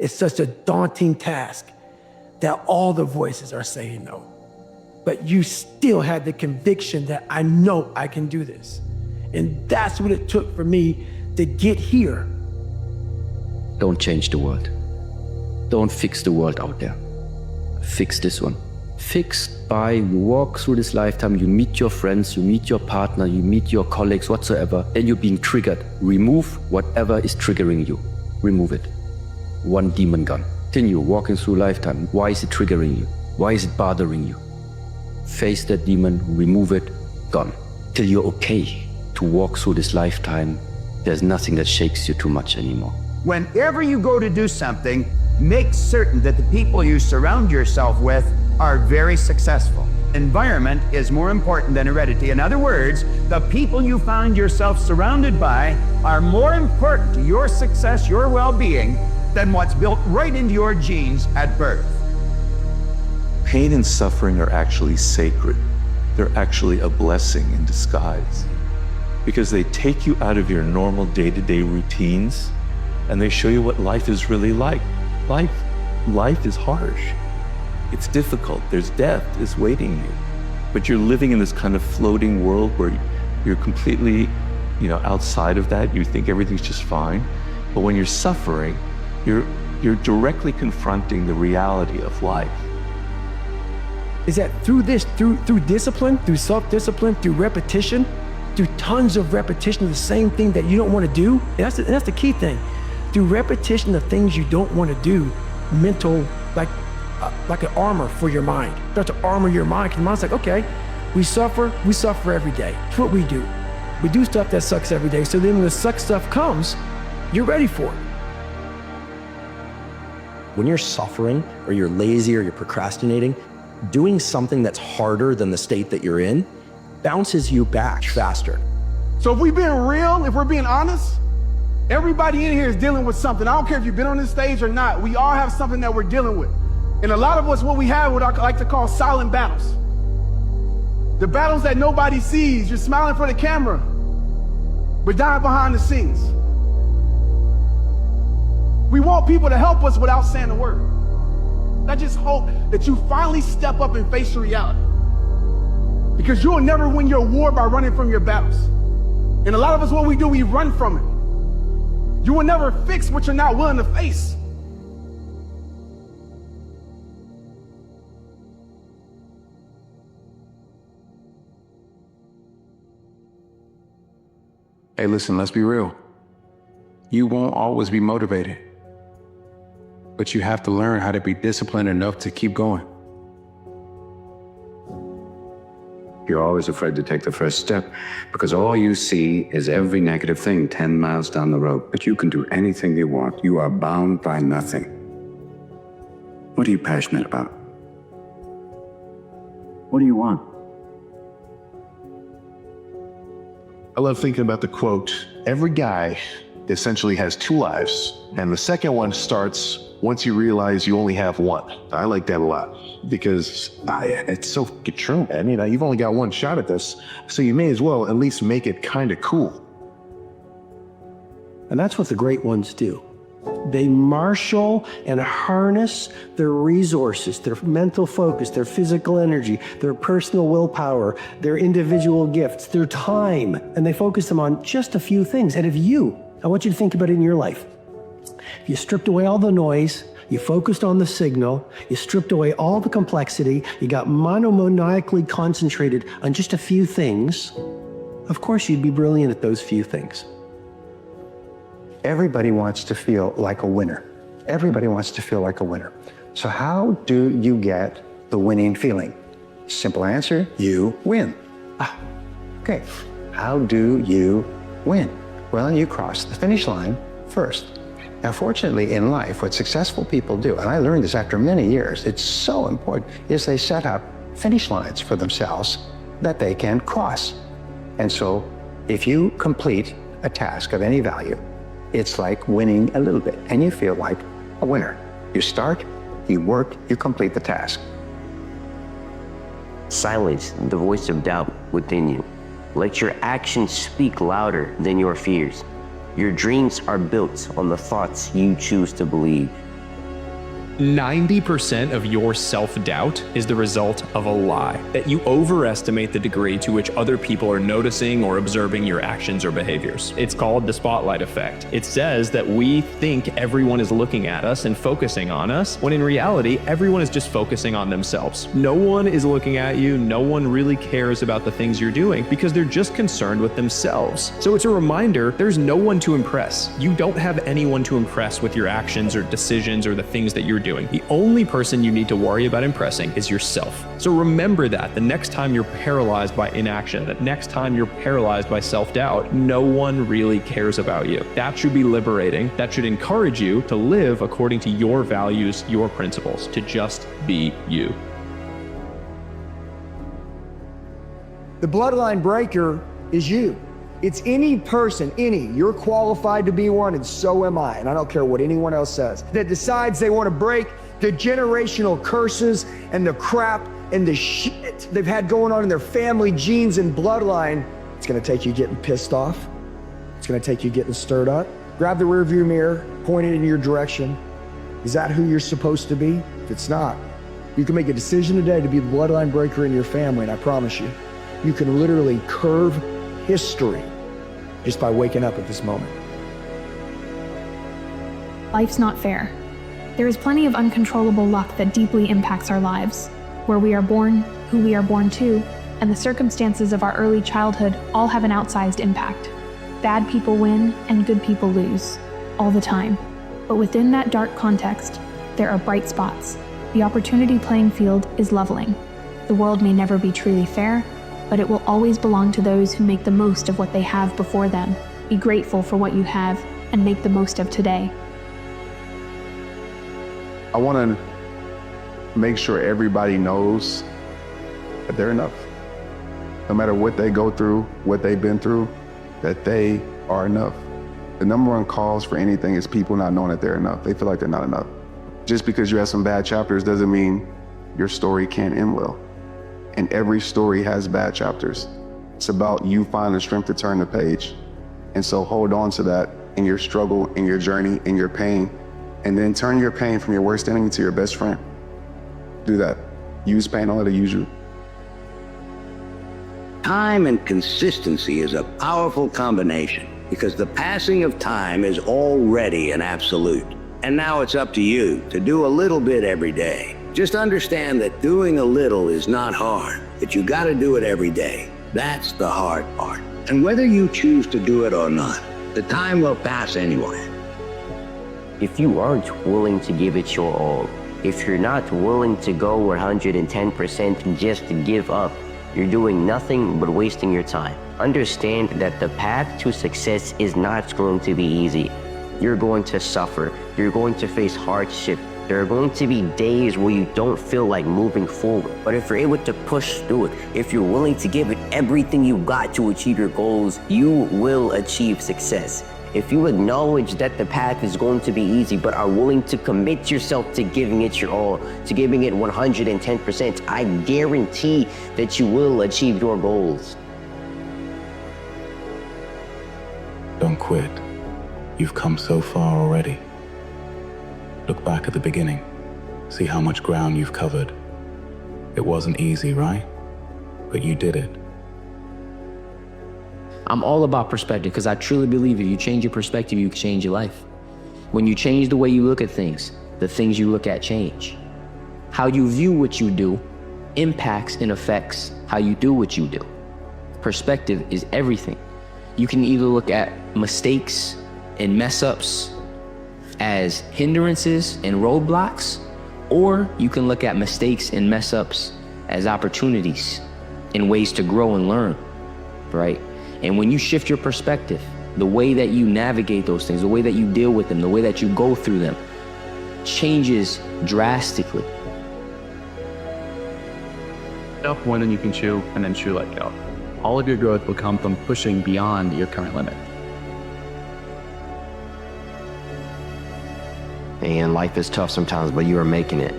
It's such a daunting task that all the voices are saying no. But you still had the conviction that I know I can do this. And that's what it took for me to get here. Don't change the world. Don't fix the world out there. Fix this one. Fix by you walk through this lifetime, you meet your friends, you meet your partner, you meet your colleagues, whatsoever, and you're being triggered. Remove whatever is triggering you. Remove it. One demon gun. Continue walking through lifetime. Why is it triggering you? Why is it bothering you? Face that demon, remove it, gone. Till you're okay to walk through this lifetime. There's nothing that shakes you too much anymore. Whenever you go to do something, make certain that the people you surround yourself with are very successful. Environment is more important than heredity. In other words, the people you find yourself surrounded by are more important to your success, your well-being, than what's built right into your genes at birth. Pain and suffering are actually sacred. They're actually a blessing in disguise, because they take you out of your normal day-to-day routines and they show you what life is really like. Life is harsh. It's difficult. There's death is waiting you. But you're living in this kind of floating world where you're completely, outside of that. You think everything's just fine. But when you're suffering, you're directly confronting the reality of life. Is that through discipline, through self-discipline, through repetition, through tons of repetition of the same thing that you don't want to do? And that's the key thing. Through repetition of things you don't want to do, mental, like an armor for your mind. You start to armor your mind, because your mind's like, okay, we suffer every day. That's what we do. We do stuff that sucks every day. So then when the suck stuff comes, you're ready for it. When you're suffering, or you're lazy, or you're procrastinating, doing something that's harder than the state that you're in bounces you back faster. So if we're being real, if we're being honest, everybody in here is dealing with something. I don't care if you've been on this stage or not. We all have something that we're dealing with. And a lot of us, what we have, what I like to call silent battles. The battles that nobody sees. You're smiling for the camera, but dying behind the scenes. We want people to help us without saying a word. I just hope that you finally step up and face your reality. Because you will never win your war by running from your battles. And a lot of us, what we do, we run from it. You will never fix what you're not willing to face. Hey, listen, let's be real. You won't always be motivated, but you have to learn how to be disciplined enough to keep going. You're always afraid to take the first step because all you see is every negative thing 10 miles down the road. But you can do anything you want. You are bound by nothing. What are you passionate about? What do you want? I love thinking about the quote, every guy essentially has two lives, and the second one starts once you realize you only have one. I like that a lot because it's so true. I mean, you've only got one shot at this, so you may as well at least make it kind of cool. And that's what the great ones do. They marshal and harness their resources, their mental focus, their physical energy, their personal willpower, their individual gifts, their time, and they focus them on just a few things. And I want you to think about it in your life. If you stripped away all the noise, you focused on the signal, you stripped away all the complexity, you got monomaniacally concentrated on just a few things, of course you'd be brilliant at those few things. Everybody wants to feel like a winner. Everybody wants to feel like a winner. So how do you get the winning feeling? Simple answer, you win. Okay, how do you win? Well, you cross the finish line first. Now, fortunately in life, what successful people do, and I learned this after many years, it's so important, is they set up finish lines for themselves that they can cross. And so if you complete a task of any value, it's like winning a little bit, and you feel like a winner. You start, you work, you complete the task. Silence the voice of doubt within you. Let your actions speak louder than your fears. Your dreams are built on the thoughts you choose to believe. 90% of your self-doubt is the result of a lie, that you overestimate the degree to which other people are noticing or observing your actions or behaviors. It's called the spotlight effect. It says that we think everyone is looking at us and focusing on us, when in reality, everyone is just focusing on themselves. No one is looking at you. No one really cares about the things you're doing because they're just concerned with themselves. So it's a reminder, there's no one to impress. You don't have anyone to impress with your actions or decisions or the things that you're doing. The only person you need to worry about impressing is yourself. So remember that the next time you're paralyzed by inaction, the next time you're paralyzed by self-doubt, no one really cares about you. That should be liberating. That should encourage you to live according to your values, your principles, to just be you. The bloodline breaker is you. It's any person, you're qualified to be one, and so am I, and I don't care what anyone else says, that decides they want to break the generational curses and the crap and the shit they've had going on in their family, genes, and bloodline. It's gonna take you getting pissed off. It's gonna take you getting stirred up. Grab the rearview mirror, point it in your direction. Is that who you're supposed to be? If it's not, you can make a decision today to be the bloodline breaker in your family, and I promise you, you can literally curve history just by waking up at this moment. Life's not fair. There is plenty of uncontrollable luck that deeply impacts our lives. Where we are born, who we are born to, and the circumstances of our early childhood all have an outsized impact. Bad people win and good people lose, all the time. But within that dark context, there are bright spots. The opportunity playing field is leveling. The world may never be truly fair, but it will always belong to those who make the most of what they have before them. Be grateful for what you have and make the most of today. I want to make sure everybody knows that they're enough. No matter what they go through, what they've been through, that they are enough. The number one cause for anything is people not knowing that they're enough. They feel like they're not enough. Just because you have some bad chapters doesn't mean your story can't end well. And every story has bad chapters. It's about you finding the strength to turn the page. And so hold on to that in your struggle, in your journey, in your pain, and then turn your pain from your worst enemy to your best friend. Do that. Use pain, don't let it use you. Time and consistency is a powerful combination because the passing of time is already an absolute. And now it's up to you to do a little bit every day. Just understand that doing a little is not hard, but you gotta do it every day. That's the hard part. And whether you choose to do it or not, the time will pass anyway. If you aren't willing to give it your all, if you're not willing to go 110% just to give up, you're doing nothing but wasting your time. Understand that the path to success is not going to be easy. You're going to suffer. You're going to face hardship. There are going to be days where you don't feel like moving forward. But if you're able to push through it, if you're willing to give it everything you got to achieve your goals, you will achieve success. If you acknowledge that the path is going to be easy, but are willing to commit yourself to giving it your all, to giving it 110%, I guarantee that you will achieve your goals. Don't quit. You've come so far already. Look back at the beginning. See how much ground you've covered. It wasn't easy, right? But you did it. I'm all about perspective because I truly believe if you change your perspective, you can change your life. When you change the way you look at things, the things you look at change. How you view what you do impacts and affects how you do what you do. Perspective is everything. You can either look at mistakes and mess-ups as hindrances and roadblocks, or you can look at mistakes and mess-ups as opportunities and ways to grow and learn, right? And when you shift your perspective, the way that you navigate those things, the way that you deal with them, the way that you go through them, changes drastically. Up one and you can chew, and then chew like go. All of your growth will come from pushing beyond your current limit. And life is tough sometimes, but you are making it.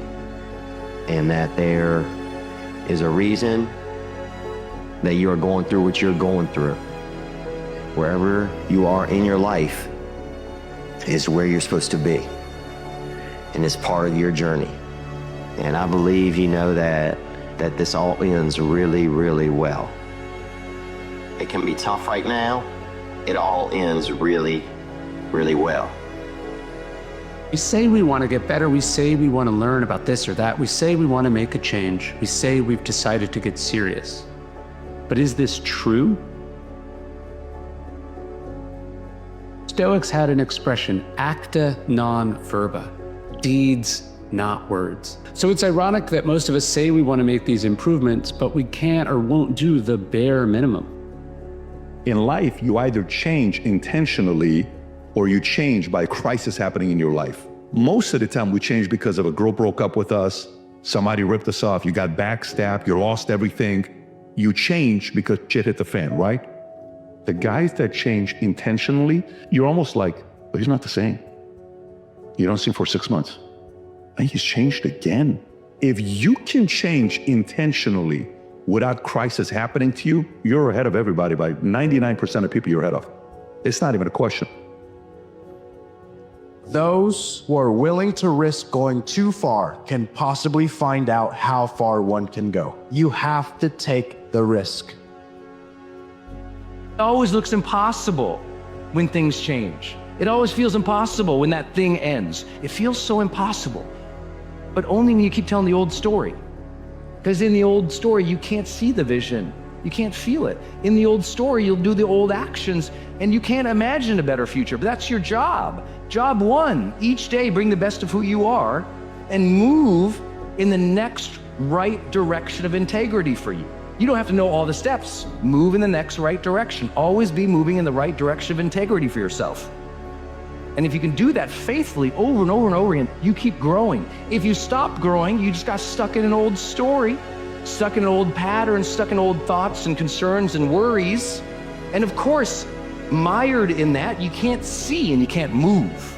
And that there is a reason that you are going through what you're going through. Wherever you are in your life is where you're supposed to be. and it's part of your journey. And I believe you know that this all ends really, really well. It can be tough right now. It all ends really, really well. We say we want to get better. We say we want to learn about this or that. We say we want to make a change. We say we've decided to get serious. But is this true? Stoics had an expression, acta non verba, deeds, not words. So it's ironic that most of us say we want to make these improvements, but we can't or won't do the bare minimum. In life, you either change intentionally or you change by crisis happening in your life. Most of the time we change because of a girl broke up with us, somebody ripped us off, you got backstabbed, you lost everything. You change because shit hit the fan, right? The guys that change intentionally, you're almost like, but he's not the same. You don't see him for 6 months. And he's changed again. If you can change intentionally without crisis happening to you, you're ahead of everybody by 99% of people you're ahead of. It's not even a question. Those who are willing to risk going too far can possibly find out how far one can go. You have to take the risk. It always looks impossible when things change. It always feels impossible when that thing ends. It feels so impossible. But only when you keep telling the old story. Because in the old story, you can't see the vision. You can't feel it. In the old story, you'll do the old actions and you can't imagine a better future, but that's your job. Job one, each day bring the best of who you are and move in the next right direction of integrity for you. You don't have to know all the steps. Move in the next right direction. Always be moving in the right direction of integrity for yourself. And if you can do that faithfully over and over and over again, you keep growing. If you stop growing, you just got stuck in an old story, stuck in an old pattern, stuck in old thoughts and concerns and worries. And of course, mired in that, you can't see and you can't move.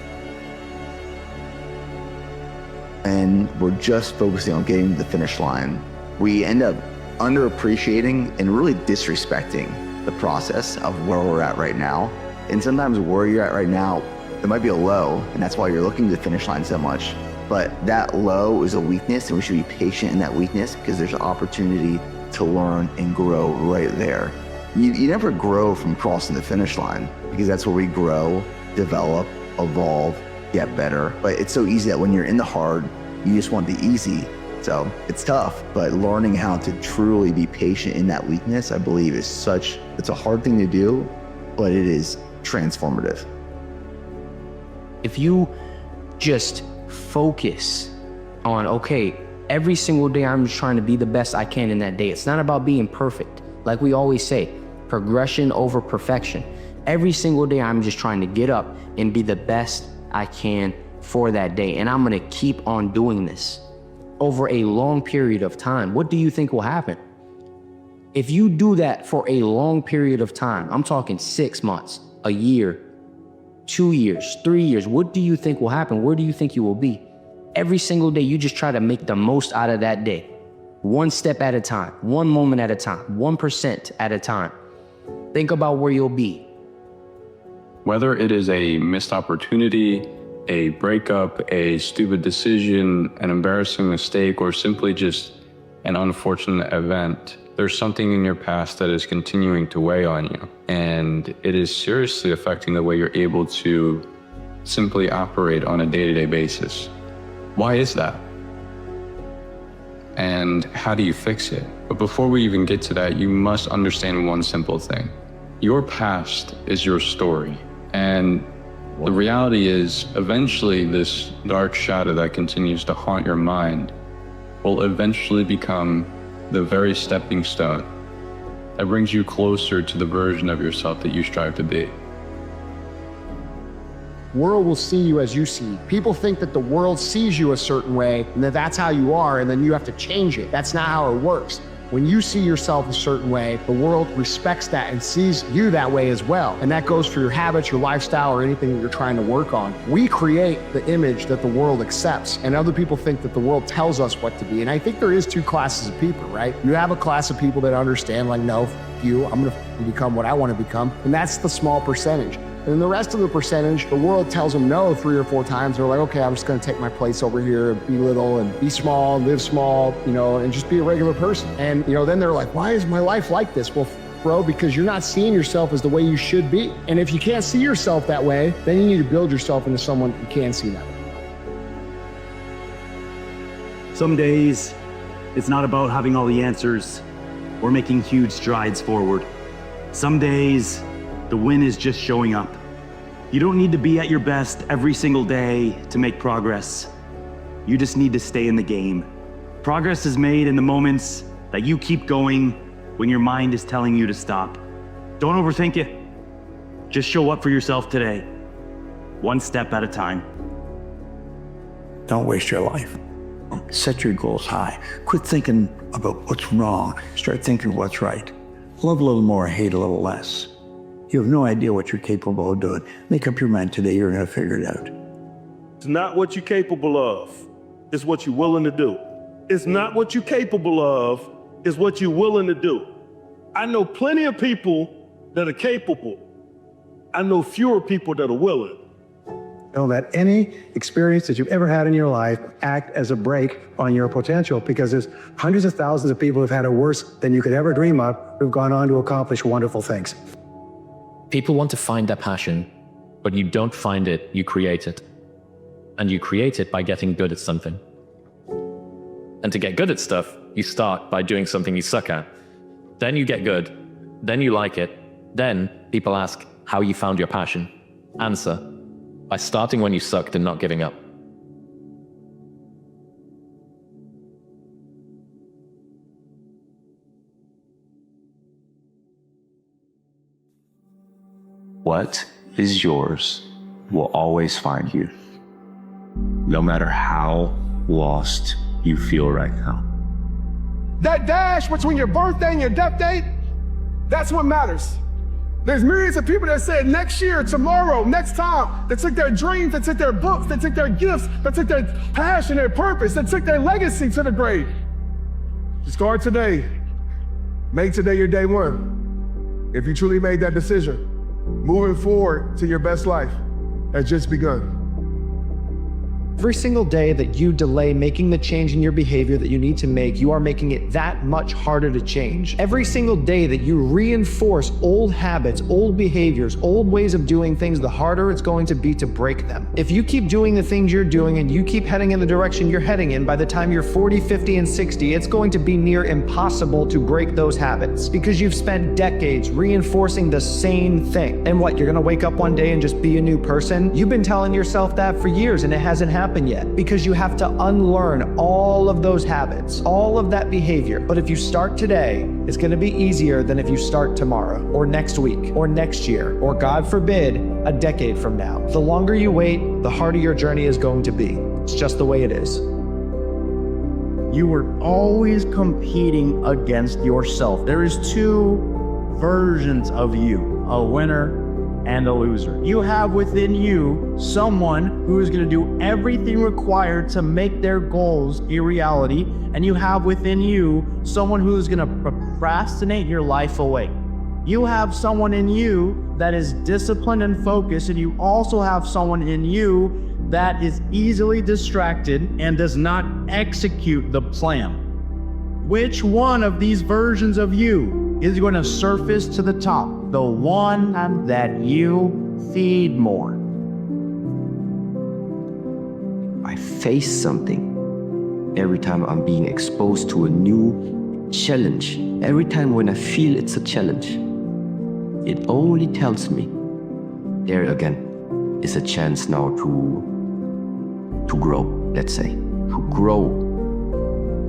And we're just focusing on getting to the finish line. We end up underappreciating and really disrespecting the process of where we're at right now. And sometimes where you're at right now, it might be a low, and that's why you're looking to the finish line so much. But that low is a weakness, and we should be patient in that weakness because there's an opportunity to learn and grow right there. You never grow from crossing the finish line because that's where we grow, develop, evolve, get better. But it's so easy that when you're in the hard, you just want the easy. So it's tough, but learning how to truly be patient in that weakness, I believe it's a hard thing to do, but it is transformative. If you just focus on, okay, every single day I'm just trying to be the best I can in that day. It's not about being perfect. Like we always say, progression over perfection. Every single day I'm just trying to get up and be the best I can for that day. And I'm gonna keep on doing this over a long period of time. What do you think will happen? If you do that for a long period of time, I'm talking 6 months, a year, 2 years, 3 years, what do you think will happen? Where do you think you will be? Every single day, you just try to make the most out of that day. One step at a time, one moment at a time, 1% at a time. Think about where you'll be. Whether it is a missed opportunity, a breakup, a stupid decision, an embarrassing mistake, or simply just an unfortunate event, there's something in your past that is continuing to weigh on you. And it is seriously affecting the way you're able to simply operate on a day-to-day basis. Why is that? And how do you fix it? But before we even get to that, you must understand one simple thing. Your past is your story. And the reality is, eventually this dark shadow that continues to haunt your mind will eventually become the very stepping stone that brings you closer to the version of yourself that you strive to be. World will see you as you see. People think that the world sees you a certain way and that that's how you are, and then you have to change it. That's not how it works. When you see yourself a certain way, the world respects that and sees you that way as well. And that goes for your habits, your lifestyle, or anything that you're trying to work on. We create the image that the world accepts, and other people think that the world tells us what to be. And I think there is two classes of people, right? You have a class of people that understand, like, no, you, I'm gonna become what I want to become. And that's the small percentage. And the rest of the percentage, the world tells them no 3 or 4 times. They're like, okay, I'm just gonna take my place over here and be little and be small, live small, and just be a regular person. And, then they're like, why is my life like this? Well, bro, because you're not seeing yourself as the way you should be. And if you can't see yourself that way, then you need to build yourself into someone who can see that way. Some days, it's not about having all the answers or making huge strides forward. Some days, the win is just showing up. You don't need to be at your best every single day to make progress. You just need to stay in the game. Progress is made in the moments that you keep going when your mind is telling you to stop. Don't overthink it. Just show up for yourself today, one step at a time. Don't waste your life. Set your goals high. Quit thinking about what's wrong. Start thinking what's right. Love a little more, hate a little less. You have no idea what you're capable of doing. Make up your mind today, you're gonna figure it out. It's not what you're capable of, it's what you're willing to do. It's not what you're capable of, it's what you're willing to do. I know plenty of people that are capable. I know fewer people that are willing. Don't let any experience that you've ever had in your life act as a brake on your potential, because there's hundreds of thousands of people who've had it worse than you could ever dream of, who've gone on to accomplish wonderful things. People want to find their passion, but you don't find it, you create it. And you create it by getting good at something. And to get good at stuff, you start by doing something you suck at. Then you get good. Then you like it. Then people ask how you found your passion. Answer: by starting when you sucked and not giving up. What is yours will always find you, no matter how lost you feel right now. That dash between your birthday and your death date, that's what matters. There's myriads of people that said next year, tomorrow, next time, that took their dreams, that took their books, that took their gifts, that took their passion, their purpose, that took their legacy to the grave. Start today. Make today your day one. If you truly made that decision, moving forward to your best life has just begun. Every single day that you delay making the change in your behavior that you need to make, you are making it that much harder to change. Every single day that you reinforce old habits, old behaviors, old ways of doing things, the harder it's going to be to break them. If you keep doing the things you're doing and you keep heading in the direction you're heading in, by the time you're 40, 50, and 60, it's going to be near impossible to break those habits because you've spent decades reinforcing the same thing. And what, you're gonna wake up one day and just be a new person? You've been telling yourself that for years and it hasn't happened yet, because you have to unlearn all of those habits, all of that behavior. But if you start today, it's going to be easier than if you start tomorrow or next week or next year or, God forbid, a decade from now. The longer you wait, the harder your journey is going to be. It's just the way it is. You were always competing against yourself. There is two versions of you, a winner and a loser. You have within you someone who is going to do everything required to make their goals a reality, and you have within you someone who is going to procrastinate your life away. You have someone in you that is disciplined and focused, and you also have someone in you that is easily distracted and does not execute the plan. Which one of these versions of you is going to surface to the top? The one that you feed more. I face something every time I'm being exposed to a new challenge. Every time when I feel it's a challenge, it only tells me there again is a chance now to grow, let's say, to grow,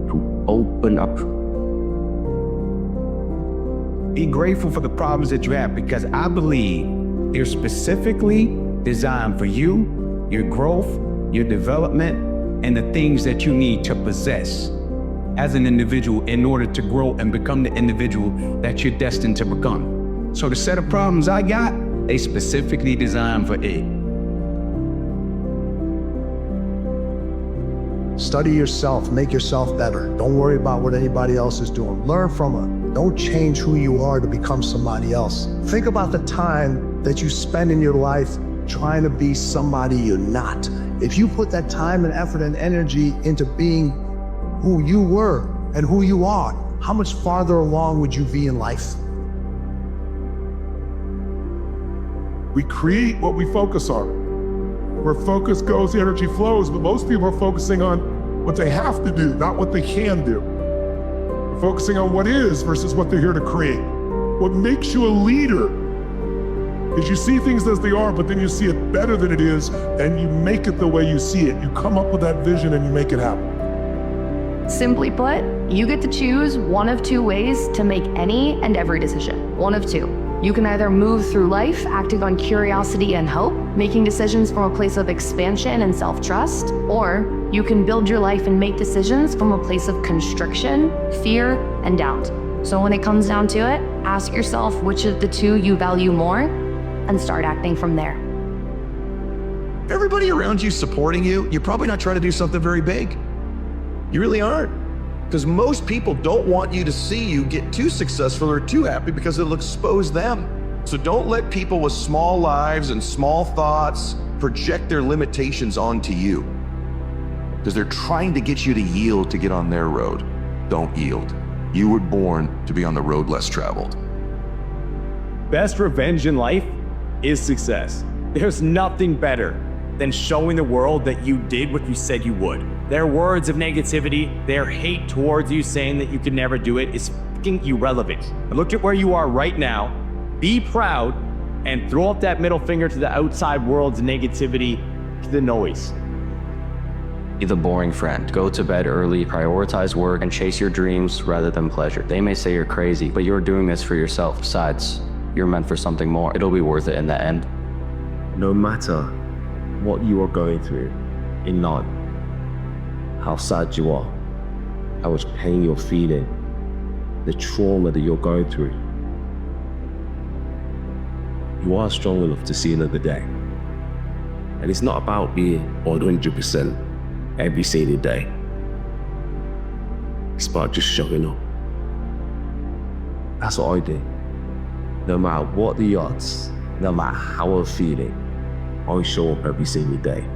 to open up. Be grateful for the problems that you have, because I believe they're specifically designed for you, your growth, your development, and the things that you need to possess as an individual in order to grow and become the individual that you're destined to become. So the set of problems I got, they specifically designed for it. Study yourself, make yourself better. Don't worry about what anybody else is doing. Learn from them. Don't change who you are to become somebody else. Think about the time that you spend in your life trying to be somebody you're not. If you put that time and effort and energy into being who you were and who you are, how much farther along would you be in life? We create what we focus on. Where focus goes, the energy flows, but most people are focusing on what they have to do, not what they can do. They're focusing on what is versus what they're here to create. What makes you a leader is you see things as they are, but then you see it better than it is, and you make it the way you see it. You come up with that vision and you make it happen. Simply put, you get to choose one of two ways to make any and every decision. One of two. You can either move through life acting on curiosity and hope, making decisions from a place of expansion and self-trust, or you can build your life and make decisions from a place of constriction, fear, and doubt. So when it comes down to it, ask yourself which of the two you value more and start acting from there. If everybody around you supporting you, you're probably not trying to do something very big. You really aren't. Because most people don't want you to see you get too successful or too happy because it'll expose them. So don't let people with small lives and small thoughts project their limitations onto you. Because they're trying to get you to yield to get on their road. Don't yield. You were born to be on the road less traveled. Best revenge in life is success. There's nothing better than showing the world that you did what you said you would. Their words of negativity, their hate towards you saying that you could never do it is fucking irrelevant. And look at where you are right now. Be proud and throw up that middle finger to the outside world's negativity, to the noise. Be the boring friend. Go to bed early, prioritize work, and chase your dreams rather than pleasure. They may say you're crazy, but you're doing this for yourself. Besides, you're meant for something more. It'll be worth it in the end. No matter what you are going through in life, how sad you are, how much pain you're feeling, the trauma that you're going through, you are strong enough to see another day. And it's not about being 100% every single day. It's about just showing up. That's what I do. No matter what the odds, no matter how I'm feeling, I show up every single day.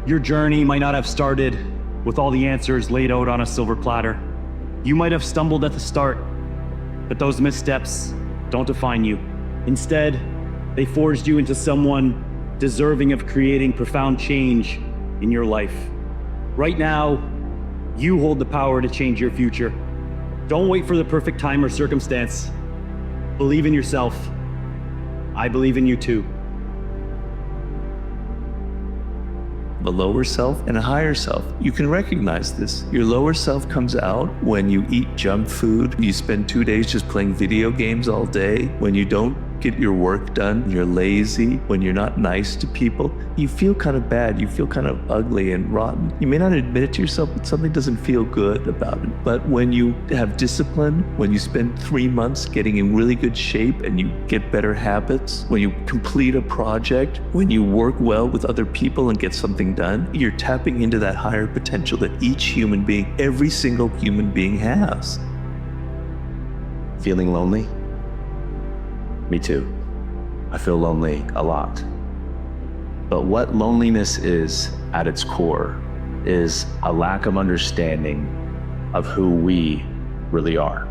Your journey might not have started with all the answers laid out on a silver platter. You might have stumbled at the start, but those missteps don't define you. Instead, they forged you into someone deserving of creating profound change in your life. Right now, you hold the power to change your future. Don't wait for the perfect time or circumstance. Believe in yourself. I believe in you too. The lower self and a higher self. You can recognize this. Your lower self comes out when you eat junk food, you spend 2 days just playing video games all day, when you don't get your work done, you're lazy, when you're not nice to people. You feel kind of bad, you feel kind of ugly and rotten. You may not admit it to yourself, but something doesn't feel good about it. But when you have discipline, when you spend 3 months getting in really good shape and you get better habits, when you complete a project, when you work well with other people and get something done, you're tapping into that higher potential that each human being, every single human being has. Feeling lonely? Me too. I feel lonely a lot. But what loneliness is at its core is a lack of understanding of who we really are.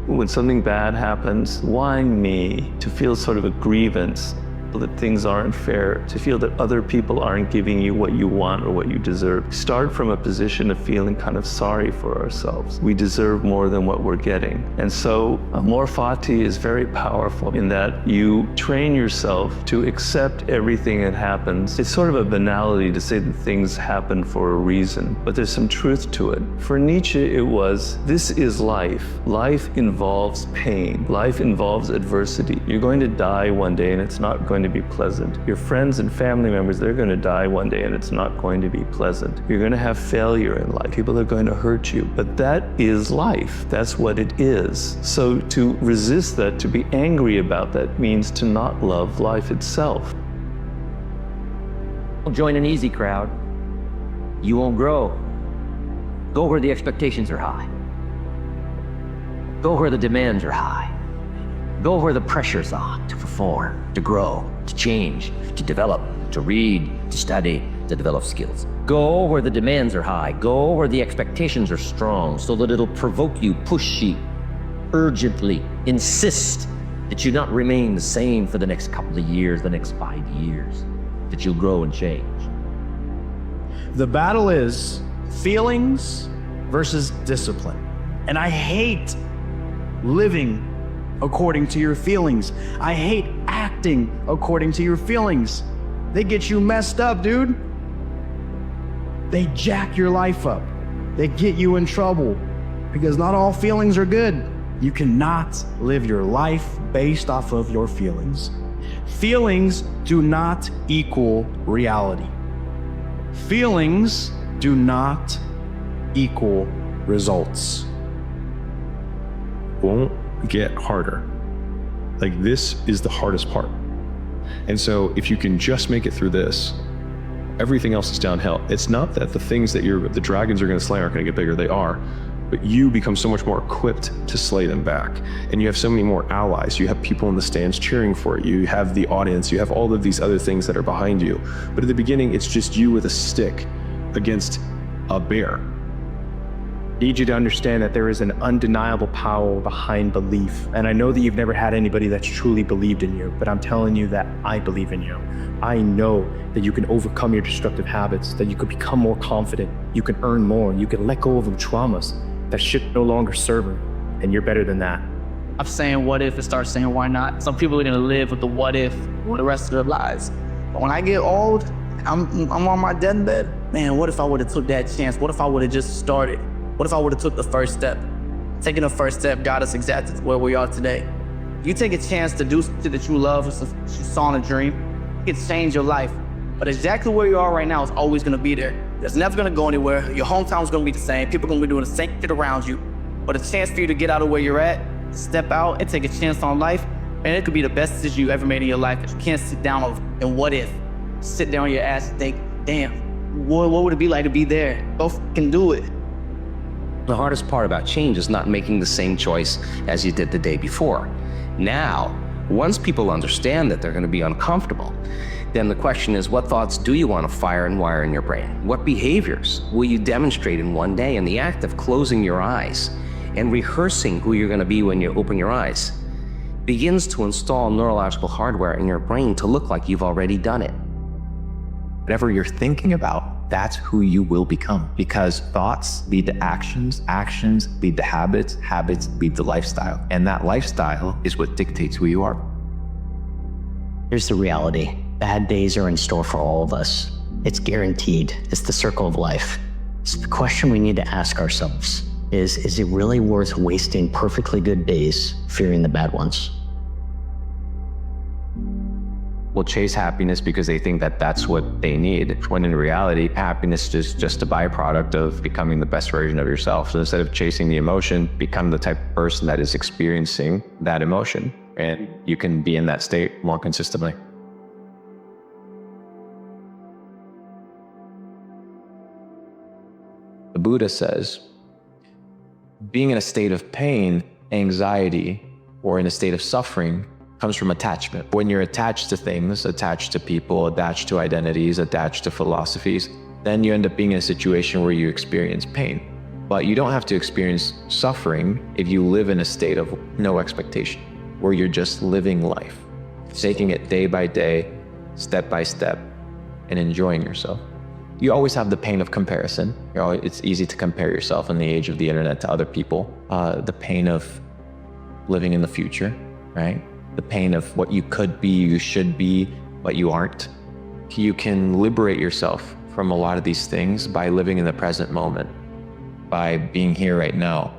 When something bad happens, why me? To feel sort of a grievance, that things aren't fair, to feel that other people aren't giving you what you want or what you deserve. Start from a position of feeling kind of sorry for ourselves. We deserve more than what we're getting. And so Amor Fati is very powerful in that you train yourself to accept everything that happens. It's sort of a banality to say that things happen for a reason, but there's some truth to it. For Nietzsche, it was, this is life. Life involves pain. Life involves adversity. You're going to die one day and it's not going to be pleasant. Your friends and family members, they're going to die one day and it's not going to be pleasant. You're going to have failure in life. People are going to hurt you, but that is life. That's what it is. So to resist that, to be angry about that, means to not love life itself. Join an easy crowd. You won't grow. Go where the expectations are high. Go where the demands are high. Go where the pressure's on to perform, to grow, to change, to develop, to read, to study, to develop skills. Go where the demands are high. Go where the expectations are strong so that it'll provoke you, push you, urgently insist that you not remain the same for the next couple of years, the next 5 years, that you'll grow and change. The battle is feelings versus discipline. And I hate living according to your feelings. I hate acting according to your feelings. They get you messed up, dude. They jack your life up. They get you in trouble because not all feelings are good. You cannot live your life based off of your feelings. Feelings do not equal reality. Feelings do not equal results. Won't get harder. Like, this is the hardest part. And so if you can just make it through this, everything else is downhill. It's not that the things that the dragons are going to slay aren't going to get bigger. They are. But you become so much more equipped to slay them back. And you have so many more allies. You have people in the stands cheering for you. You have the audience. You have all of these other things that are behind you. But at the beginning, it's just you with a stick against a bear. I need you to understand that there is an undeniable power behind belief. And I know that you've never had anybody that's truly believed in you, but I'm telling you that I believe in you. I know that you can overcome your destructive habits, that you could become more confident, you can earn more, you can let go of traumas that should no longer serve them, and you're better than that. I'm saying what if and start saying why not. Some people are gonna live with the what if for the rest of their lives. But when I get old, I'm on my deathbed. Man, what if I would've took that chance? What if I would've just started? What if I would've took the first step? Taking the first step got us exactly to where we are today. You take a chance to do something that you love, or you saw in a dream, it can change your life. But exactly where you are right now is always gonna be there. It's never gonna go anywhere. Your hometown's gonna be the same. People are gonna be doing the same shit around you. But a chance for you to get out of where you're at, step out and take a chance on life, and it could be the best decision you ever made in your life. But you can't sit down and what if? Sit down on your ass and think, damn, what would it be like to be there? Go fucking do it. The hardest part about change is not making the same choice as you did the day before. Now, once people understand that they're going to be uncomfortable, then the question is, what thoughts do you want to fire and wire in your brain? What behaviors will you demonstrate in one day? And the act of closing your eyes and rehearsing who you're going to be when you open your eyes begins to install neurological hardware in your brain to look like you've already done it. Whatever you're thinking about, that's who you will become, because thoughts lead to actions, actions lead to habits, habits lead to lifestyle, and that lifestyle is what dictates who you are. Here's the reality. Bad days are in store for all of us. It's guaranteed. It's the circle of life. So the question we need to ask ourselves is it really worth wasting perfectly good days fearing the bad ones? Will chase happiness because they think that that's what they need, when in reality, happiness is just a byproduct of becoming the best version of yourself. So instead of chasing the emotion, become the type of person that is experiencing that emotion, and you can be in that state more consistently. The Buddha says, being in a state of pain, anxiety, or in a state of suffering comes from attachment. When you're attached to things, attached to people, attached to identities, attached to philosophies, then you end up being in a situation where you experience pain. But you don't have to experience suffering if you live in a state of no expectation, where you're just living life, taking it day by day, step by step, and enjoying yourself. You always have the pain of comparison. It's easy to compare yourself in the age of the internet to other people. The pain of living in the future, right? The pain of what you could be, you should be, but you aren't. You can liberate yourself from a lot of these things by living in the present moment, by being here right now.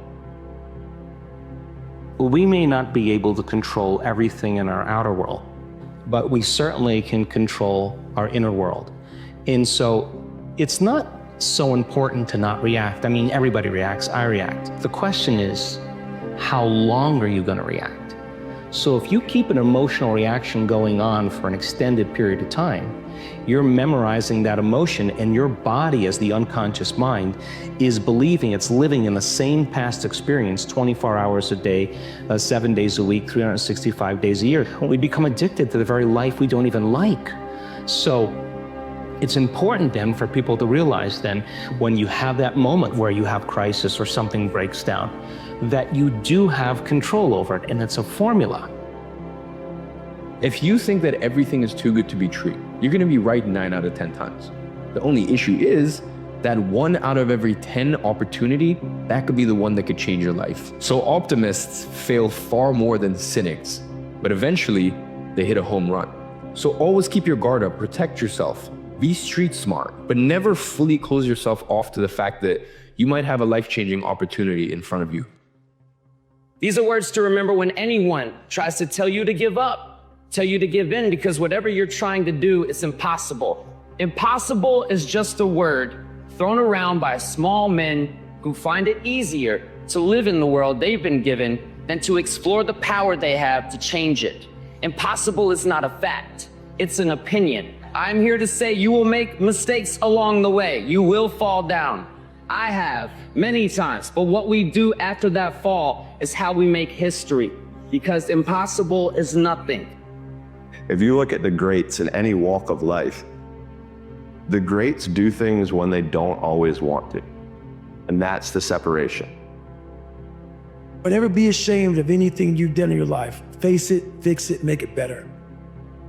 We may not be able to control everything in our outer world, but we certainly can control our inner world. And so it's not so important to not react. I mean, everybody reacts, I react. The question is, how long are you going to react? So if you keep an emotional reaction going on for an extended period of time, you're memorizing that emotion, and your body, as the unconscious mind, is believing it's living in the same past experience 24 hours a day, 7 days a week, 365 days a year. We become addicted to the very life we don't even like. So it's important then for people to realize then, when you have that moment where you have crisis or something breaks down, that you do have control over it, and it's a formula. If you think that everything is too good to be true, you're going to be right 9 out of 10 times. The only issue is that 1 out of every 10 opportunity, that could be the one that could change your life. So optimists fail far more than cynics, but eventually they hit a home run. So always keep your guard up, protect yourself, be street smart, but never fully close yourself off to the fact that you might have a life-changing opportunity in front of you. These are words to remember when anyone tries to tell you to give up, tell you to give in, because whatever you're trying to do is impossible. Impossible is just a word thrown around by small men who find it easier to live in the world they've been given than to explore the power they have to change it. Impossible is not a fact, it's an opinion. I'm here to say you will make mistakes along the way. You will fall down. I have many times, but what we do after that fall is how we make history, because impossible is nothing. If you look at the greats in any walk of life, the greats do things when they don't always want to. And that's the separation. But never be ashamed of anything you've done in your life. Face it, fix it, make it better.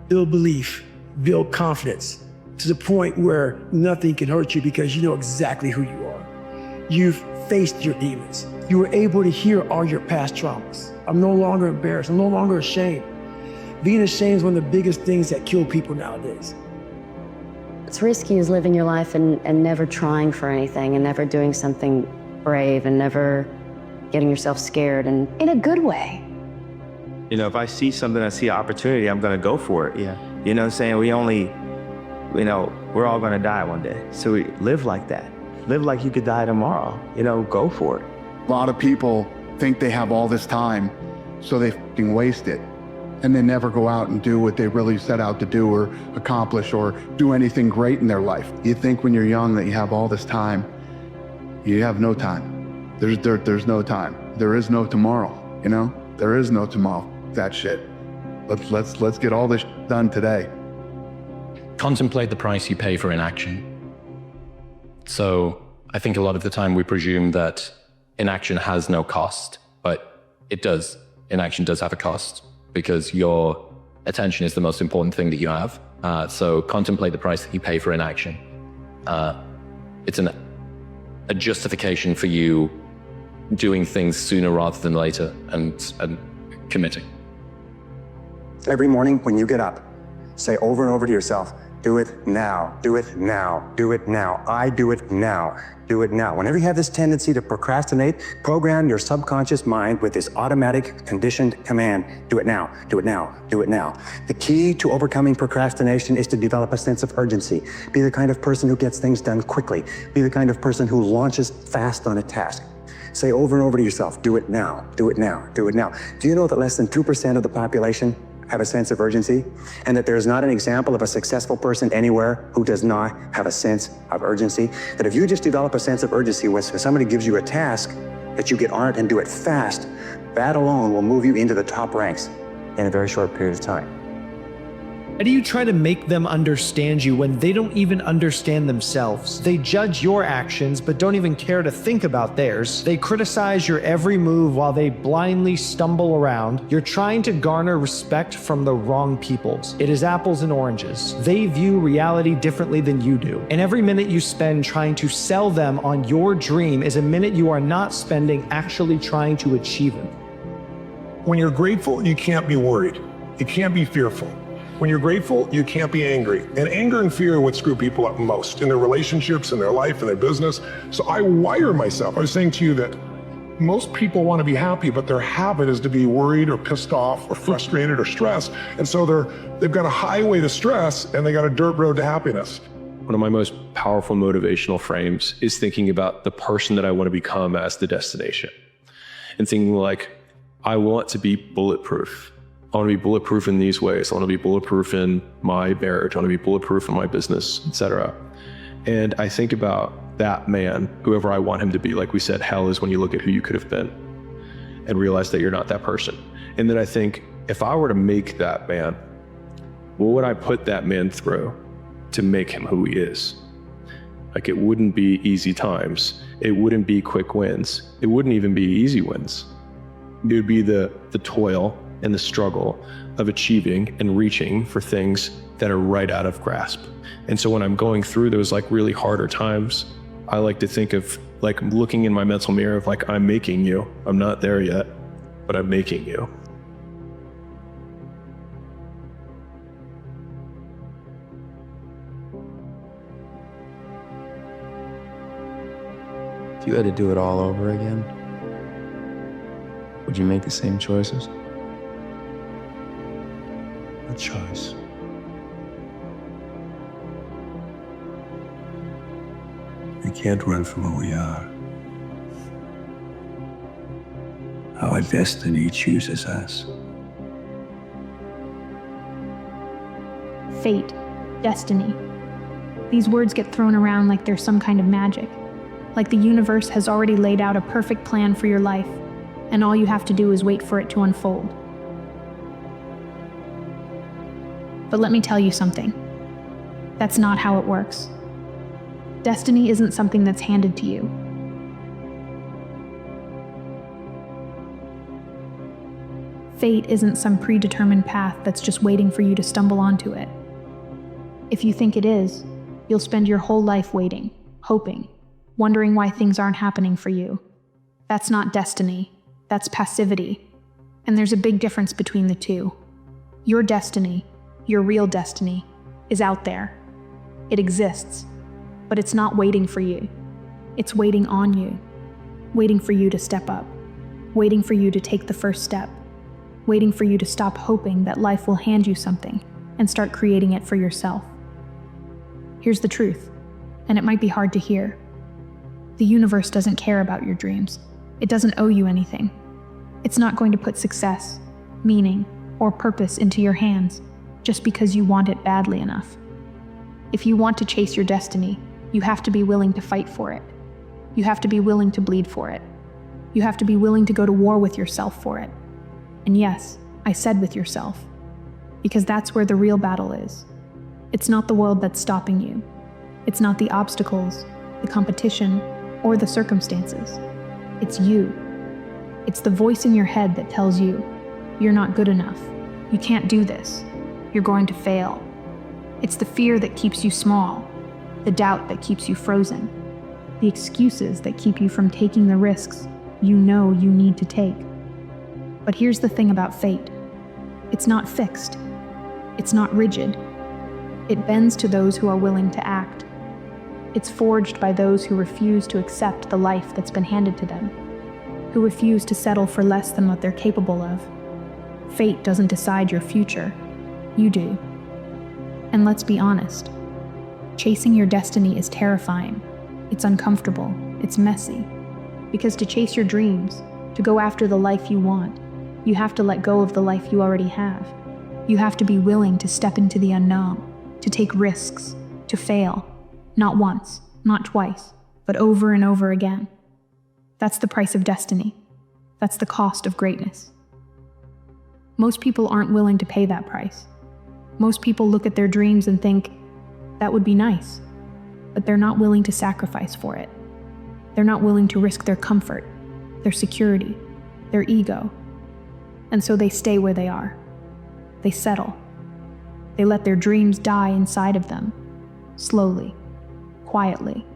Build belief, build confidence to the point where nothing can hurt you because you know exactly who you are. You've faced your demons. You were able to hear all your past traumas. I'm no longer embarrassed. I'm no longer ashamed. Being ashamed is one of the biggest things that kill people nowadays. What's risky is living your life and never trying for anything and never doing something brave and never getting yourself scared, and in a good way. You know, if I see something, I see an opportunity, I'm gonna go for it. Yeah. You know what I'm saying? We're all gonna die one day. So we live like that. Live like you could die tomorrow. You know, go for it. A lot of people think they have all this time, so they f***ing waste it. And they never go out and do what they really set out to do or accomplish or do anything great in their life. You think when you're young that you have all this time. You have no time. There's no time. There is no tomorrow, you know? There is no tomorrow. That shit. Let's get all this done today. Contemplate the price you pay for inaction. So I think a lot of the time we presume that inaction has no cost, but it does. Inaction does have a cost because your attention is the most important thing that you have. So contemplate the price that you pay for inaction. It's a justification for you doing things sooner rather than later and committing. Every morning when you get up, say over and over to yourself, do it now, do it now, do it now. I do it now, do it now. Whenever you have this tendency to procrastinate, program your subconscious mind with this automatic conditioned command, do it now, do it now, do it now. The key to overcoming procrastination is to develop a sense of urgency. Be the kind of person who gets things done quickly. Be the kind of person who launches fast on a task. Say over and over to yourself, do it now, do it now, do it now. Do you know that less than 2% of the population have a sense of urgency? And that there's not an example of a successful person anywhere who does not have a sense of urgency? That if you just develop a sense of urgency when somebody gives you a task, that you get on it and do it fast, that alone will move you into the top ranks in a very short period of time. How do you try to make them understand you when they don't even understand themselves? They judge your actions, but don't even care to think about theirs. They criticize your every move while they blindly stumble around. You're trying to garner respect from the wrong peoples. It is apples and oranges. They view reality differently than you do. And every minute you spend trying to sell them on your dream is a minute you are not spending actually trying to achieve it. When you're grateful, you can't be worried. You can't be fearful. When you're grateful, you can't be angry. And anger and fear are what screw people up most in their relationships, in their life, in their business. So I wire myself. I was saying to you that most people want to be happy, but their habit is to be worried or pissed off or frustrated or stressed. And so they've got a highway to stress and they got a dirt road to happiness. One of my most powerful motivational frames is thinking about the person that I want to become as the destination. And thinking like, I want to be bulletproof. I want to be bulletproof in these ways. I want to be bulletproof in my marriage. I want to be bulletproof in my business, etc. And I think about that man, whoever I want him to be. Like we said, hell is when you look at who you could have been and realize that you're not that person. And then I think, if I were to make that man, what would I put that man through to make him who he is? Like, it wouldn't be easy times. It wouldn't be quick wins. It wouldn't even be easy wins. It would be the toil and the struggle of achieving and reaching for things that are right out of grasp. And so when I'm going through those like really harder times, I like to think of like looking in my mental mirror of like, I'm making you. I'm not there yet, but I'm making you. If you had to do it all over again, would you make the same choices? What choice? We can't run from who we are. Our destiny chooses us. Fate, destiny. These words get thrown around like they're some kind of magic. Like the universe has already laid out a perfect plan for your life, and all you have to do is wait for it to unfold. But let me tell you something. That's not how it works. Destiny isn't something that's handed to you. Fate isn't some predetermined path that's just waiting for you to stumble onto it. If you think it is, you'll spend your whole life waiting, hoping, wondering why things aren't happening for you. That's not destiny. That's passivity. And there's a big difference between the two. Your destiny, your real destiny, is out there. It exists, but it's not waiting for you. It's waiting on you, waiting for you to step up, waiting for you to take the first step, waiting for you to stop hoping that life will hand you something and start creating it for yourself. Here's the truth, and it might be hard to hear. The universe doesn't care about your dreams. It doesn't owe you anything. It's not going to put success, meaning, or purpose into your hands just because you want it badly enough. If you want to chase your destiny, you have to be willing to fight for it. You have to be willing to bleed for it. You have to be willing to go to war with yourself for it. And yes, I said with yourself, because that's where the real battle is. It's not the world that's stopping you. It's not the obstacles, the competition, or the circumstances. It's you. It's the voice in your head that tells you, you're not good enough. You can't do this. You're going to fail. It's the fear that keeps you small, the doubt that keeps you frozen, the excuses that keep you from taking the risks you know you need to take. But here's the thing about fate. It's not fixed. It's not rigid. It bends to those who are willing to act. It's forged by those who refuse to accept the life that's been handed to them, who refuse to settle for less than what they're capable of. Fate doesn't decide your future. You do. And let's be honest. Chasing your destiny is terrifying. It's uncomfortable. It's messy. Because to chase your dreams, to go after the life you want, you have to let go of the life you already have. You have to be willing to step into the unknown, to take risks, to fail. Not once, not twice, but over and over again. That's the price of destiny. That's the cost of greatness. Most people aren't willing to pay that price. Most people look at their dreams and think, that would be nice, but they're not willing to sacrifice for it. They're not willing to risk their comfort, their security, their ego. And so they stay where they are. They settle. They let their dreams die inside of them, slowly, quietly,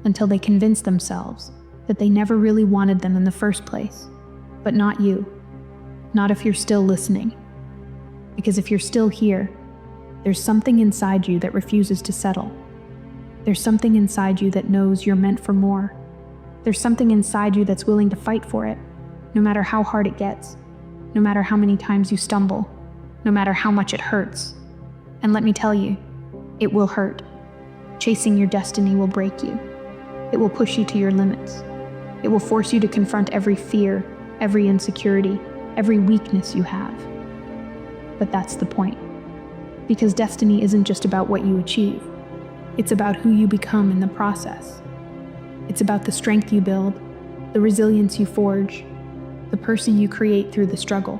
until they convince themselves that they never really wanted them in the first place. But not you. Not if you're still listening. Because if you're still here, there's something inside you that refuses to settle. There's something inside you that knows you're meant for more. There's something inside you that's willing to fight for it, no matter how hard it gets, no matter how many times you stumble, no matter how much it hurts. And let me tell you, it will hurt. Chasing your destiny will break you. It will push you to your limits. It will force you to confront every fear, every insecurity, every weakness you have. but that's the point. Because destiny isn't just about what you achieve. It's about who you become in the process. It's about the strength you build, the resilience you forge, the person you create through the struggle.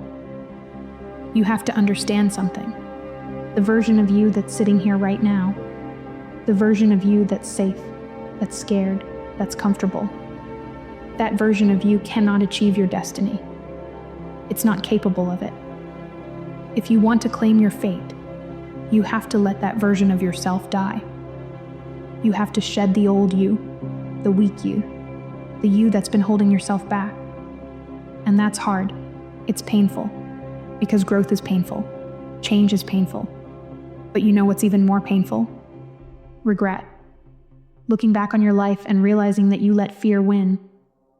You have to understand something. The version of you that's sitting here right now, the version of you that's safe, that's scared, that's comfortable. That version of you cannot achieve your destiny. It's not capable of it. If you want to claim your fate, you have to let that version of yourself die. You have to shed the old you, the weak you, the you that's been holding yourself back. And that's hard. It's painful, because growth is painful. Change is painful. But you know what's even more painful? Regret. Looking back on your life and realizing that you let fear win,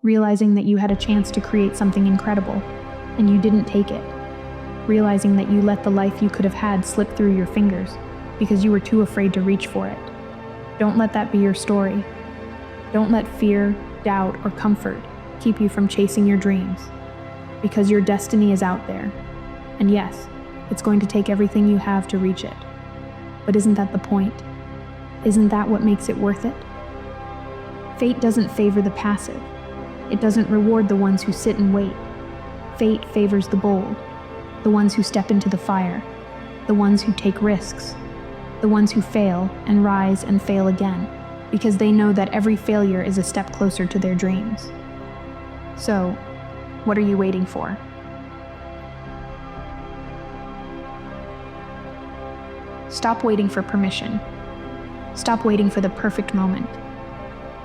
realizing that you had a chance to create something incredible, and you didn't take it. Realizing that you let the life you could have had slip through your fingers because you were too afraid to reach for it. Don't let that be your story. Don't let fear, doubt, or comfort keep you from chasing your dreams, because your destiny is out there. And yes, it's going to take everything you have to reach it. But isn't that the point? Isn't that what makes it worth it? Fate doesn't favor the passive. It doesn't reward the ones who sit and wait. Fate favors the bold, the ones who step into the fire, the ones who take risks, the ones who fail and rise and fail again, because they know that every failure is a step closer to their dreams. So, what are you waiting for? Stop waiting for permission. Stop waiting for the perfect moment.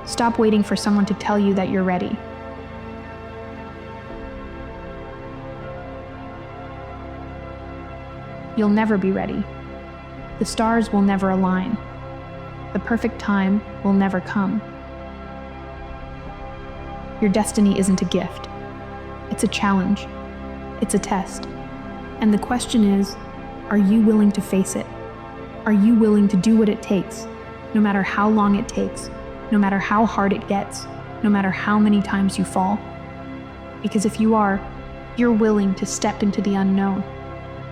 Stop waiting for someone to tell you that you're ready. You'll never be ready. The stars will never align. The perfect time will never come. Your destiny isn't a gift. It's a challenge. It's a test. And the question is, are you willing to face it? Are you willing to do what it takes, no matter how long it takes, no matter how hard it gets, no matter how many times you fall? Because if you are, you're willing to step into the unknown,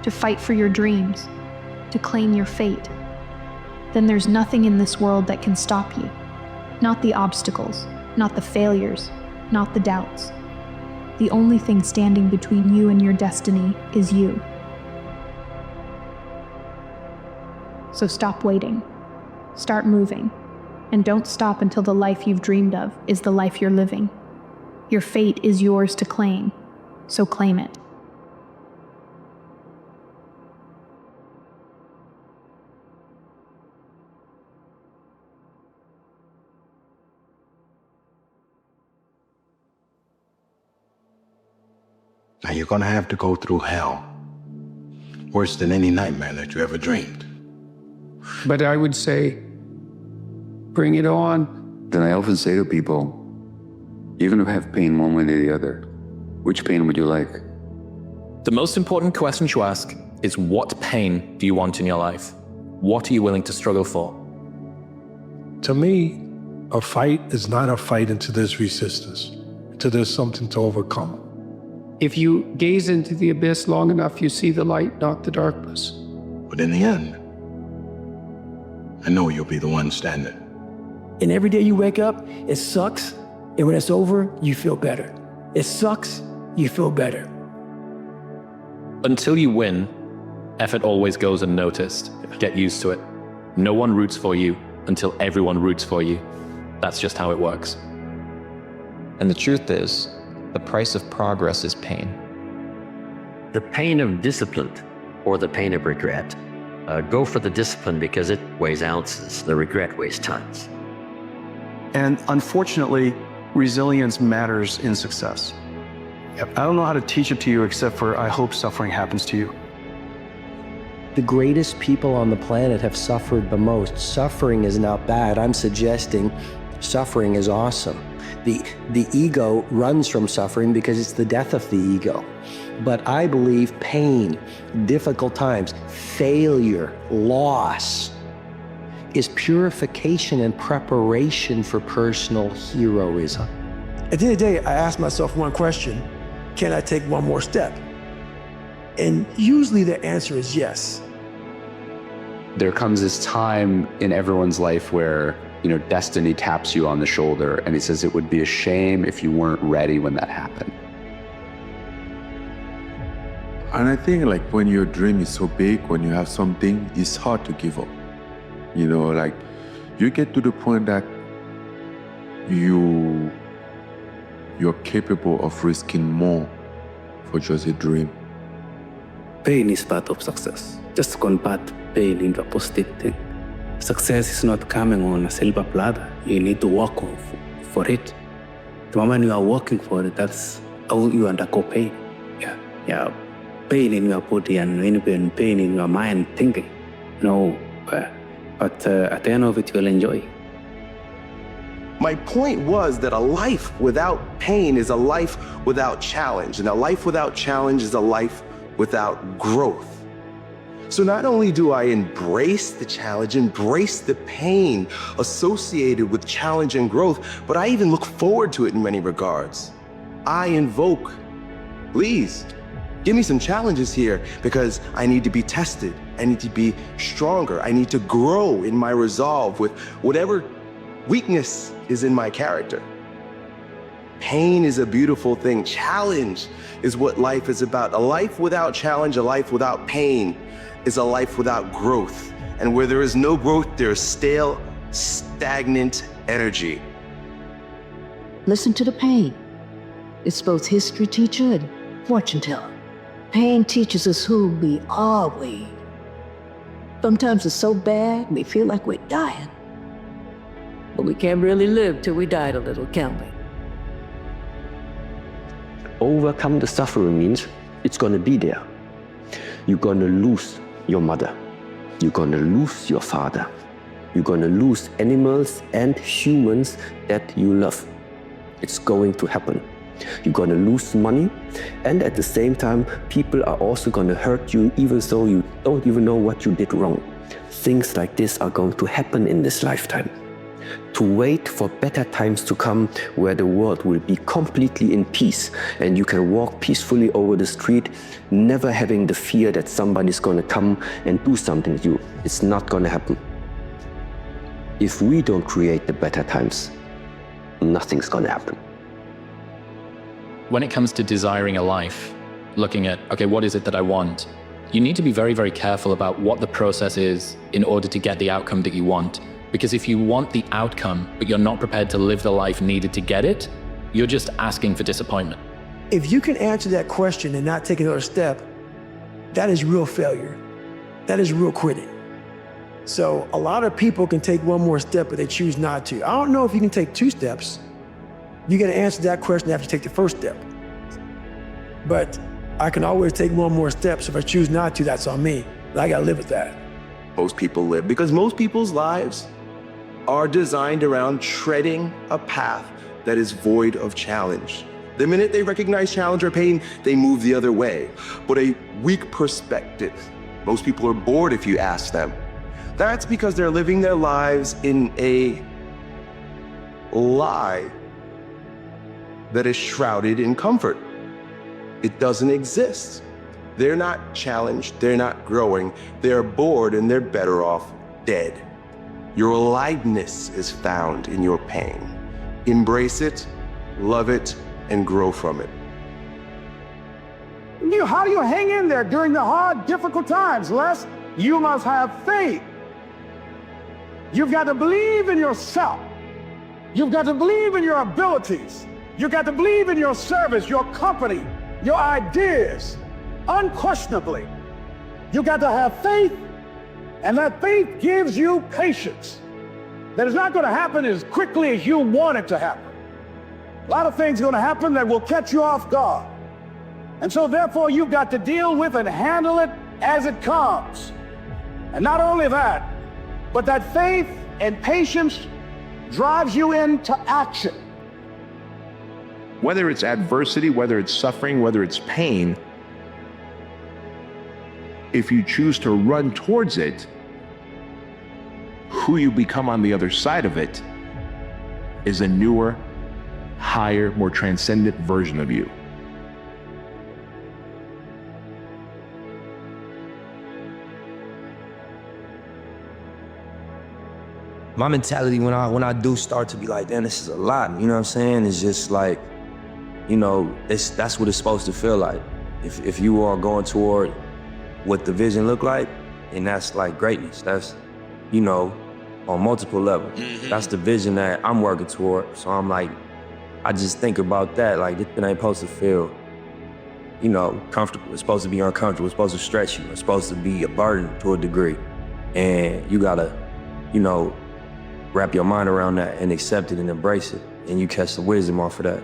to fight for your dreams, to claim your fate, then there's nothing in this world that can stop you. Not the obstacles, not the failures, not the doubts. The only thing standing between you and your destiny is you. So stop waiting. Start moving. And don't stop until the life you've dreamed of is the life you're living. Your fate is yours to claim, so claim it. Now you're gonna have to go through hell. Worse than any nightmare that you ever dreamed. But I would say, bring it on. Then I often say to people, you're going to have pain one way or the other. Which pain would you like? The most important question to ask is, what pain do you want in your life? What are you willing to struggle for? To me, a fight is not a fight until there's resistance, until there's something to overcome. If you gaze into the abyss long enough, you see the light, not the darkness. But in the end, I know you'll be the one standing. And every day you wake up, it sucks. And when it's over, you feel better. It sucks, you feel better. Until you win, effort always goes unnoticed. Get used to it. No one roots for you until everyone roots for you. That's just how it works. And the truth is, the price of progress is pain. The pain of discipline or the pain of regret. Go for the discipline because it weighs ounces. The regret weighs tons. And unfortunately, resilience matters in success. I don't know how to teach it to you except for I hope suffering happens to you. The greatest people on the planet have suffered the most. Suffering is not bad. I'm suggesting suffering is awesome. The ego runs from suffering because it's the death of the ego. But I believe pain, difficult times, failure, loss is purification and preparation for personal heroism. At the end of the day, I ask myself one question: can I take one more step? And usually the answer is yes. There comes this time in everyone's life where, destiny taps you on the shoulder and he says it would be a shame if you weren't ready when that happened. And I think like when your dream is so big, when you have something, it's hard to give up. Like you get to the point that you're capable of risking more for just a dream. Pain is part of success. Just convert pain into a positive thing. Success is not coming on a silver platter. You need to work for it. The moment you are working for it, that's how you undergo pain. Yeah. Pain in your body and pain in your mind thinking. But at the end of it, you'll enjoy. My point was that a life without pain is a life without challenge, and a life without challenge is a life without growth. So not only do I embrace the challenge, embrace the pain associated with challenge and growth, but I even look forward to it in many regards. I invoke, please, give me some challenges here because I need to be tested. I need to be stronger. I need to grow in my resolve with whatever weakness is in my character. Pain is a beautiful thing. Challenge is what life is about. A life without challenge, a life without pain is a life without growth. And where there is no growth, there is stale, stagnant energy. Listen to the pain. It's both history teacher and fortune teller. Pain teaches us who we are, Wade. Sometimes it's so bad, we feel like we're dying. But we can't really live till we died a little, can we? Overcome the suffering means it's gonna be there. You're gonna lose your mother. You're gonna lose your father. You're gonna lose animals and humans that you love. It's going to happen. You're gonna lose money, and at the same time, people are also gonna hurt you even though you don't even know what you did wrong. Things like this are going to happen in this lifetime. To wait for better times to come where the world will be completely in peace and you can walk peacefully over the street, never having the fear that somebody's gonna come and do something to you. It's not gonna happen. If we don't create the better times, nothing's gonna happen. When it comes to desiring a life, looking at, okay, what is it that I want? You need to be very, very careful about what the process is in order to get the outcome that you want. Because if you want the outcome, but you're not prepared to live the life needed to get it, you're just asking for disappointment. If you can answer that question and not take another step, that is real failure. That is real quitting. So a lot of people can take one more step, but they choose not to. I don't know if you can take 2 steps. You got to answer that question after you take the first step. But I can always take one more step, so if I choose not to, that's on me. But I got to live with that. Most people live because most people's lives are designed around treading a path that is void of challenge. The minute they recognize challenge or pain, they move the other way. But a weak perspective, most people are bored if you ask them. That's because they're living their lives in a lie that is shrouded in comfort. It doesn't exist. They're not challenged, they're not growing, they're bored and they're better off dead. Your aliveness is found in your pain. Embrace it, love it, and grow from it. How do you hang in there during the hard, difficult times, Les? You must have faith. You've got to believe in yourself. You've got to believe in your abilities. You've got to believe in your service, your company, your ideas. Unquestionably, you got to have faith, and that faith gives you patience. That is not going to happen as quickly as you want it to happen. A lot of things are going to happen that will catch you off guard. And so therefore, you've got to deal with and handle it as it comes. And not only that, but that faith and patience drives you into action. Whether it's adversity, whether it's suffering, whether it's pain, if you choose to run towards it, who you become on the other side of it is a newer, higher, more transcendent version of you. my mentality when I do start to be like, damn, this is a lot, you know what I'm saying? It's just like, you know, that's what it's supposed to feel like. If you are going toward what the vision look like, and that's like greatness. That's, you know, on multiple levels. That's the vision that I'm working toward. So I'm like, I just think about that, like this ain't supposed to feel, you know, comfortable. It's supposed to be uncomfortable. It's supposed to stretch you. It's supposed to be a burden to a degree. And you gotta, you know, wrap your mind around that and accept it and embrace it. And you catch the wisdom off of that.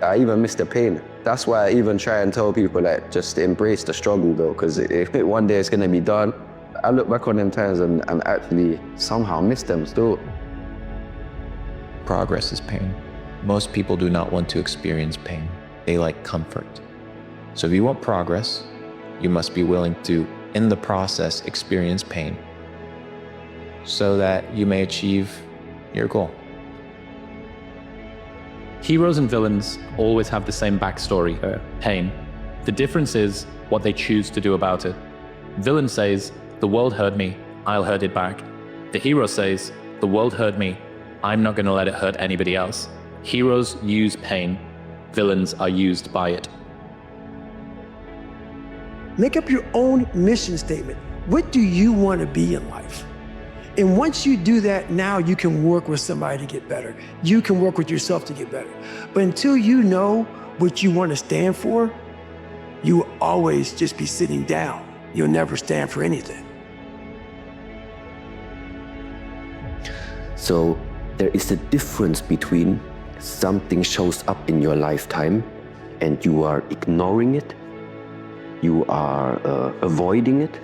I even miss the pain. That's why I even try and tell people that just embrace the struggle though, because one day it's gonna be done. I look back on them times and actually somehow miss them still. Progress is pain. Most people do not want to experience pain. They like comfort. So if you want progress, you must be willing to, in the process, experience pain so that you may achieve your goal. Heroes and villains always have the same backstory, pain. The difference is what they choose to do about it. Villain says, the world hurt me, I'll hurt it back. The hero says, the world hurt me, I'm not gonna let it hurt anybody else. Heroes use pain, villains are used by it. Make up your own mission statement. What do you want to be in life? And once you do that, now you can work with somebody to get better. You can work with yourself to get better. But until you know what you want to stand for, you will always just be sitting down. You'll never stand for anything. So there is a difference between something shows up in your lifetime and you are ignoring it, you are avoiding it,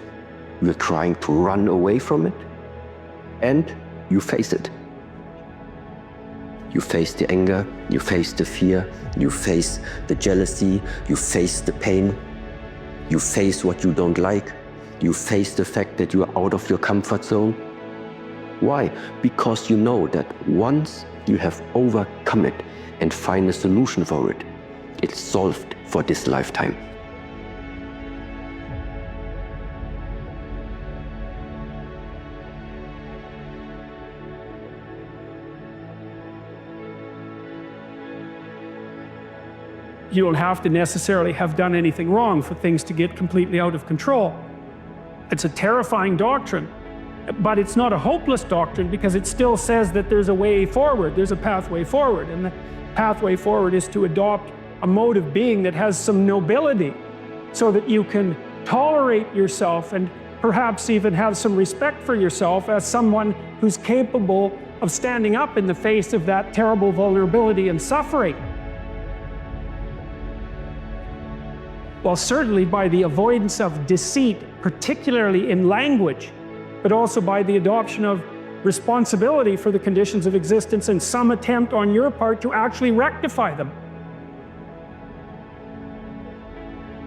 you're trying to run away from it, and you face it. You face the anger, you face the fear, you face the jealousy, you face the pain, you face what you don't like, you face the fact that you are out of your comfort zone. Why? Because you know that once you have overcome it and find a solution for it, it's solved for this lifetime. You don't have to necessarily have done anything wrong for things to get completely out of control. It's a terrifying doctrine, but it's not a hopeless doctrine because it still says that there's a way forward, there's a pathway forward, and the pathway forward is to adopt a mode of being that has some nobility so that you can tolerate yourself and perhaps even have some respect for yourself as someone who's capable of standing up in the face of that terrible vulnerability and suffering. Well, certainly by the avoidance of deceit, particularly in language, but also by the adoption of responsibility for the conditions of existence and some attempt on your part to actually rectify them.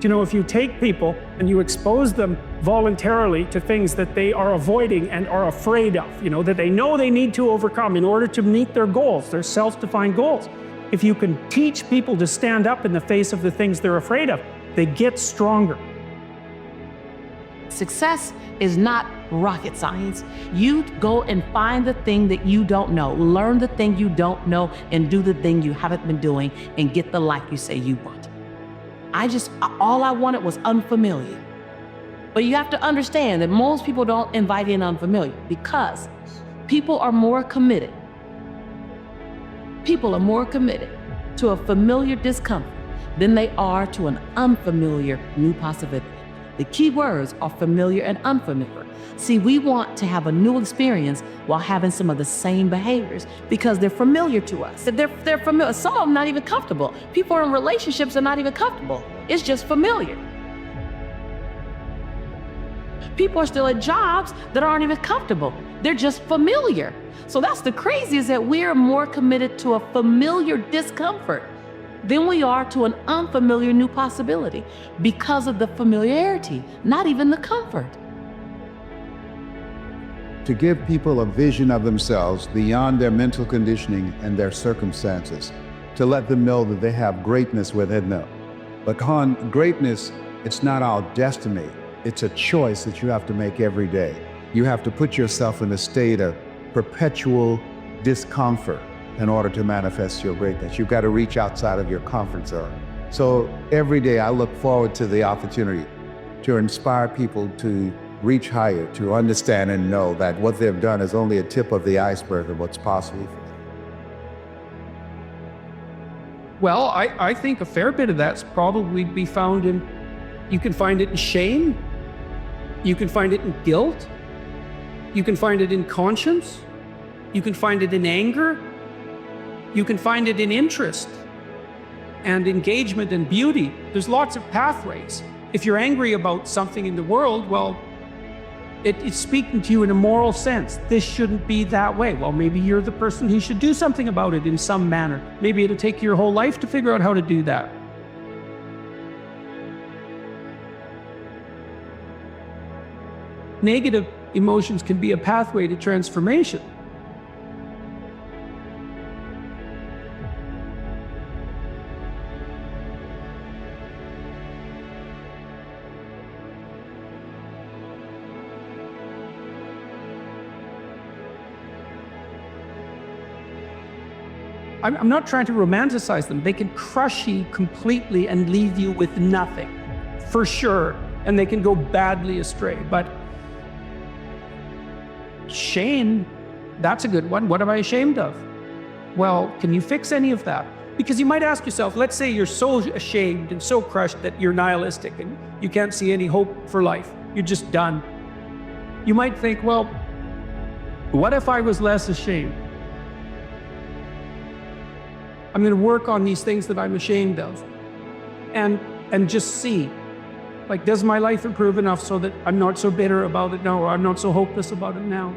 You know, if you take people and you expose them voluntarily to things that they are avoiding and are afraid of, you know, that they know they need to overcome in order to meet their goals, their self-defined goals. If you can teach people to stand up in the face of the things they're afraid of, they get stronger. Success is not rocket science. You go and find the thing that you don't know, learn the thing you don't know, and do the thing you haven't been doing, and get the life you say you want. All I wanted was unfamiliar. But you have to understand that most people don't invite in unfamiliar because people are more committed. People are more committed to a familiar discomfort than they are to an unfamiliar new possibility. The key words are familiar and unfamiliar. See, we want to have a new experience while having some of the same behaviors because they're familiar to us. They're familiar. Some of them not even comfortable. People in relationships are not even comfortable. It's just familiar. People are still at jobs that aren't even comfortable. They're just familiar. So that's the crazy is that we're more committed to a familiar discomfort than we are to an unfamiliar new possibility because of the familiarity, not even the comfort. To give people a vision of themselves beyond their mental conditioning and their circumstances, to let them know that they have greatness within them. But Khan, greatness, it's not our destiny. It's a choice that you have to make every day. You have to put yourself in a state of perpetual discomfort in order to manifest your greatness. You've got to reach outside of your comfort zone. So every day I look forward to the opportunity to inspire people to reach higher, to understand and know that what they've done is only a tip of the iceberg of what's possible for them. Well, I think a fair bit of that's probably be found in, you can find it in shame, you can find it in guilt, you can find it in conscience, you can find it in anger, you can find it in interest and engagement and beauty. There's lots of pathways. If you're angry about something in the world, well, it's speaking to you in a moral sense. This shouldn't be that way. Well, maybe you're the person who should do something about it in some manner. Maybe it'll take your whole life to figure out how to do that. Negative emotions can be a pathway to transformation. I'm not trying to romanticize them. They can crush you completely and leave you with nothing, for sure. And they can go badly astray. But shame, that's a good one. What am I ashamed of? Well, can you fix any of that? Because you might ask yourself, let's say you're so ashamed and so crushed that you're nihilistic and you can't see any hope for life. You're just done. You might think, well, what if I was less ashamed? I'm going to work on these things that I'm ashamed of and just see, like, does my life improve enough so that I'm not so bitter about it now, or I'm not so hopeless about it now?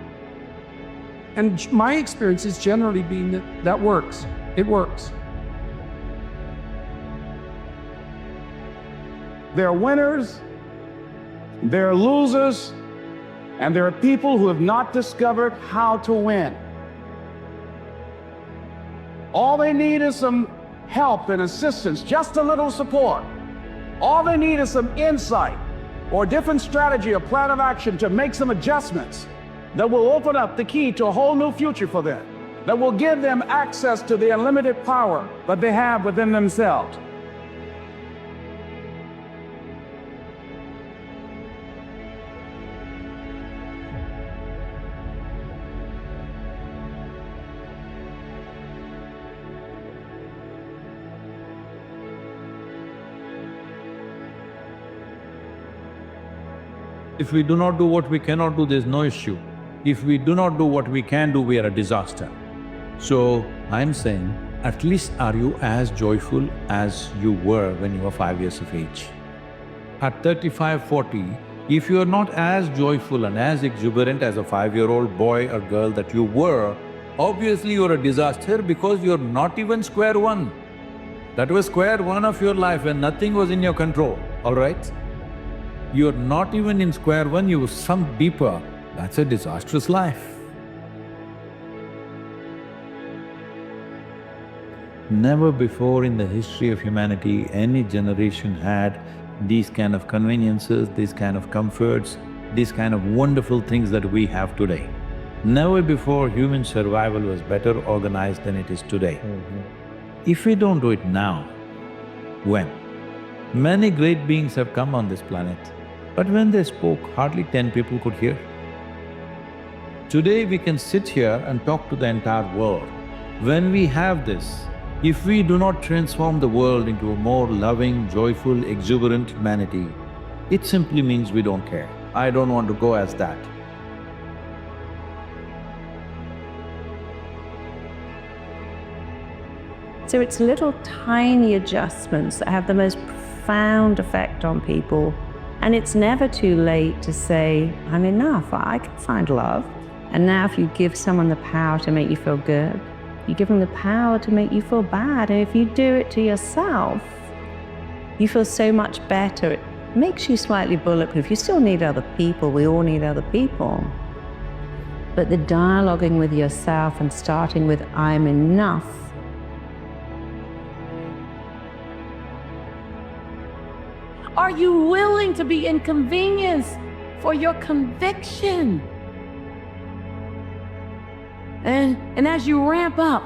And my experience has generally been that that works. It works. There are winners, there are losers, and there are people who have not discovered how to win. All they need is some help and assistance, just a little support. All they need is some insight or a different strategy or plan of action to make some adjustments that will open up the key to a whole new future for them, that will give them access to the unlimited power that they have within themselves. If we do not do what we cannot do, there's no issue. If we do not do what we can do, we are a disaster. So I'm saying, at least are you as joyful as you were when you were 5 years of age? At 35, 40, if you are not as joyful and as exuberant as a 5-year-old boy or girl that you were, obviously you're a disaster because you're not even square one. That was square one of your life when nothing was in your control, all right? You're not even in square one, you sunk deeper. That's a disastrous life. Never before in the history of humanity, any generation had these kind of conveniences, these kind of comforts, these kind of wonderful things that we have today. Never before human survival was better organized than it is today. If we don't do it now, when? Many great beings have come on this planet, but when they spoke, hardly 10 people could hear. Today we can sit here and talk to the entire world. When we have this, if we do not transform the world into a more loving, joyful, exuberant humanity, it simply means we don't care. I don't want to go as that. So it's little tiny adjustments that have the most profound effect on people. And it's never too late to say, I'm enough, I can find love. And now if you give someone the power to make you feel good, you give them the power to make you feel bad. And if you do it to yourself, you feel so much better. It makes you slightly bulletproof. You still need other people, we all need other people. But the dialoguing with yourself and starting with I'm enough, are you willing to be inconvenienced for your conviction? And as you ramp up,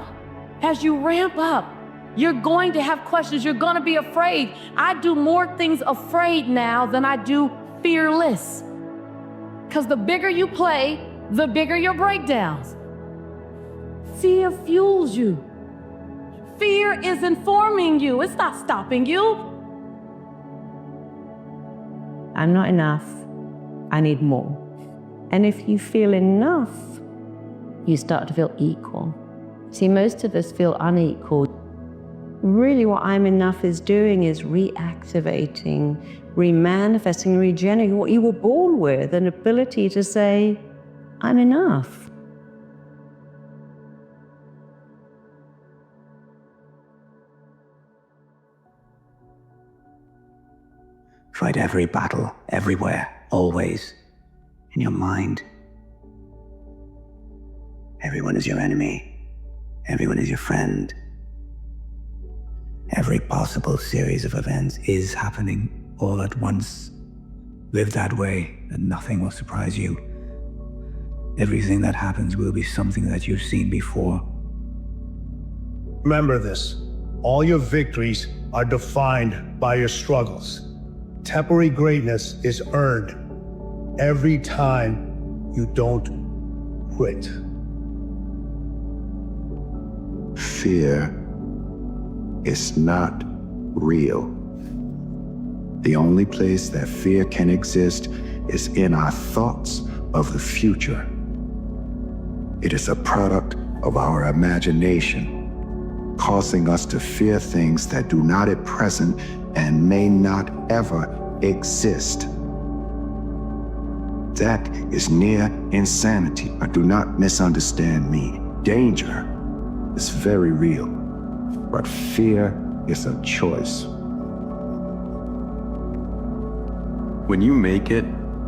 you're going to have questions. You're going to be afraid. I do more things afraid now than I do fearless. Because the bigger you play, the bigger your breakdowns. Fear fuels you. Fear is informing you. It's not stopping you. I'm not enough. I need more. And if you feel enough, you start to feel equal. See, most of us feel unequal. Really what I'm enough is doing is reactivating, remanifesting, regenerating what you were born with, an ability to say, I'm enough. Fight every battle, everywhere, always, in your mind. Everyone is your enemy. Everyone is your friend. Every possible series of events is happening all at once. Live that way, and nothing will surprise you. Everything that happens will be something that you've seen before. Remember this, all your victories are defined by your struggles. Temporary greatness is earned every time you don't quit. Fear is not real. The only place that fear can exist is in our thoughts of the future. It is a product of our imagination, causing us to fear things that do not at present and may not ever exist. That is near insanity, but do not misunderstand me. Danger is very real, but fear is a choice. When you make it,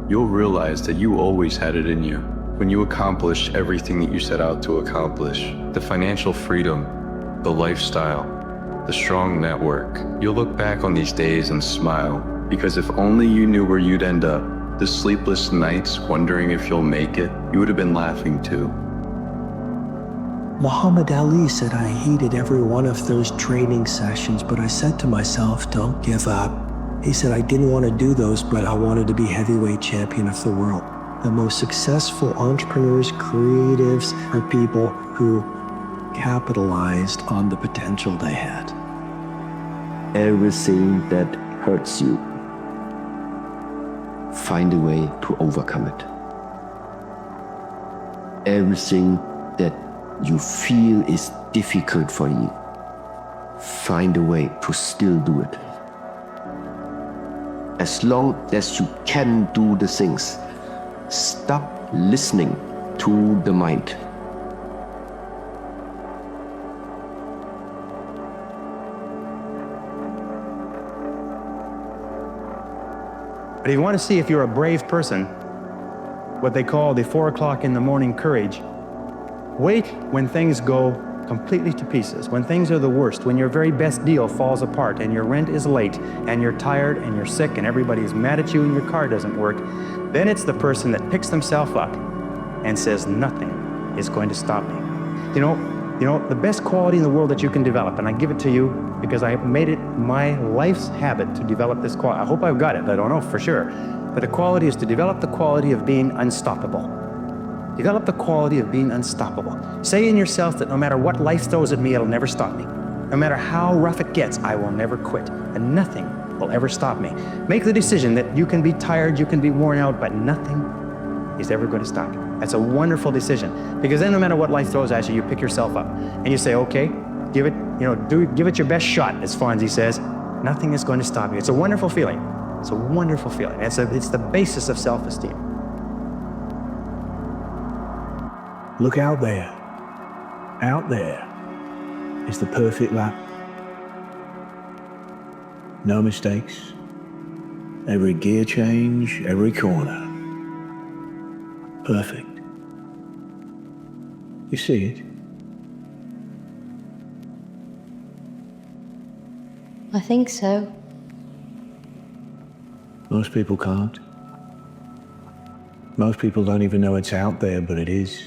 you'll realize that you always had it in you. When you accomplish everything that you set out to accomplish, the financial freedom, the lifestyle, the strong network, you'll look back on these days and smile, because if only you knew where you'd end up, the sleepless nights wondering if you'll make it, you would have been laughing too. Muhammad Ali said, I hated every one of those training sessions, but I said to myself, don't give up. He said, I didn't want to do those, but I wanted to be heavyweight champion of the world. The most successful entrepreneurs, creatives, are people who capitalized on the potential they had. Everything that hurts you, find a way to overcome it. Everything that you feel is difficult for you, find a way to still do it. As long as you can do the things, stop listening to the mind. But if you want to see if you're a brave person, what they call the 4 o'clock in the morning courage, wait when things go completely to pieces, when things are the worst, when your very best deal falls apart and your rent is late and you're tired and you're sick and everybody's mad at you and your car doesn't work, then it's the person that picks themselves up and says, nothing is going to stop me. You know, the best quality in the world that you can develop, and I give it to you because I made it my life's habit to develop this quality. I hope I've got it, but I don't know for sure. But the quality is to develop the quality of being unstoppable. Develop the quality of being unstoppable. Say in yourself that no matter what life throws at me, it'll never stop me. No matter how rough it gets, I will never quit, and nothing will ever stop me. Make the decision that you can be tired, you can be worn out, but nothing is ever going to stop you. That's a wonderful decision, because then no matter what life throws at you, you pick yourself up and you say, okay, give it your best shot, as Fonzie says. Nothing is going to stop you. It's a wonderful feeling. It's a wonderful feeling. It's the basis of self-esteem. Look out there. Out there is the perfect lap. No mistakes. Every gear change, every corner. Perfect. You see it? I think so. Most people can't. Most people don't even know it's out there, but it is.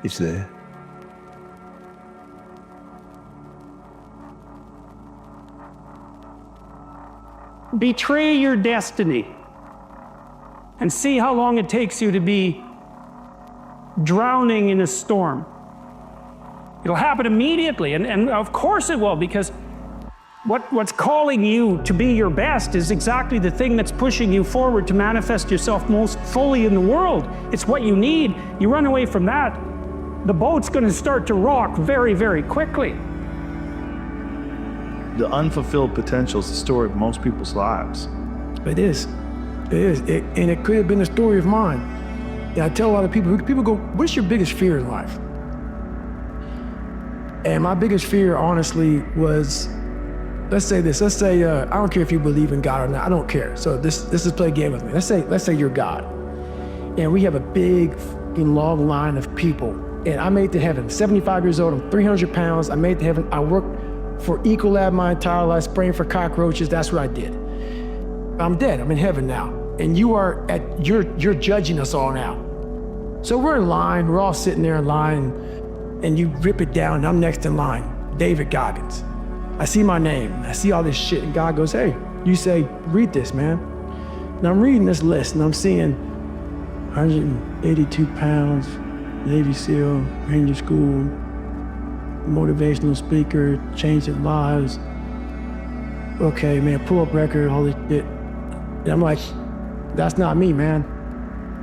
He's there. Betray your destiny and see how long it takes you to be drowning in a storm. It'll happen immediately, and of course it will, because what's calling you to be your best is exactly the thing that's pushing you forward to manifest yourself most fully in the world. It's what you need. You run away from that, the boat's going to start to rock very, very quickly. The unfulfilled potential is the story of most people's lives. It is. It is. And it could have been a story of mine. And I tell a lot of people go, what's your biggest fear in life? And my biggest fear, honestly, was, let's say this. Let's say, I don't care if you believe in God or not. I don't care. So this is play a game with me. Let's say you're God. And we have a big long line of people. And I made it to heaven. 75 years old, I'm 300 pounds. I made it to heaven. I worked for Ecolab my entire life, spraying for cockroaches. That's what I did. I'm dead. I'm in heaven now. And you're judging us all now. So we're in line. We're all sitting there in line. And you rip it down, and I'm next in line, David Goggins. I see my name. I see all this shit. And God goes, hey, you say, read this, man. And I'm reading this list, and I'm seeing 182 pounds, Navy SEAL, Ranger School, motivational speaker, changed their lives. Okay, man, pull-up record, all this shit. And I'm like, that's not me, man.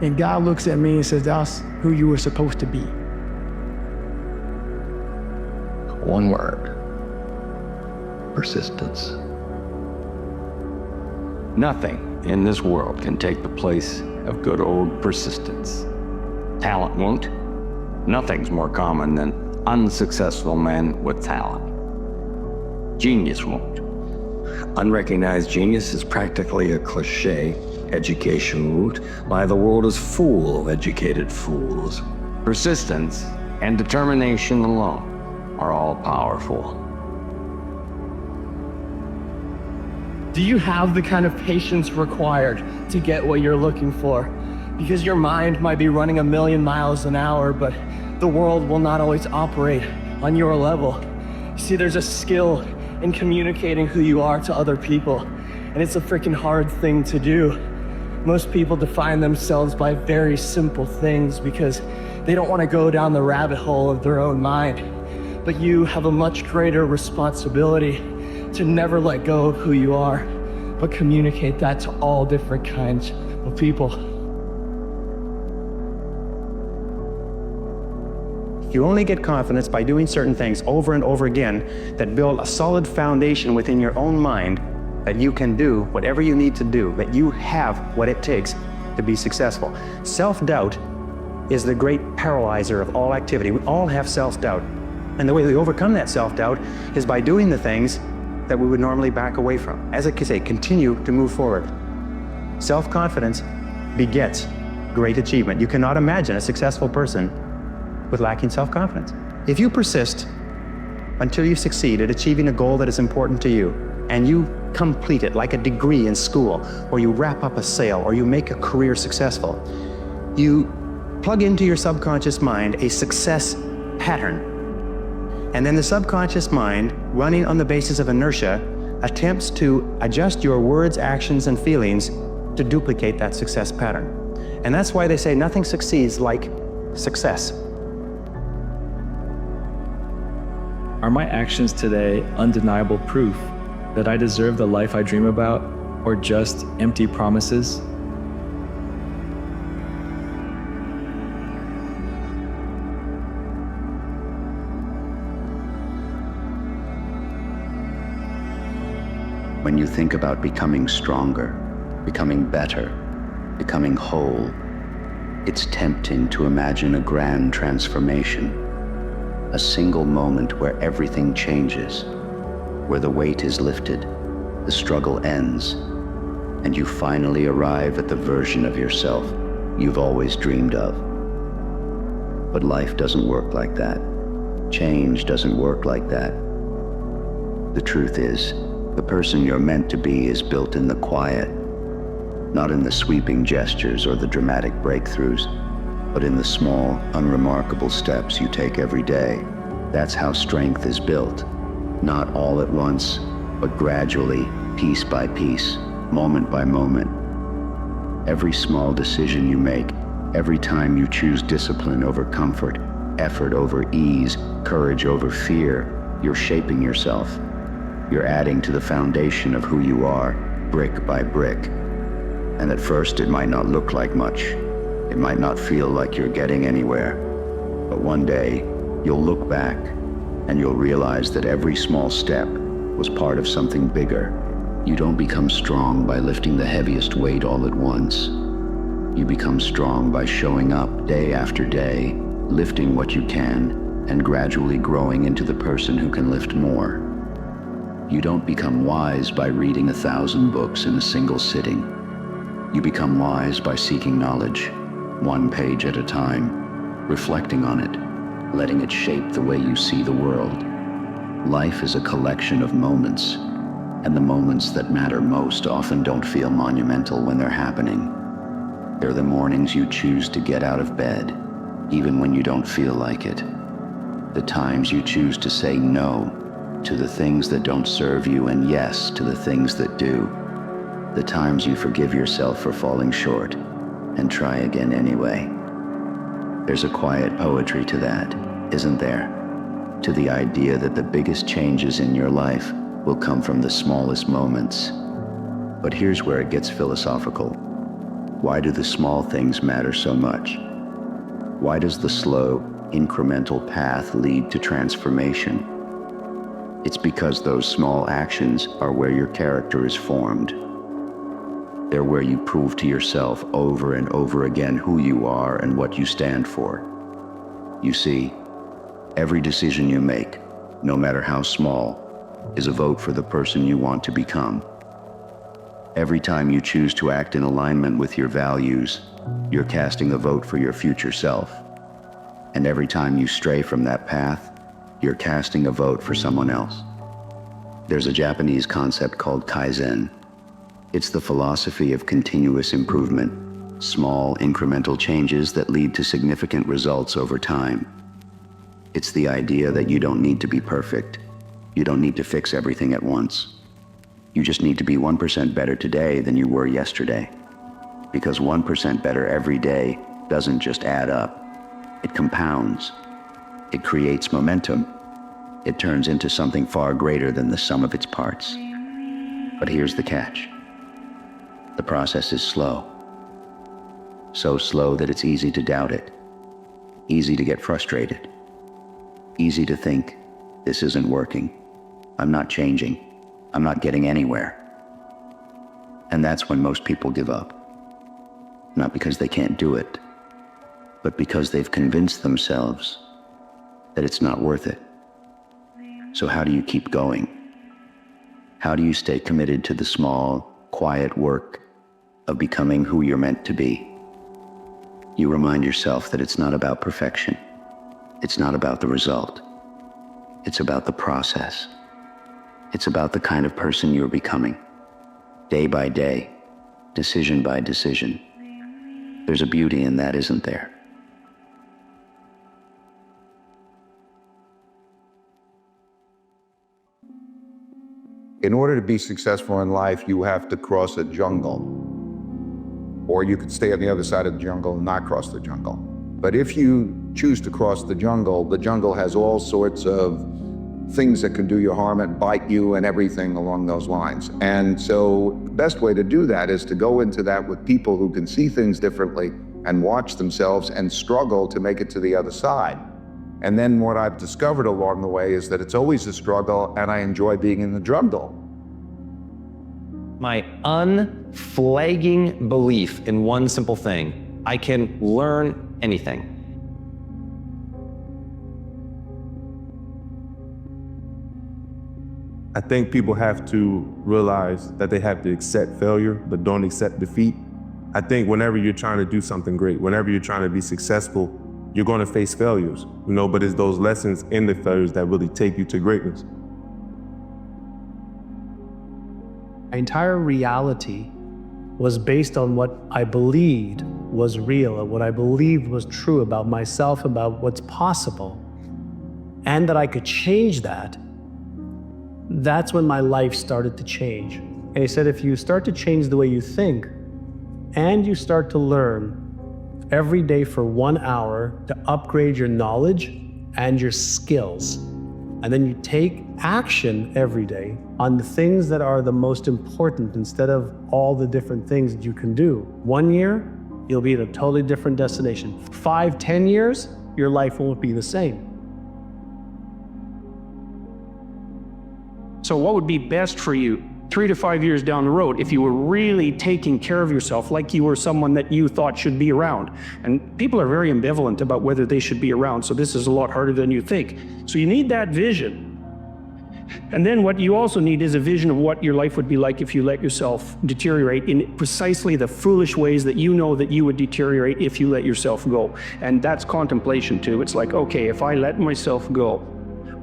And God looks at me and says, that's who you were supposed to be. One word. Persistence. Nothing in this world can take the place of good old persistence. Talent won't. Nothing's more common than unsuccessful men with talent. Genius won't. Unrecognized genius is practically a cliche education route. Why, the world is full of educated fools. Persistence and determination alone are all powerful. Do you have the kind of patience required to get what you're looking for? Because your mind might be running 1,000,000 miles an hour, but the world will not always operate on your level. See, there's a skill in communicating who you are to other people, and it's a freaking hard thing to do. Most people define themselves by very simple things because they don't want to go down the rabbit hole of their own mind. But you have a much greater responsibility to never let go of who you are, but communicate that to all different kinds of people. You only get confidence by doing certain things over and over again that build a solid foundation within your own mind that you can do whatever you need to do, that you have what it takes to be successful. Self-doubt is the great paralyzer of all activity. We all have self-doubt. And the way we overcome that self-doubt is by doing the things that we would normally back away from. As I say, continue to move forward. Self-confidence begets great achievement. You cannot imagine a successful person with lacking self-confidence. If you persist until you succeed at achieving a goal that is important to you, and you complete it like a degree in school, or you wrap up a sale, or you make a career successful, you plug into your subconscious mind a success pattern. And then the subconscious mind, running on the basis of inertia, attempts to adjust your words, actions, and feelings to duplicate that success pattern. And that's why they say nothing succeeds like success. Are my actions today undeniable proof that I deserve the life I dream about, or just empty promises? When you think about becoming stronger, becoming better, becoming whole, it's tempting to imagine a grand transformation, a single moment where everything changes, where the weight is lifted, the struggle ends, and you finally arrive at the version of yourself you've always dreamed of. But life doesn't work like that. Change doesn't work like that. The truth is, the person you're meant to be is built in the quiet, not in the sweeping gestures or the dramatic breakthroughs. but in the small, unremarkable steps you take every day. That's how strength is built. Not all at once, but gradually, piece by piece, moment by moment. Every small decision you make, every time you choose discipline over comfort, effort over ease, courage over fear, you're shaping yourself. You're adding to the foundation of who you are, brick by brick. And at first it might not look like much. It might not feel like you're getting anywhere. But one day, you'll look back and you'll realize that every small step was part of something bigger. You don't become strong by lifting the heaviest weight all at once. You become strong by showing up day after day, lifting what you can, and gradually growing into the person who can lift more. You don't become wise by reading 1,000 books in a single sitting. You become wise by seeking knowledge, one page at a time, reflecting on it, letting it shape the way you see the world. Life is a collection of moments, and the moments that matter most often don't feel monumental when they're happening. They're the mornings you choose to get out of bed, even when you don't feel like it. The times you choose to say no to the things that don't serve you and yes to the things that do. The times you forgive yourself for falling short and try again anyway. There's a quiet poetry to that, isn't there? To the idea that the biggest changes in your life will come from the smallest moments. But here's where it gets philosophical. Why do the small things matter so much? Why does the slow, incremental path lead to transformation? It's because those small actions are where your character is formed. They're where you prove to yourself over and over again who you are and what you stand for. You see, every decision you make, no matter how small, is a vote for the person you want to become. Every time you choose to act in alignment with your values, you're casting a vote for your future self. And every time you stray from that path, you're casting a vote for someone else. There's a Japanese concept called Kaizen. It's the philosophy of continuous improvement, small incremental changes that lead to significant results over time. It's the idea that you don't need to be perfect. You don't need to fix everything at once. You just need to be 1% better today than you were yesterday. Because 1% better every day doesn't just add up. It compounds. It creates momentum. It turns into something far greater than the sum of its parts. But here's the catch. The process is slow. So slow that it's easy to doubt it. Easy to get frustrated. Easy to think, this isn't working. I'm not changing. I'm not getting anywhere. And that's when most people give up. Not because they can't do it, but because they've convinced themselves that it's not worth it. So how do you keep going? How do you stay committed to the small, quiet work of becoming who you're meant to be? You remind yourself that it's not about perfection. It's not about the result. It's about the process. It's about the kind of person you're becoming, day by day, decision by decision. There's a beauty in that, isn't there? In order to be successful in life, you have to cross a jungle. Or you could stay on the other side of the jungle and not cross the jungle. But if you choose to cross the jungle has all sorts of things that can do you harm and bite you and everything along those lines. And so the best way to do that is to go into that with people who can see things differently and watch themselves and struggle to make it to the other side. And then what I've discovered along the way is that it's always a struggle, and I enjoy being in the jungle. My unflagging belief in one simple thing: I can learn anything. I think people have to realize that they have to accept failure, but don't accept defeat. I think whenever you're trying to do something great, whenever you're trying to be successful, you're going to face failures, but it's those lessons in the failures that really take you to greatness. My entire reality was based on what I believed was real and what I believed was true about myself, about what's possible, and that I could change that, that's when my life started to change. And he said, if you start to change the way you think and you start to learn every day for 1 hour to upgrade your knowledge and your skills, and then you take action every day on the things that are the most important instead of all the different things that you can do. 1 year, you'll be at a totally different destination. 5, 10 years, your life won't be the same. So what would be best for you 3 to 5 years down the road if you were really taking care of yourself like you were someone that you thought should be around? And people are very ambivalent about whether they should be around, so this is a lot harder than you think. So you need that vision. And then what you also need is a vision of what your life would be like if you let yourself deteriorate in precisely the foolish ways that you know that you would deteriorate if you let yourself go. And that's contemplation too. It's like, okay, if I let myself go,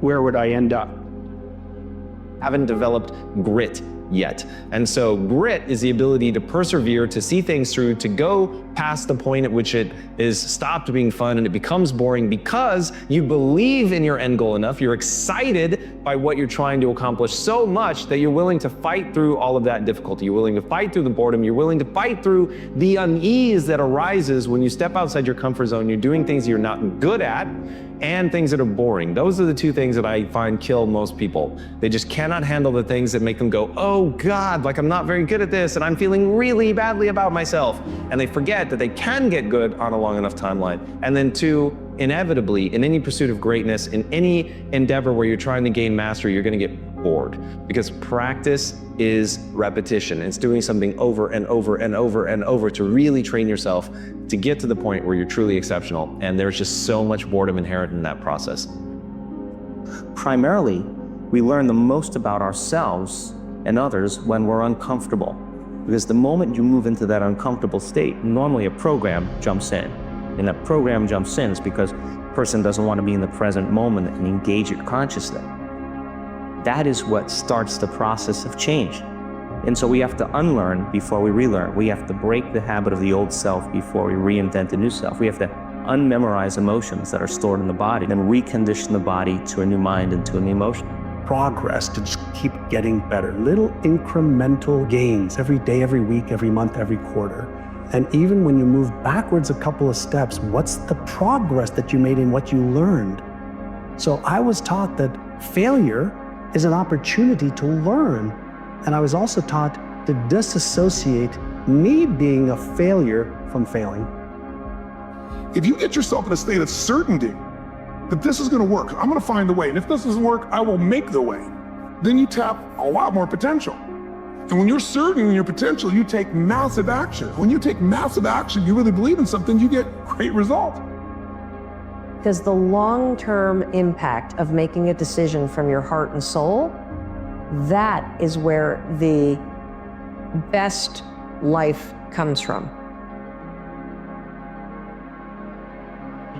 where would I end up? Haven't developed grit yet. And so grit is the ability to persevere, to see things through, to go past the point at which it is stopped being fun and it becomes boring because you believe in your end goal enough, you're excited by what you're trying to accomplish so much that you're willing to fight through all of that difficulty. You're willing to fight through the boredom, you're willing to fight through the unease that arises when you step outside your comfort zone, you're doing things you're not good at, and things that are boring. Those are the two things that I find kill most people. They just cannot handle the things that make them go, oh God, like I'm not very good at this and I'm feeling really badly about myself. And they forget that they can get good on a long enough timeline. And then two, inevitably, in any pursuit of greatness, in any endeavor where you're trying to gain mastery, you're gonna get bored. Because practice is repetition. It's doing something over and over and over and over to really train yourself to get to the point where you're truly exceptional. And there's just so much boredom inherent in that process. Primarily, we learn the most about ourselves and others when we're uncomfortable. Because the moment you move into that uncomfortable state, normally a program jumps in. And that program jumps in is because the person doesn't want to be in the present moment and engage it consciously. That is what starts the process of change. And so we have to unlearn before we relearn. We have to break the habit of the old self before we reinvent a new self. We have to unmemorize emotions that are stored in the body and recondition the body to a new mind and to a new emotion. Progress to just keep getting better. Little incremental gains every day, every week, every month, every quarter. And even when you move backwards a couple of steps, what's the progress that you made in what you learned? So I was taught that failure is an opportunity to learn. And I was also taught to disassociate me being a failure from failing. If you get yourself in a state of certainty that this is going to work, I'm going to find a way, and if this doesn't work, I will make the way, then you tap a lot more potential. And when you're certain in your potential, you take massive action. When you take massive action, you really believe in something, you get great results. Because the long-term impact of making a decision from your heart and soul, that is where the best life comes from.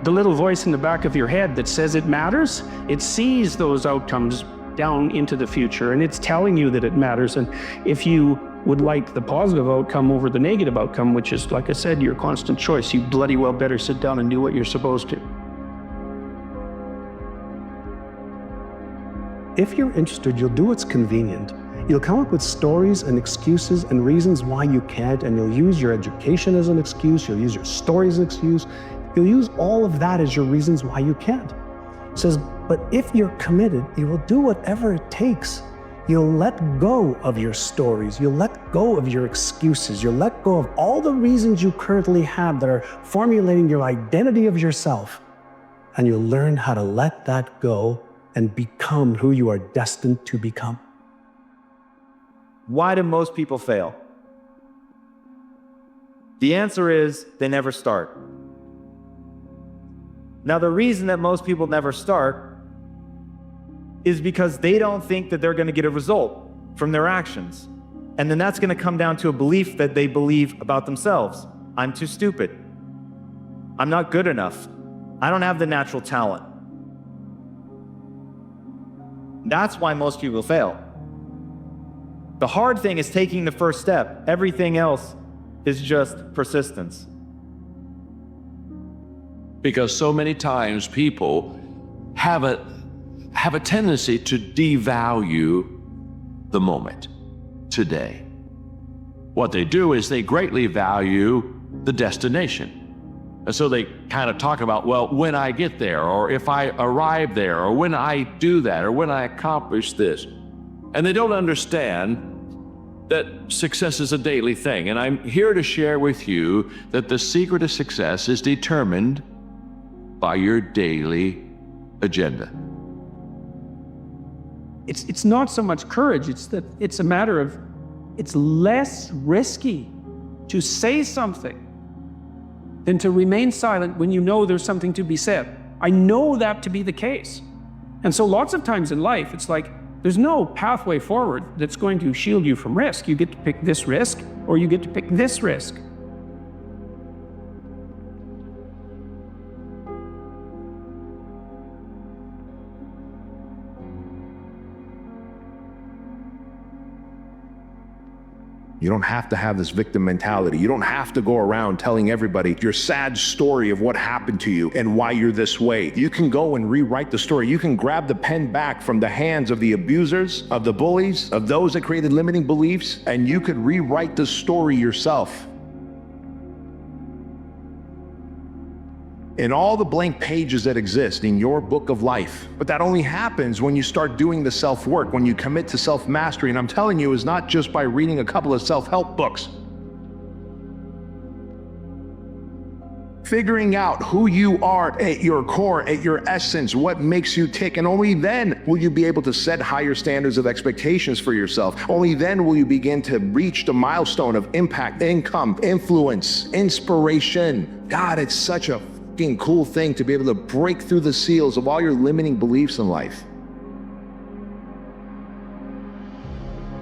The little voice in the back of your head that says it matters, it sees those outcomes down into the future and it's telling you that it matters. And if you would like the positive outcome over the negative outcome, which is, like I said, your constant choice, you bloody well better sit down and do what you're supposed to. If you're interested, you'll do what's convenient. You'll come up with stories and excuses and reasons why you can't, and you'll use your education as an excuse, you'll use your story as an excuse, you'll use all of that as your reasons why you can't. It says, but if you're committed, you will do whatever it takes. You'll let go of your stories, you'll let go of your excuses, you'll let go of all the reasons you currently have that are formulating your identity of yourself, and you'll learn how to let that go and become who you are destined to become. Why do most people fail? The answer is they never start. Now, the reason that most people never start is because they don't think that they're going to get a result from their actions. And then that's going to come down to a belief that they believe about themselves. I'm too stupid. I'm not good enough. I don't have the natural talent. That's why most people fail. The hard thing is taking the first step. Everything else is just persistence. Because so many times people have a tendency to devalue the moment, today. What they do is they greatly value the destination. And so they kind of talk about, well, when I get there, or if I arrive there, or when I do that, or when I accomplish this. And they don't understand that success is a daily thing. And I'm here to share with you that the secret of success is determined by your daily agenda. It's not so much courage, it's a matter of, it's less risky to say something than to remain silent when you know there's something to be said. I know that to be the case. And so lots of times in life, it's like, there's no pathway forward that's going to shield you from risk. You get to pick this risk, or you get to pick this risk. You don't have to have this victim mentality. You don't have to go around telling everybody your sad story of what happened to you and why you're this way. You can go and rewrite the story. You can grab the pen back from the hands of the abusers, of the bullies, of those that created limiting beliefs, and you could rewrite the story yourself. In all the blank pages that exist in your book of life. But that only happens when you start doing the self-work, when you commit to self-mastery. And I'm telling you, it's not just by reading a couple of self-help books. Figuring out who you are at your core, at your essence, what makes you tick. And only then will you be able to set higher standards of expectations for yourself. Only then will you begin to reach the milestone of impact, income, influence, inspiration. God, it's such a cool thing to be able to break through the seals of all your limiting beliefs in life.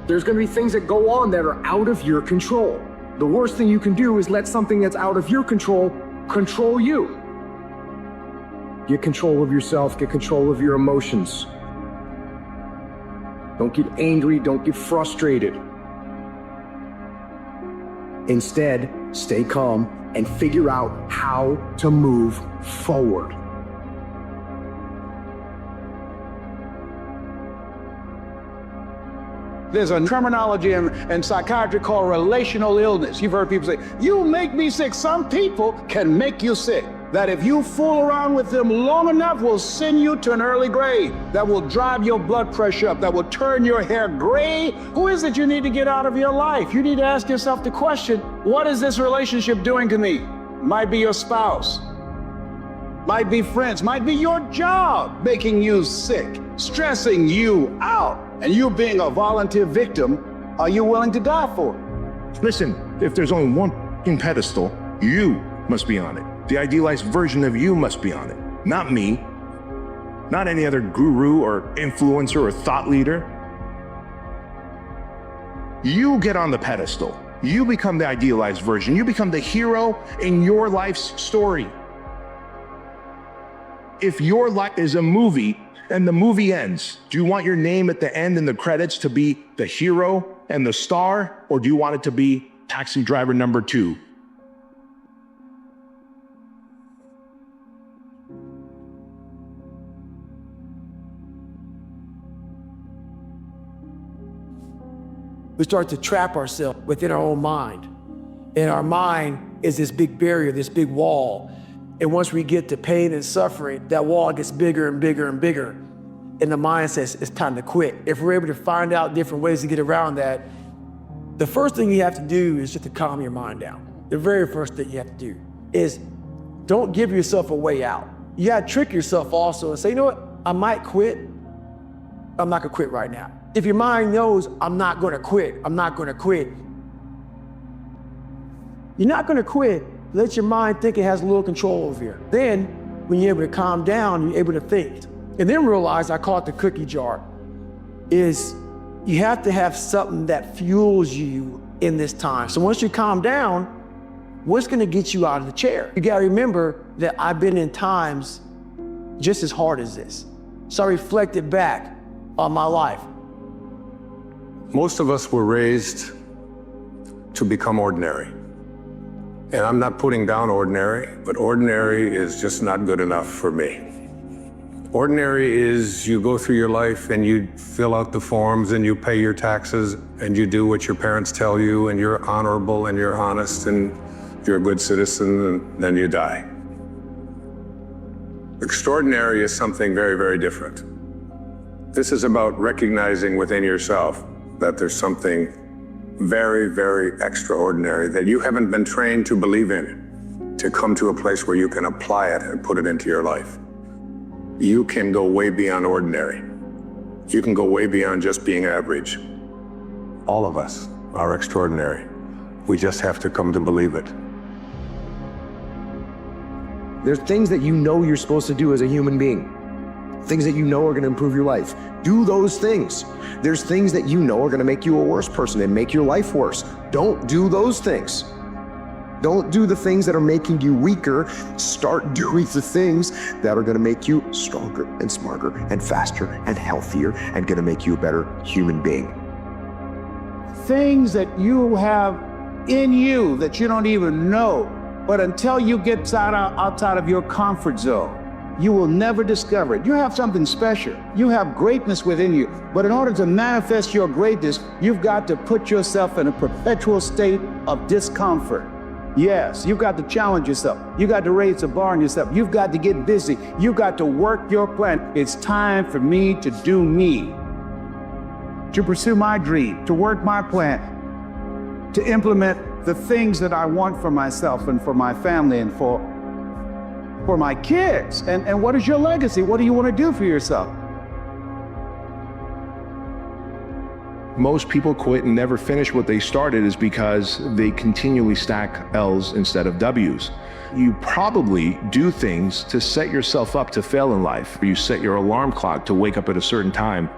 There's going to be things that go on that are out of your control. The worst thing you can do is let something that's out of your control control you. Get control of yourself, get control of your emotions. Don't get angry, don't get frustrated. Instead, stay calm and figure out how to move forward. There's a terminology in psychiatry called relational illness. You've heard people say, you make me sick. Some people can make you sick. That if you fool around with them long enough will send you to an early grave. That will drive your blood pressure up. That will turn your hair gray. Who is it you need to get out of your life? You need to ask yourself the question, what is this relationship doing to me? Might be your spouse. Might be friends. Might be your job making you sick, stressing you out. And you being a volunteer victim, are you willing to die for it? Listen, if there's only one pedestal, you must be on it. The idealized version of you must be on it. Not me. Not any other guru or influencer or thought leader. You get on the pedestal. You become the idealized version. You become the hero in your life's story. If your life is a movie and the movie ends, do you want your name at the end in the credits to be the hero and the star, or do you want it to be taxi driver number 2? We start to trap ourselves within our own mind. And our mind is this big barrier, this big wall. And once we get to pain and suffering, that wall gets bigger and bigger and bigger. And the mind says it's time to quit. If we're able to find out different ways to get around that, the first thing you have to do is just to calm your mind down. The very first thing you have to do is don't give yourself a way out. You gotta trick yourself also and say, you know what, I might quit. I'm not gonna quit right now. If your mind knows, I'm not gonna quit, I'm not gonna quit. You're not gonna quit, let your mind think it has a little control over you. Then, when you're able to calm down, you're able to think. And then realize, I call it the cookie jar, is you have to have something that fuels you in this time. So once you calm down, what's gonna get you out of the chair? You gotta remember that I've been in times just as hard as this. So I reflected back on my life. Most of us were raised to become ordinary. And I'm not putting down ordinary, but ordinary is just not good enough for me. Ordinary is you go through your life and you fill out the forms and you pay your taxes and you do what your parents tell you and you're honorable and you're honest and you're a good citizen and then you die. Extraordinary is something very, very different. This is about recognizing within yourself that there's something very, very extraordinary that you haven't been trained to believe in, to come to a place where you can apply it and put it into your life. You can go way beyond ordinary. You can go way beyond just being average. All of us are extraordinary. We just have to come to believe it. There's things that you know you're supposed to do as a human being. Things that you know are gonna improve your life. Do those things. There's things that you know are gonna make you a worse person and make your life worse. Don't do those things. Don't do the things that are making you weaker. Start doing the things that are gonna make you stronger and smarter and faster and healthier and gonna make you a better human being. Things that you have in you that you don't even know, but until you get outside of your comfort zone, you will never discover it. You have something special. You have greatness within you. But in order to manifest your greatness, you've got to put yourself in a perpetual state of discomfort. Yes, you've got to challenge yourself. You've got to raise the bar on yourself. You've got to get busy. You've got to work your plan. It's time for me to do me, to pursue my dream, to work my plan, to implement the things that I want for myself and for my family and for my kids. And what is your legacy? What do you want to do for yourself? Most people quit and never finish what they started is because they continually stack L's instead of W's. You probably do things to set yourself up to fail in life. You set your alarm clock to wake up at a certain time,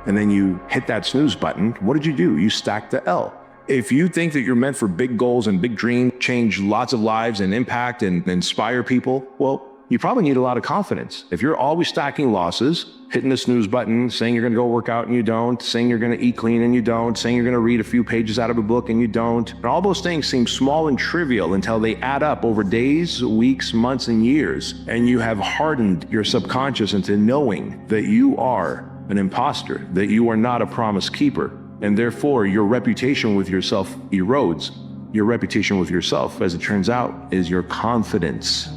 and then you hit that snooze button. What did you do? You stacked the L. If you think that you're meant for big goals and big dreams, change lots of lives and impact and inspire people, well, you probably need a lot of confidence. If you're always stacking losses, hitting the snooze button, saying you're gonna go work out and you don't, saying you're gonna eat clean and you don't, saying you're gonna read a few pages out of a book and you don't, and all those things seem small and trivial until they add up over days, weeks, months, and years, and you have hardened your subconscious into knowing that you are an imposter, that you are not a promise keeper, and therefore your reputation with yourself erodes. Your reputation with yourself, as it turns out, is your confidence.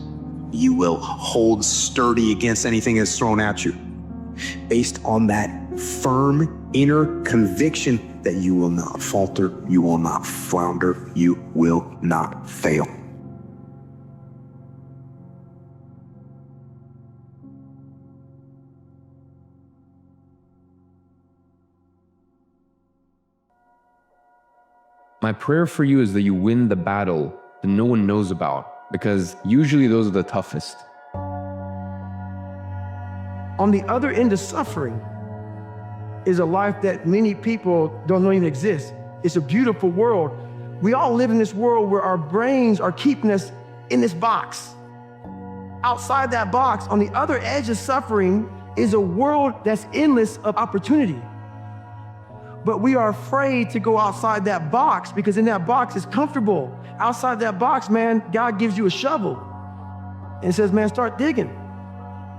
You will hold sturdy against anything that's thrown at you, based on that firm inner conviction that you will not falter, you will not flounder, you will not fail. My prayer for you is that you win the battle that no one knows about, because usually those are the toughest. On the other end of suffering is a life that many people don't know even exists. It's a beautiful world. We all live in this world where our brains are keeping us in this box. Outside that box, on the other edge of suffering, is a world that's endless of opportunity. But we are afraid to go outside that box because in that box it's comfortable. Outside that box, man, God gives you a shovel and says, man, start digging.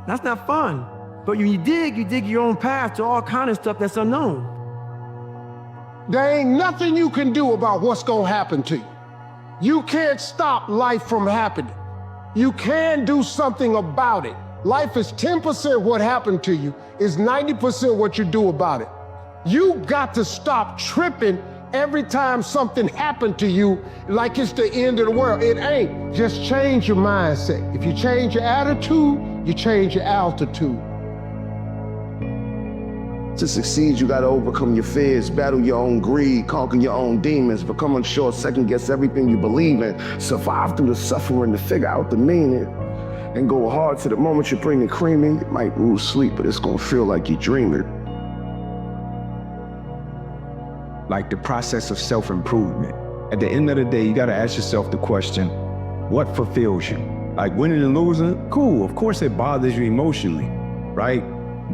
That's not fun. But when you dig your own path to all kind of stuff that's unknown. There ain't nothing you can do about what's gonna happen to you. You can't stop life from happening. You can do something about it. Life is 10% what happened to you, is 90% what you do about it. You got to stop tripping every time something happened to you like it's the end of the world. It ain't. Just change your mindset. If you change your attitude, you change your altitude. To succeed, you gotta overcome your fears, battle your own greed, conquer your own demons, become unsure, second guess everything you believe in, survive through the suffering to figure out the meaning, and go hard to the moment you bring the cream in. You might lose sleep, but it's gonna feel like you're dreaming. Like the process of self-improvement. At the end of the day, you gotta ask yourself the question, what fulfills you? Like winning and losing, cool, of course it bothers you emotionally, right?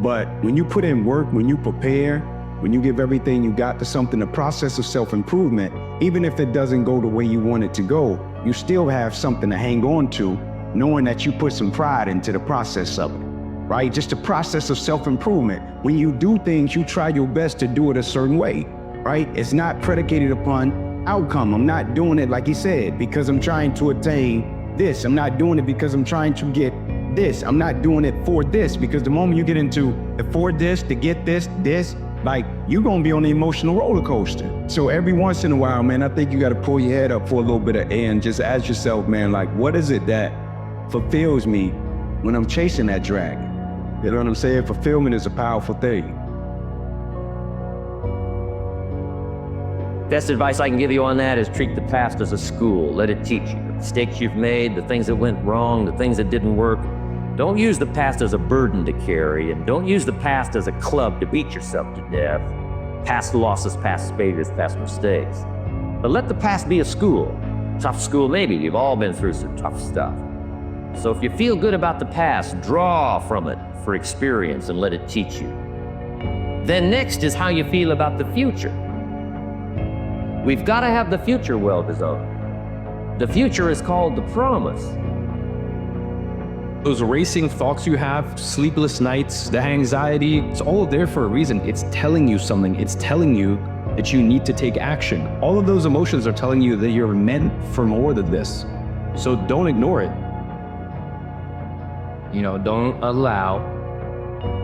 But when you put in work, when you prepare, when you give everything you got to something, the process of self-improvement, even if it doesn't go the way you want it to go, you still have something to hang on to, knowing that you put some pride into the process of it, right? Just the process of self-improvement. When you do things, you try your best to do it a certain way, right? It's not predicated upon outcome. I'm not doing it, like he said, because I'm trying to attain this. I'm not doing it because I'm trying to get this. I'm not doing it for this, because the moment you get into the for this, to get this, like, you're gonna be on the emotional roller coaster. So every once in a while, man, I think you gotta pull your head up for a little bit of air and just ask yourself, man, like, what is it that fulfills me when I'm chasing that dragon? You know what I'm saying? Fulfillment is a powerful thing. Best advice I can give you on that is treat the past as a school. Let it teach you the mistakes you've made, the things that went wrong, the things that didn't work. Don't use the past as a burden to carry, and don't use the past as a club to beat yourself to death. Past losses, past failures, past mistakes. But let the past be a school. Tough school, maybe. We've all been through some tough stuff. So if you feel good about the past, draw from it for experience and let it teach you. Then next is how you feel about the future. We've got to have the future well designed. The future is called the promise. Those racing thoughts you have, sleepless nights, the anxiety, it's all there for a reason. It's telling you something. It's telling you that you need to take action. All of those emotions are telling you that you're meant for more than this. So don't ignore it. You know, don't allow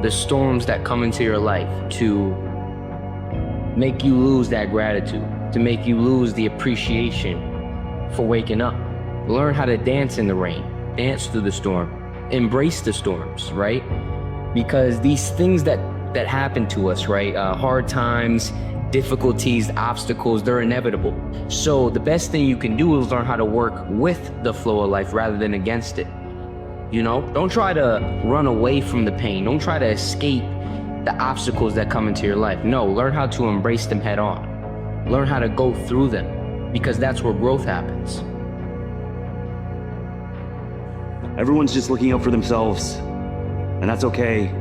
the storms that come into your life to make you lose that gratitude, to make you lose the appreciation for waking up. Learn how to dance in the rain, dance through the storm. Embrace the storms, right? Because these things that happen to us, right? Hard times, difficulties, obstacles, they're inevitable. So the best thing you can do is learn how to work with the flow of life rather than against it. You know, don't try to run away from the pain. Don't try to escape the obstacles that come into your life. No, learn how to embrace them head on. Learn how to go through them, because that's where growth happens. Everyone's just looking out for themselves, and that's okay.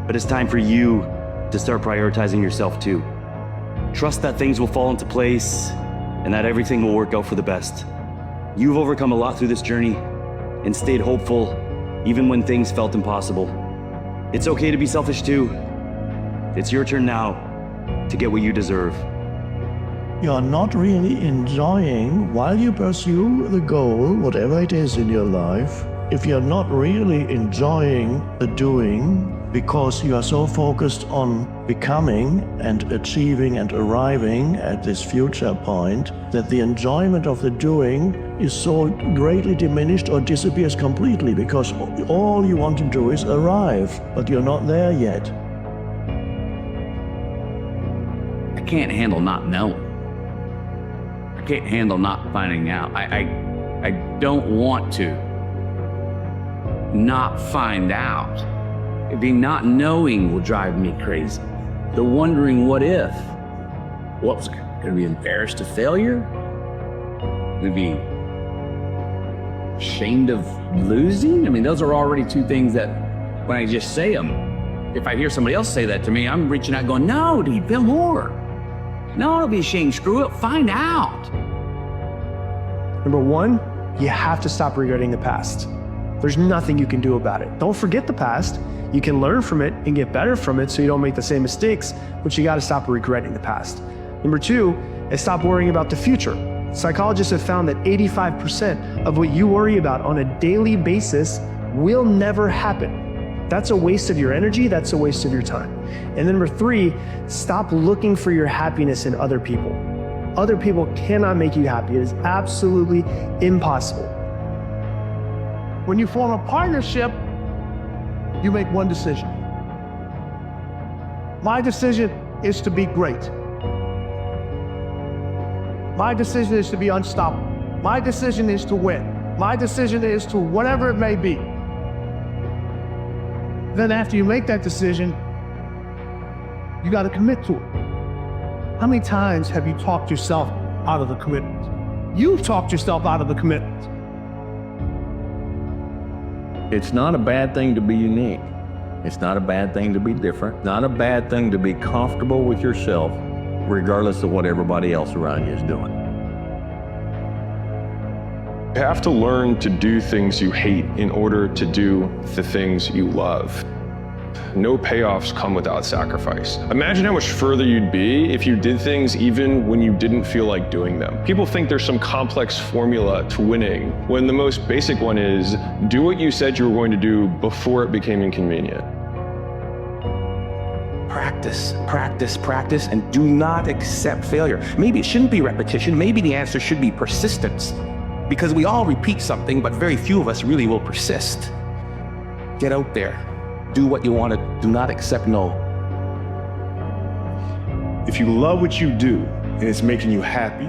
But it's time for you to start prioritizing yourself too. Trust that things will fall into place and that everything will work out for the best. You've overcome a lot through this journey and stayed hopeful even when things felt impossible. It's okay to be selfish too. It's your turn now to get what you deserve. You're not really enjoying while you pursue the goal, whatever it is in your life. If you're not really enjoying the doing because you are so focused on becoming and achieving and arriving at this future point, that the enjoyment of the doing is so greatly diminished or disappears completely, because all you want to do is arrive, but you're not there yet. I can't handle not knowing. I can't handle not finding out. I don't want to not find out. The not knowing will drive me crazy. The wondering what if. What was gonna be embarrassed of failure? Gonna be ashamed of losing? I mean, those are already two things that when I just say them, if I hear somebody else say that to me, I'm reaching out going, no, dude, feel more. No, don't be ashamed, screw it, find out. Number one, you have to stop regretting the past. There's nothing you can do about it. Don't forget the past. You can learn from it and get better from it so you don't make the same mistakes, but you gotta stop regretting the past. Number two is stop worrying about the future. Psychologists have found that 85% of what you worry about on a daily basis will never happen. That's a waste of your energy, that's a waste of your time. And number three, stop looking for your happiness in other people. Other people cannot make you happy. It is absolutely impossible. When you form a partnership, you make one decision. My decision is to be great. My decision is to be unstoppable. My decision is to win. My decision is to whatever it may be. Then after you make that decision, you got to commit to it. How many times have you talked yourself out of the commitment? You've talked yourself out of the commitment. It's not a bad thing to be unique. It's not a bad thing to be different. Not a bad thing to be comfortable with yourself, regardless of what everybody else around you is doing. You have to learn to do things you hate in order to do the things you love. No payoffs come without sacrifice. Imagine how much further you'd be if you did things even when you didn't feel like doing them. People think there's some complex formula to winning, when the most basic one is do what you said you were going to do before it became inconvenient. Practice, practice, practice, and do not accept failure. Maybe it shouldn't be repetition. Maybe the answer should be persistence, because we all repeat something, but very few of us really will persist. Get out there. Do what you want to. Do not accept no. If you love what you do and it's making you happy,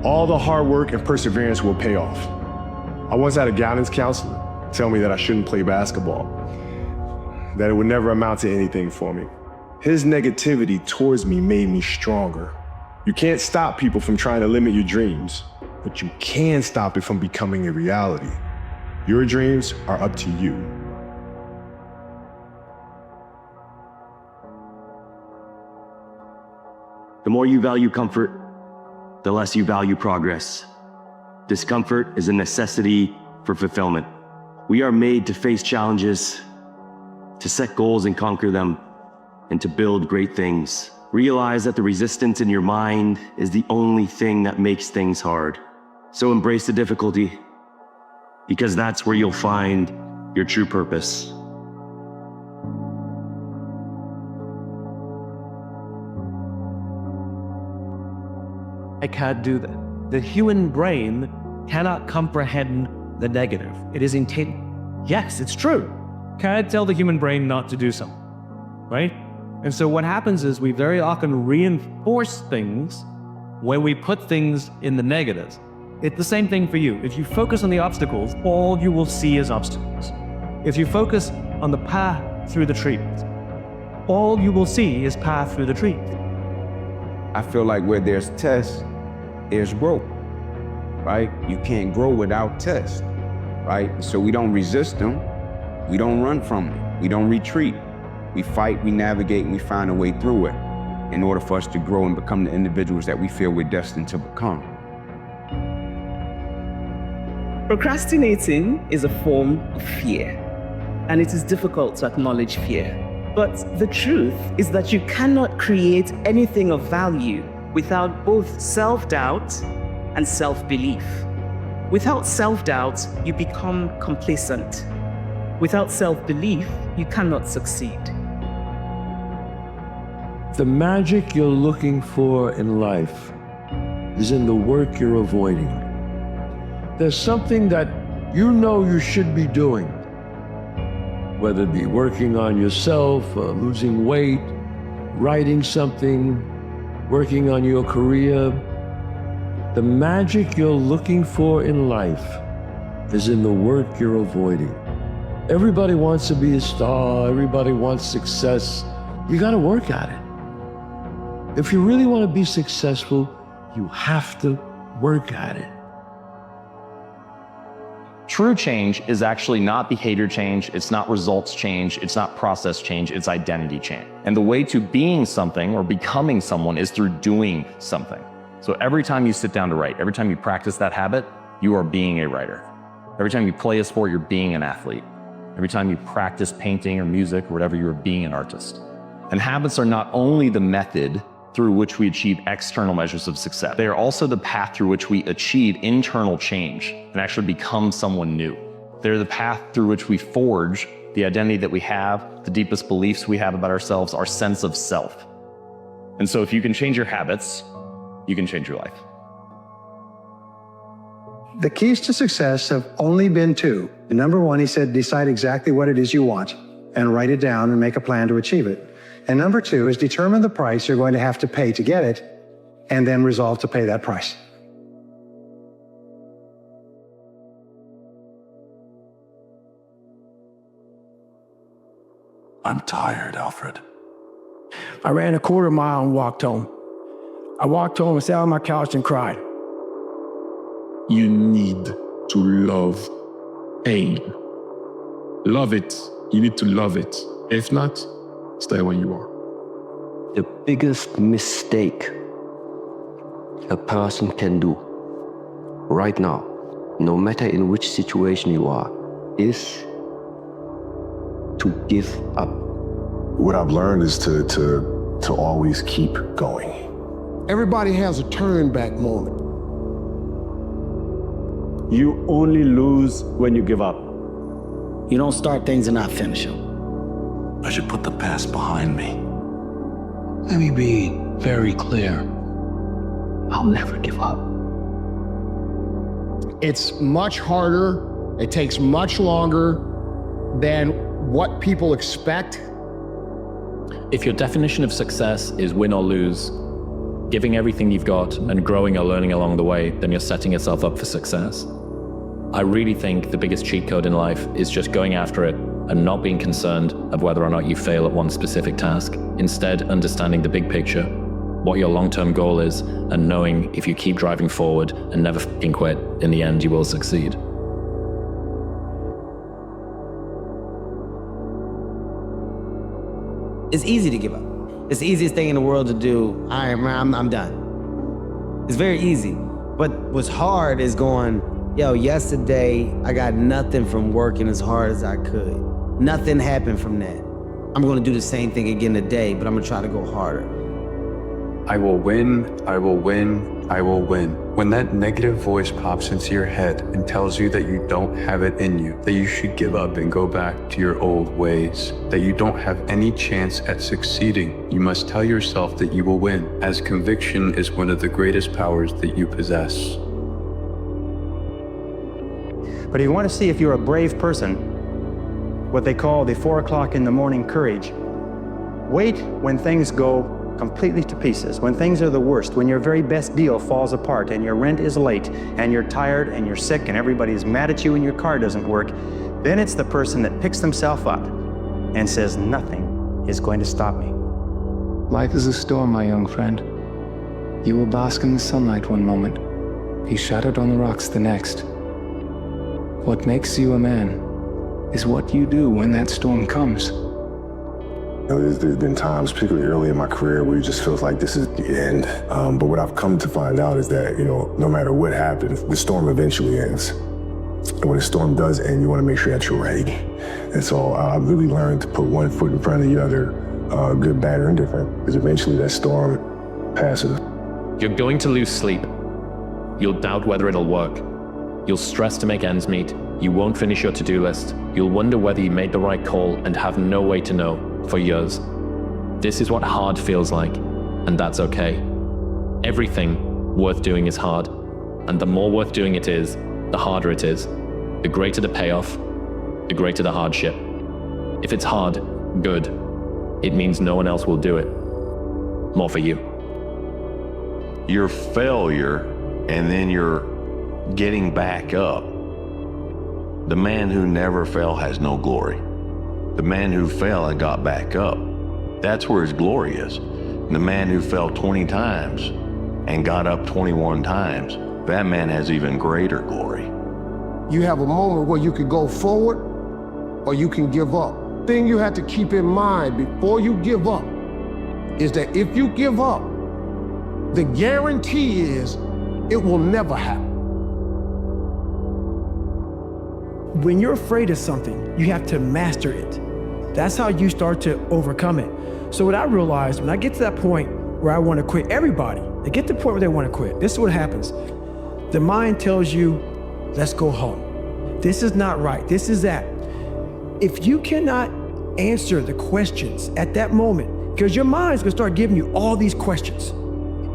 all the hard work and perseverance will pay off. I once had a guidance counselor tell me that I shouldn't play basketball, that it would never amount to anything for me. His negativity towards me made me stronger. You can't stop people from trying to limit your dreams, but you can stop it from becoming a reality. Your dreams are up to you. The more you value comfort, the less you value progress. Discomfort is a necessity for fulfillment. We are made to face challenges, to set goals and conquer them, and to build great things. Realize that the resistance in your mind is the only thing that makes things hard. So embrace the difficulty, because that's where you'll find your true purpose. I can't do that. The human brain cannot comprehend the negative. It is intent. Yes, it's true. Can't tell the human brain not to do something, right? And so what happens is we very often reinforce things when we put things in the negatives. It's the same thing for you. If you focus on the obstacles, all you will see is obstacles. If you focus on the path through the trees, all you will see is path through the trees. I feel like where there's tests, there's growth, right? You can't grow without tests, right? So we don't resist them. We don't run from them. We don't retreat. We fight, we navigate, and we find a way through it in order for us to grow and become the individuals that we feel we're destined to become. Procrastinating is a form of fear, and it is difficult to acknowledge fear. But the truth is that you cannot create anything of value without both self-doubt and self-belief. Without self-doubt, you become complacent. Without self-belief, you cannot succeed. The magic you're looking for in life is in the work you're avoiding. There's something that you know you should be doing, whether it be working on yourself, losing weight, writing something, working on your career. The magic you're looking for in life is in the work you're avoiding. Everybody wants to be a star, everybody wants success. You gotta work at it. If you really want to be successful, you have to work at it. True change is actually not behavior change, it's not results change, it's not process change, it's identity change. And the way to being something or becoming someone is through doing something. So every time you sit down to write, every time you practice that habit, you are being a writer. Every time you play a sport, you're being an athlete. Every time you practice painting or music or whatever, you're being an artist. And habits are not only the method through which we achieve external measures of success. They are also the path through which we achieve internal change and actually become someone new. They're the path through which we forge the identity that we have, the deepest beliefs we have about ourselves, our sense of self. And so if you can change your habits, you can change your life. The keys to success have only been two. Number one, he said, decide exactly what it is you want and write it down and make a plan to achieve it. And number two is determine the price you're going to have to pay to get it, and then resolve to pay that price. I'm tired, Alfred. I ran a quarter mile and walked home. I walked home and sat on my couch and cried. You need to love pain. Love it. You need to love it. If not, stay where you are. The biggest mistake a person can do right now no matter in which situation you are, is to give up. What I've learned is to always keep going. Everybody has a turn back moment. You only lose when you give up. You don't start things and not finish them. I should put the past behind me. Let me be very clear. I'll never give up. It's much harder, it takes much longer than what people expect. If your definition of success is win or lose, giving everything you've got and growing or learning along the way, then you're setting yourself up for success. I really think the biggest cheat code in life is just going after it and not being concerned of whether or not you fail at one specific task. Instead, understanding the big picture, what your long-term goal is, and knowing if you keep driving forward and never fucking quit, in the end you will succeed. It's easy to give up. It's the easiest thing in the world to do. I'm done. It's very easy. But what's hard is going, yo, yesterday I got nothing from working as hard as I could. Nothing happened from that. I'm gonna do the same thing again today, but I'm gonna try to go harder. I will win, I will win, I will win. When that negative voice pops into your head and tells you that you don't have it in you, that you should give up and go back to your old ways, that you don't have any chance at succeeding, you must tell yourself that you will win, as conviction is one of the greatest powers that you possess. But if you want to see if you're a brave person, what they call the 4 o'clock in the morning courage, wait when things go completely to pieces, when things are the worst, when your very best deal falls apart and your rent is late and you're tired and you're sick and everybody is mad at you and your car doesn't work, then it's the person that picks themselves up and says, nothing is going to stop me. Life is a storm, my young friend. You will bask in the sunlight one moment, be shattered on the rocks the next. What makes you a man is what you do when that storm comes. There's been times, particularly early in my career, where it just feels like this is the end. But what I've come to find out is that, no matter what happens, the storm eventually ends. And when the storm does end, you want to make sure that you're ready. And so I've really learned to put one foot in front of the other, good, bad, or indifferent, because eventually that storm passes. You're going to lose sleep. You'll doubt whether it'll work. You'll stress to make ends meet. You won't finish your to-do list. You'll wonder whether you made the right call and have no way to know for years. This is what hard feels like, and that's okay. Everything worth doing is hard, and the more worth doing it is, the harder it is. The greater the payoff, the greater the hardship. If it's hard, good. It means no one else will do it. More for you. Your failure, and then your getting back up. The man who never fell has no glory. The man who fell and got back up, that's where his glory is. The man who fell 20 times and got up 21 times, that man has even greater glory. You have a moment where you can go forward or you can give up. The thing you have to keep in mind before you give up is that if you give up, the guarantee is it will never happen. When you're afraid of something, you have to master it. That's how you start to overcome it. So what I realized, when I get to that point where I want to quit, everybody, they get to the point where they want to quit. This is what happens. The mind tells you, let's go home. This is not right. This is that. If you cannot answer the questions at that moment, because your mind's going to start giving you all these questions.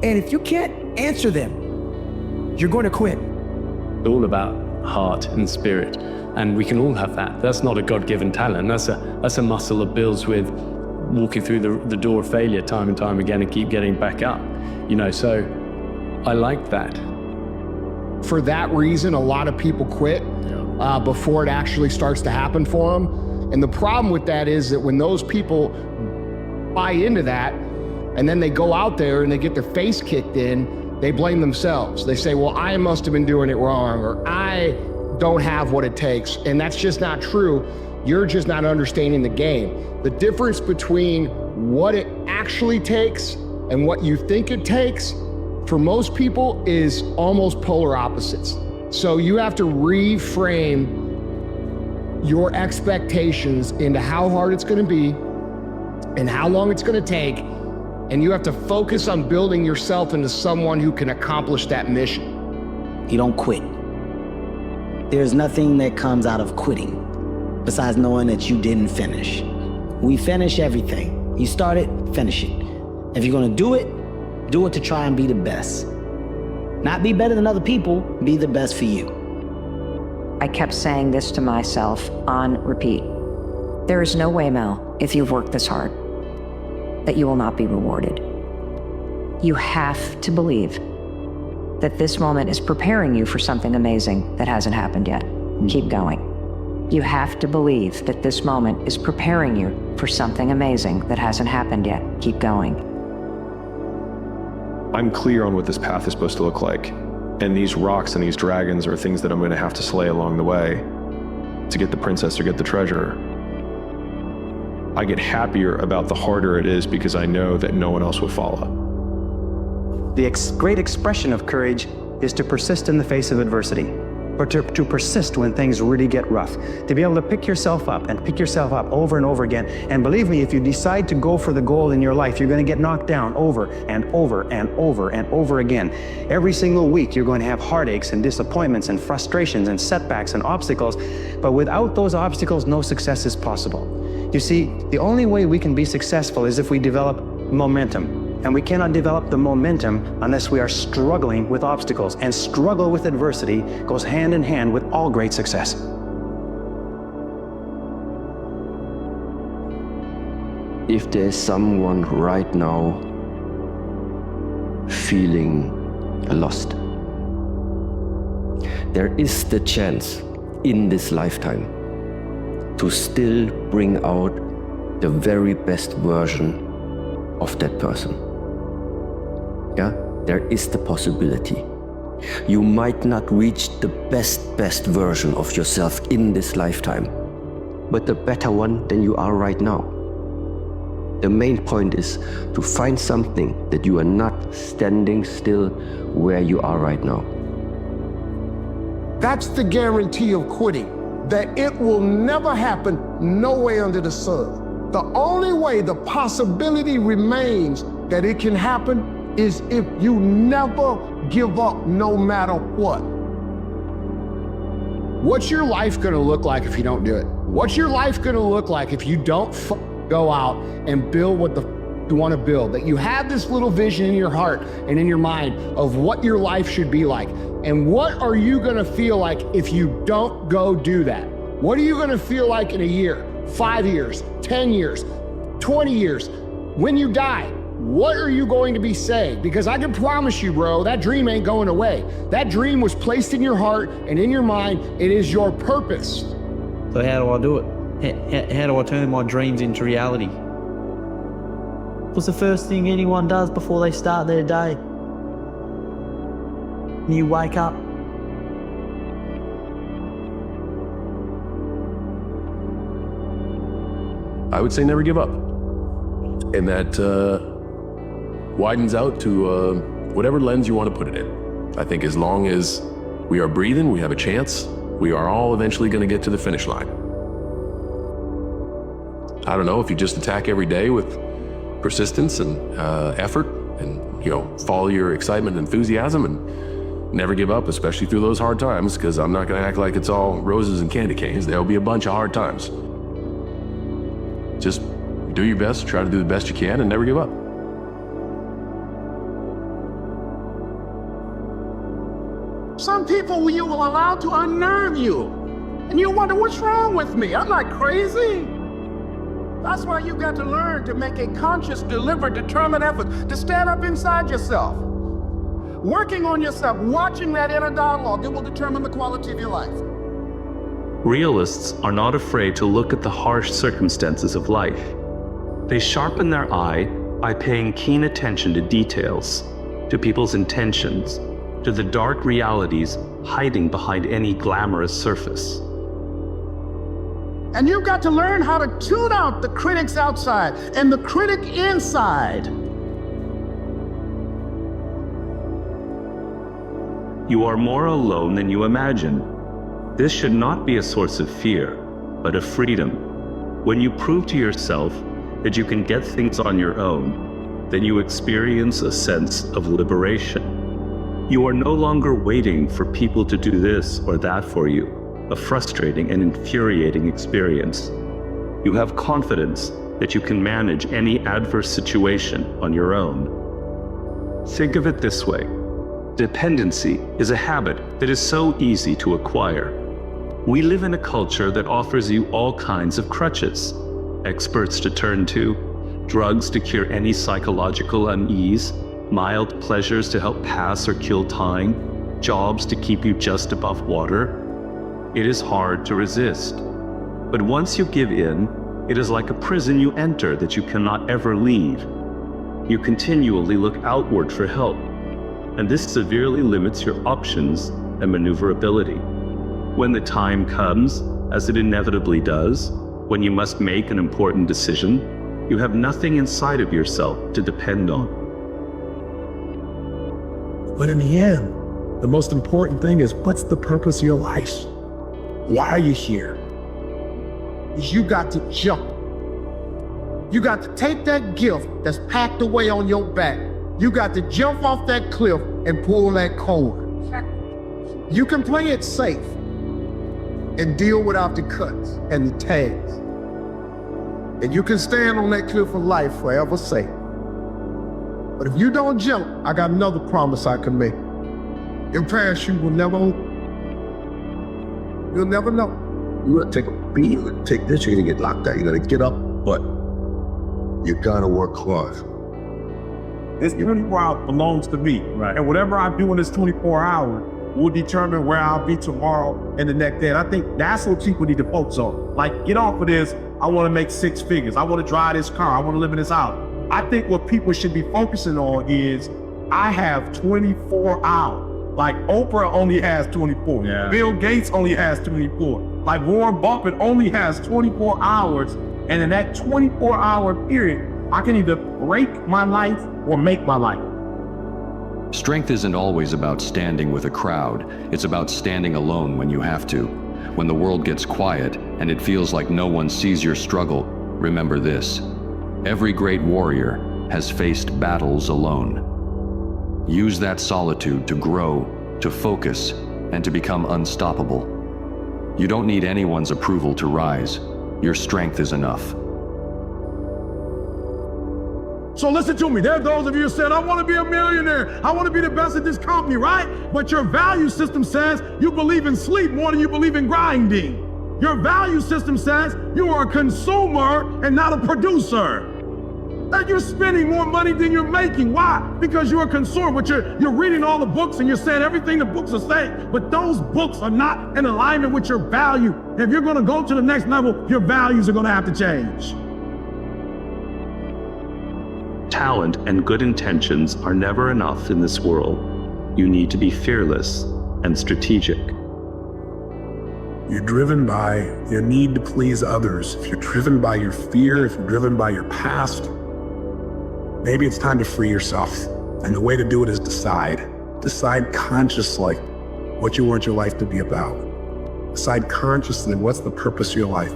And if you can't answer them, you're going to quit. It's all about heart and spirit. And we can all have that. That's not a God-given talent. That's a muscle that builds with walking through the door of failure time and time again and keep getting back up. So I like that. For that reason, a lot of people quit before it actually starts to happen for them. And the problem with that is that when those people buy into that, and then they go out there and they get their face kicked in, they blame themselves. They say, well, I must have been doing it wrong, or I don't have what it takes. And that's just not true. You're just not understanding the game. The difference between what it actually takes and what you think it takes, for most people, is almost polar opposites. So you have to reframe your expectations into how hard it's gonna be and how long it's gonna take, and you have to focus on building yourself into someone who can accomplish that mission. You don't quit. There's nothing that comes out of quitting besides knowing that you didn't finish. We finish everything. You start it, finish it. If you're gonna do it to try and be the best. Not be better than other people, be the best for you. I kept saying this to myself on repeat. There is no way, Mel, if you've worked this hard, that you will not be rewarded. You have to believe that this moment is preparing you for something amazing that hasn't happened yet. Keep going. You have to believe that this moment is preparing you for something amazing that hasn't happened yet. Keep going. I'm clear on what this path is supposed to look like. And these rocks and these dragons are things that I'm going to have to slay along the way to get the princess or get the treasure. I get happier about the harder it is because I know that no one else will follow. The great expression of courage is to persist in the face of adversity, or to persist when things really get rough. To be able to pick yourself up and pick yourself up over and over again. And believe me, if you decide to go for the goal in your life, you're going to get knocked down over and over and over and over again. Every single week, you're going to have heartaches and disappointments and frustrations and setbacks and obstacles. But without those obstacles, no success is possible. You see, the only way we can be successful is if we develop momentum. And we cannot develop the momentum unless we are struggling with obstacles. And struggle with adversity goes hand in hand with all great success. If there's someone right now feeling lost, there is the chance in this lifetime to still bring out the very best version of that person. Yeah, there is the possibility. You might not reach the best version of yourself in this lifetime, but a better one than you are right now. The main point is to find something that you are not standing still where you are right now. That's the guarantee of quitting, that it will never happen no way under the sun. The only way the possibility remains that it can happen is if you never give up no matter what. What's your life gonna look like if you don't do it? What's your life gonna look like if you don't go out and build what you wanna build? That you have this little vision in your heart and in your mind of what your life should be like. And what are you gonna feel like if you don't go do that? What are you gonna feel like in a year, 5 years, 10 years, 20 years, when you die? What are you going to be saying? Because I can promise you, bro, that dream ain't going away. That dream was placed in your heart and in your mind. It is your purpose. So how do I do it? How do I turn my dreams into reality? What's the first thing anyone does before they start their day? You wake up. I would say never give up. And that widens out to whatever lens you want to put it in. I think as long as we are breathing, we have a chance. We are all eventually going to get to the finish line. I don't know, if you just attack every day with persistence and effort and, follow your excitement and enthusiasm and never give up, especially through those hard times, because I'm not going to act like it's all roses and candy canes. There'll be a bunch of hard times. Just do your best, try to do the best you can, and never give up. Some people you will allow to unnerve you. And you wonder, what's wrong with me? I'm not crazy. That's why you got to learn to make a conscious, deliberate, determined effort to stand up inside yourself. Working on yourself, watching that inner dialogue, it will determine the quality of your life. Realists are not afraid to look at the harsh circumstances of life. They sharpen their eye by paying keen attention to details, to people's intentions, to the dark realities hiding behind any glamorous surface. And you've got to learn how to tune out the critics outside and the critic inside. You are more alone than you imagine. This should not be a source of fear, but of freedom. When you prove to yourself that you can get things on your own, then you experience a sense of liberation. You are no longer waiting for people to do this or that for you, a frustrating and infuriating experience. You have confidence that you can manage any adverse situation on your own. Think of it this way. Dependency is a habit that is so easy to acquire. We live in a culture that offers you all kinds of crutches, experts to turn to, drugs to cure any psychological unease, mild pleasures to help pass or kill time, jobs to keep you just above water. It is hard to resist. But once you give in, it is like a prison you enter that you cannot ever leave. You continually look outward for help, and this severely limits your options and maneuverability. When the time comes, as it inevitably does, when you must make an important decision, you have nothing inside of yourself to depend on. But in the end, the most important thing is, what's the purpose of your life? Why are you here? Is you got to jump. You got to take that gift that's packed away on your back. You got to jump off that cliff and pull that cord. You can play it safe and deal without the cuts and the tags. And you can stand on that cliff of life forever safe. But if you don't jump, I got another promise I can make. Your parachute will never open. You'll never know. You gotta take a beat, you gotta take this, you're gonna get locked out. You gotta get up, but you gotta work hard. This 24 hours belongs to me. Right. And whatever I do in this 24 hours will determine where I'll be tomorrow and the next day. And I think that's what people need to focus on. Like, get off of this, I wanna make 6 figures. I wanna drive this car, I wanna live in this house. I think what people should be focusing on is, I have 24 hours. Like Oprah only has 24. Yeah. Bill Gates only has 24. Like Warren Buffett only has 24 hours. And in that 24-hour period, I can either break my life or make my life. Strength isn't always about standing with a crowd. It's about standing alone when you have to. When the world gets quiet and it feels like no one sees your struggle, remember this. Every great warrior has faced battles alone. Use that solitude to grow, to focus, and to become unstoppable. You don't need anyone's approval to rise. Your strength is enough. So listen to me, there are those of you who said, I want to be a millionaire. I want to be the best at this company, right? But your value system says you believe in sleep more than you believe in grinding. Your value system says you are a consumer and not a producer. That you're spending more money than you're making. Why? Because you're a consumer, but you're reading all the books and you're saying everything the books are saying, but those books are not in alignment with your value. If you're gonna go to the next level, your values are gonna have to change. Talent and good intentions are never enough in this world. You need to be fearless and strategic. You're driven by your need to please others. If you're driven by your fear, if you're driven by your past, maybe it's time to free yourself. And the way to do it is decide. Decide consciously what you want your life to be about. Decide consciously what's the purpose of your life.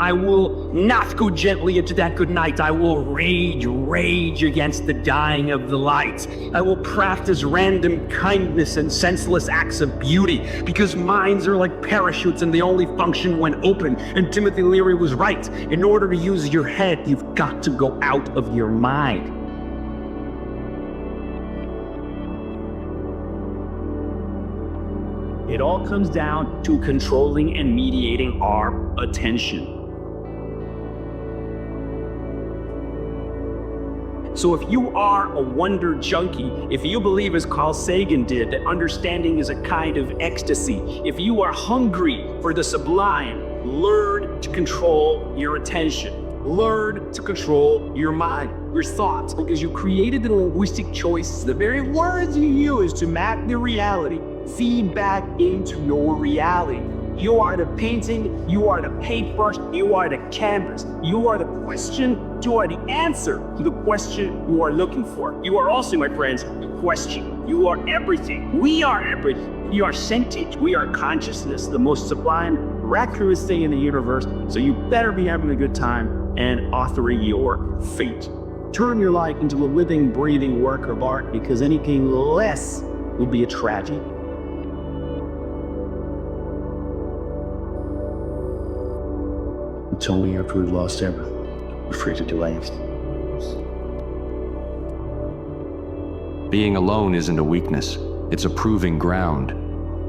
I will not go gently into that good night. I will rage against the dying of the light. I will practice random kindness and senseless acts of beauty, because minds are like parachutes and they only function when open. And Timothy Leary was right. In order to use your head, you've got to go out of your mind. It all comes down to controlling and mediating our attention. So if you are a wonder junkie, if you believe as Carl Sagan did, that understanding is a kind of ecstasy, if you are hungry for the sublime, learn to control your attention. Learn to control your mind, your thoughts, because you created the linguistic choices, the very words you use to map the reality, feed back into your reality. You are the painting, you are the paintbrush, you are the canvas. You are the question, you are the answer to the question you are looking for. You are also, my friends, the question. You are everything. We are everything. You are sentient. We are consciousness, the most sublime, miraculous thing in the universe. So you better be having a good time and authoring your fate. Turn your life into a living, breathing work of art, because anything less will be a tragedy. Until we have truly lost everything, we're free to do anything. Being alone isn't a weakness. It's a proving ground.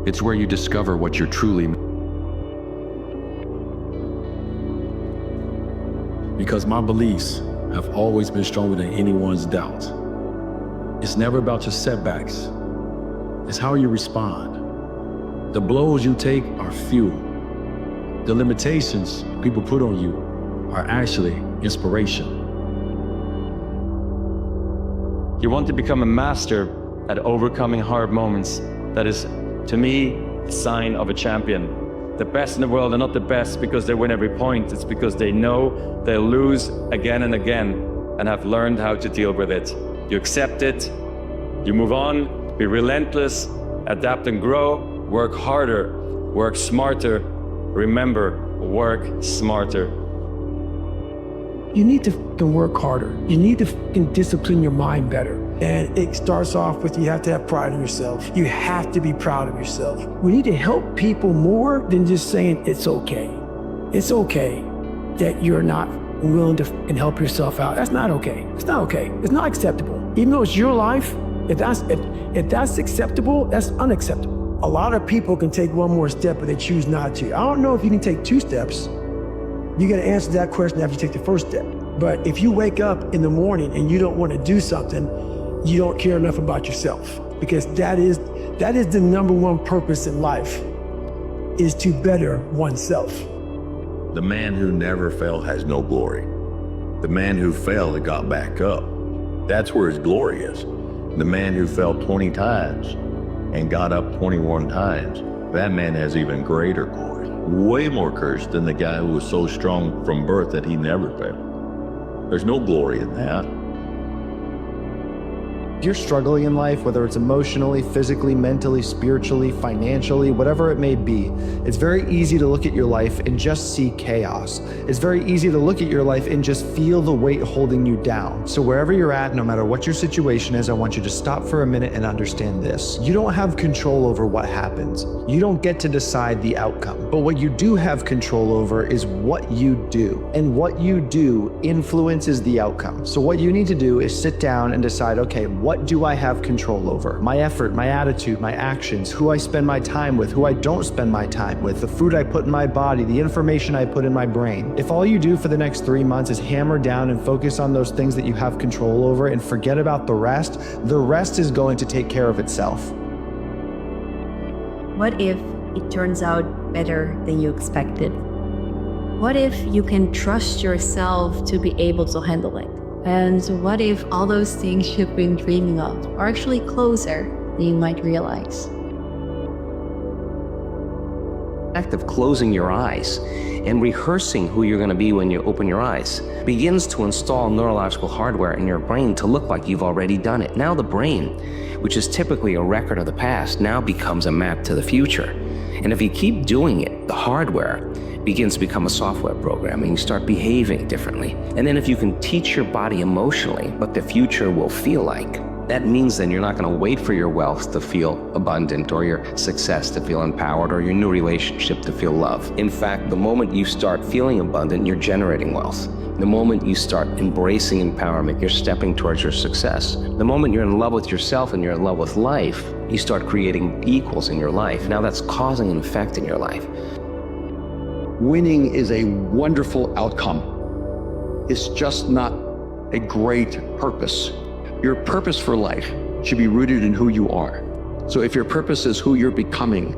It's where you discover what you're truly. Because my beliefs have always been stronger than anyone's doubt. It's never about your setbacks. It's how you respond. The blows you take are fuel. The limitations people put on you are actually inspiration. You want to become a master at overcoming hard moments. That is, to me, a sign of a champion. The best in the world are not the best because they win every point. It's because they know they'll lose again and again and have learned how to deal with it. You accept it, you move on, be relentless, adapt and grow, work harder, work smarter. Remember, work smarter. You need to fucking work harder. You need to fucking discipline your mind better. And it starts off with you have to have pride in yourself. You have to be proud of yourself. We need to help people more than just saying it's okay. It's okay that you're not willing to fucking help yourself out. That's not okay. It's not okay. It's not acceptable. Even though it's your life, if that's acceptable, that's unacceptable. A lot of people can take one more step, but they choose not to. I don't know if you can take 2 steps. You got to answer that question after you take the first step. But if you wake up in the morning and you don't want to do something, you don't care enough about yourself, because that is the #1 purpose in life, is to better oneself. The man who never fell has no glory. The man who fell and got back up, that's where his glory is. The man who fell 20 times and got up 21 times, that man has even greater glory. Way more cursed than the guy who was so strong from birth that he never failed. There's no glory in that. If you're struggling in life, whether it's emotionally, physically, mentally, spiritually, financially, whatever it may be, it's very easy to look at your life and just see chaos. It's very easy to look at your life and just feel the weight holding you down. So wherever you're at, no matter what your situation is, I want you to stop for a minute and understand this. You don't have control over what happens. You don't get to decide the outcome. But what you do have control over is what you do. And what you do influences the outcome. So what you need to do is sit down and decide, okay, what do I have control over? My effort, my attitude, my actions, who I spend my time with, who I don't spend my time with, the food I put in my body, the information I put in my brain. If all you do for the next 3 months is hammer down and focus on those things that you have control over and forget about the rest is going to take care of itself. What if it turns out better than you expected? What if you can trust yourself to be able to handle it? And what if all those things you've been dreaming of are actually closer than you might realize? The act of closing your eyes and rehearsing who you're going to be when you open your eyes begins to install neurological hardware in your brain to look like you've already done it. Now the brain, which is typically a record of the past, now becomes a map to the future. And if you keep doing it, the hardware begins to become a software program and you start behaving differently. And then if you can teach your body emotionally what the future will feel like, that means then you're not going to wait for your wealth to feel abundant or your success to feel empowered or your new relationship to feel love. In fact, the moment you start feeling abundant, you're generating wealth. The moment you start embracing empowerment, you're stepping towards your success. The moment you're in love with yourself and you're in love with life, you start creating equals in your life. Now that's causing an effect in your life. Winning is a wonderful outcome. It's just not a great purpose. Your purpose for life should be rooted in who you are. So if your purpose is who you're becoming,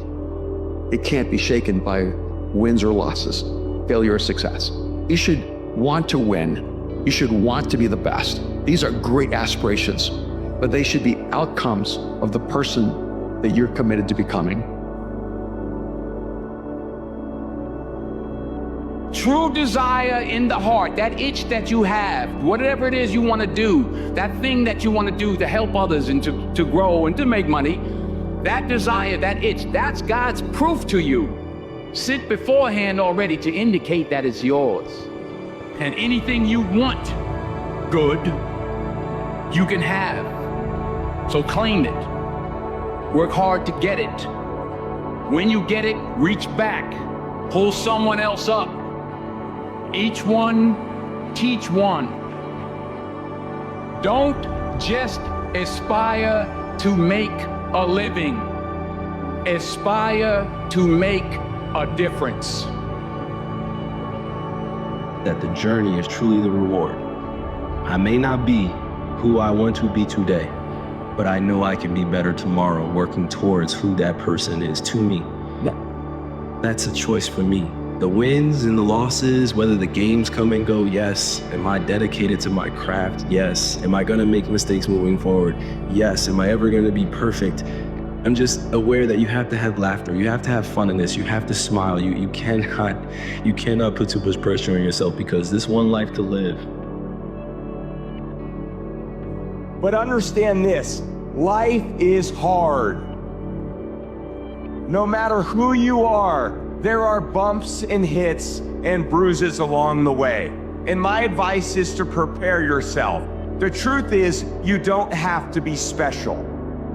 it can't be shaken by wins or losses, failure or success. You should want to win. You should want to be the best. These are great aspirations, but they should be outcomes of the person that you're committed to becoming. true desire in the heart, that itch that you have, whatever it is you want to do, that thing that you want to do to help others and to grow and to make money, that desire, that itch, that's God's proof to you. Sit beforehand already to indicate that it's yours. And anything you want good, you can have. So claim it. Work hard to get it. When you get it, reach back. Pull someone else up. Each one, teach one. Don't just aspire to make a living. Aspire to make a difference. That the journey is truly the reward. I may not be who I want to be today, but I know I can be better tomorrow, working towards who that person is to me. That's a choice for me. The wins and the losses, whether the games come and go, yes. Am I dedicated to my craft? Yes. Am I gonna make mistakes moving forward? Yes. Am I ever gonna be perfect? I'm just aware that you have to have laughter. You have to have fun in this. You have to smile. You cannot put too much pressure on yourself because this one life to live. But understand this, life is hard. No matter who you are, there are bumps and hits and bruises along the way. And my advice is to prepare yourself. The truth is, you don't have to be special.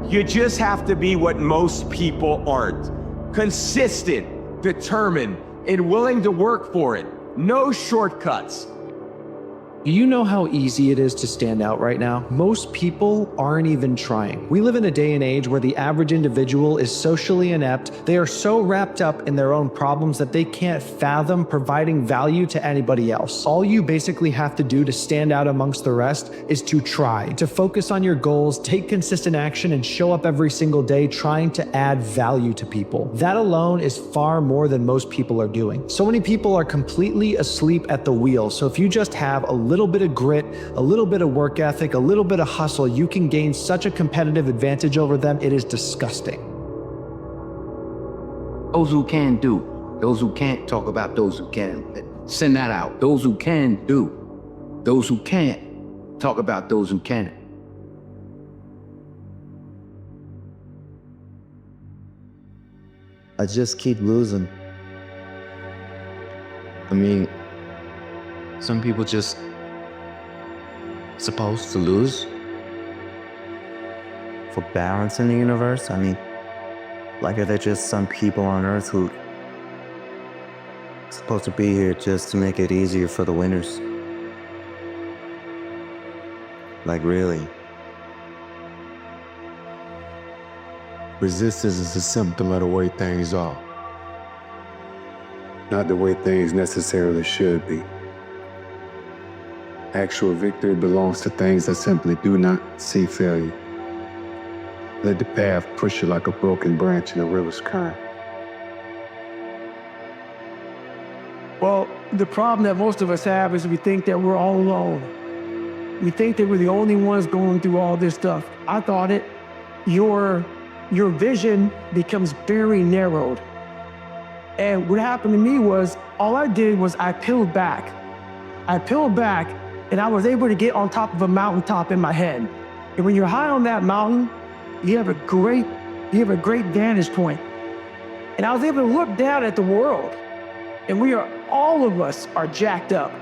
You just have to be what most people aren't. Consistent, determined, and willing to work for it. No shortcuts. Do you know how easy it is to stand out right now? Most people aren't even trying. We live in a day and age where the average individual is socially inept. They are so wrapped up in their own problems that they can't fathom providing value to anybody else. All you basically have to do to stand out amongst the rest is to try, to focus on your goals, take consistent action, and show up every single day trying to add value to people. That alone is far more than most people are doing. So many people are completely asleep at the wheel. So if you just have a little bit of grit, a little bit of work ethic, a little bit of hustle, you can gain such a competitive advantage over them. It is disgusting. Those who can do. Those who can't talk about those who can. Send that out. Those who can do. Those who can't talk about those who can. I just keep losing. I mean, some people just supposed to lose for balance in the universe. I mean, like, are there just some people on Earth who are supposed to be here just to make it easier for the winners? Like, really? Resistance is a symptom of the way things are, not the way things necessarily should be. Actual victory belongs to things that simply do not see failure. Let the path push you like a broken branch in a river's current. Well, the problem that most of us have is we think that we're all alone. We think that we're the only ones going through all this stuff. I thought it. Your vision becomes very narrowed. And what happened to me was, all I did was I peeled back. And I was able to get on top of a mountaintop in my head. And when you're high on that mountain, you have a great vantage point. And I was able to look down at the world. And all of us are jacked up.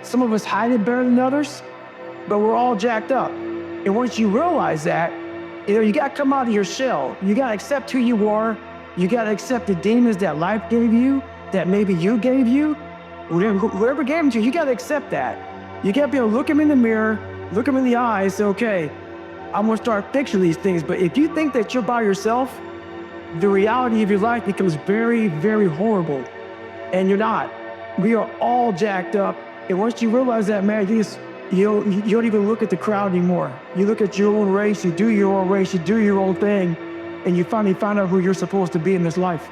Some of us hide it better than others, but we're all jacked up. And once you realize that, you gotta come out of your shell. You gotta accept who you are. You gotta accept the demons that life gave you, that maybe you gave you. Whoever gave them to you, you gotta accept that. You gotta be able to look them in the mirror, look them in the eyes, say, okay, I'm gonna start fixing these things. But if you think that you're by yourself, the reality of your life becomes very, very horrible. And you're not. We are all jacked up. And once you realize that, man, you don't even look at the crowd anymore. You look at your own race, you do your own race, you do your own thing, and you finally find out who you're supposed to be in this life.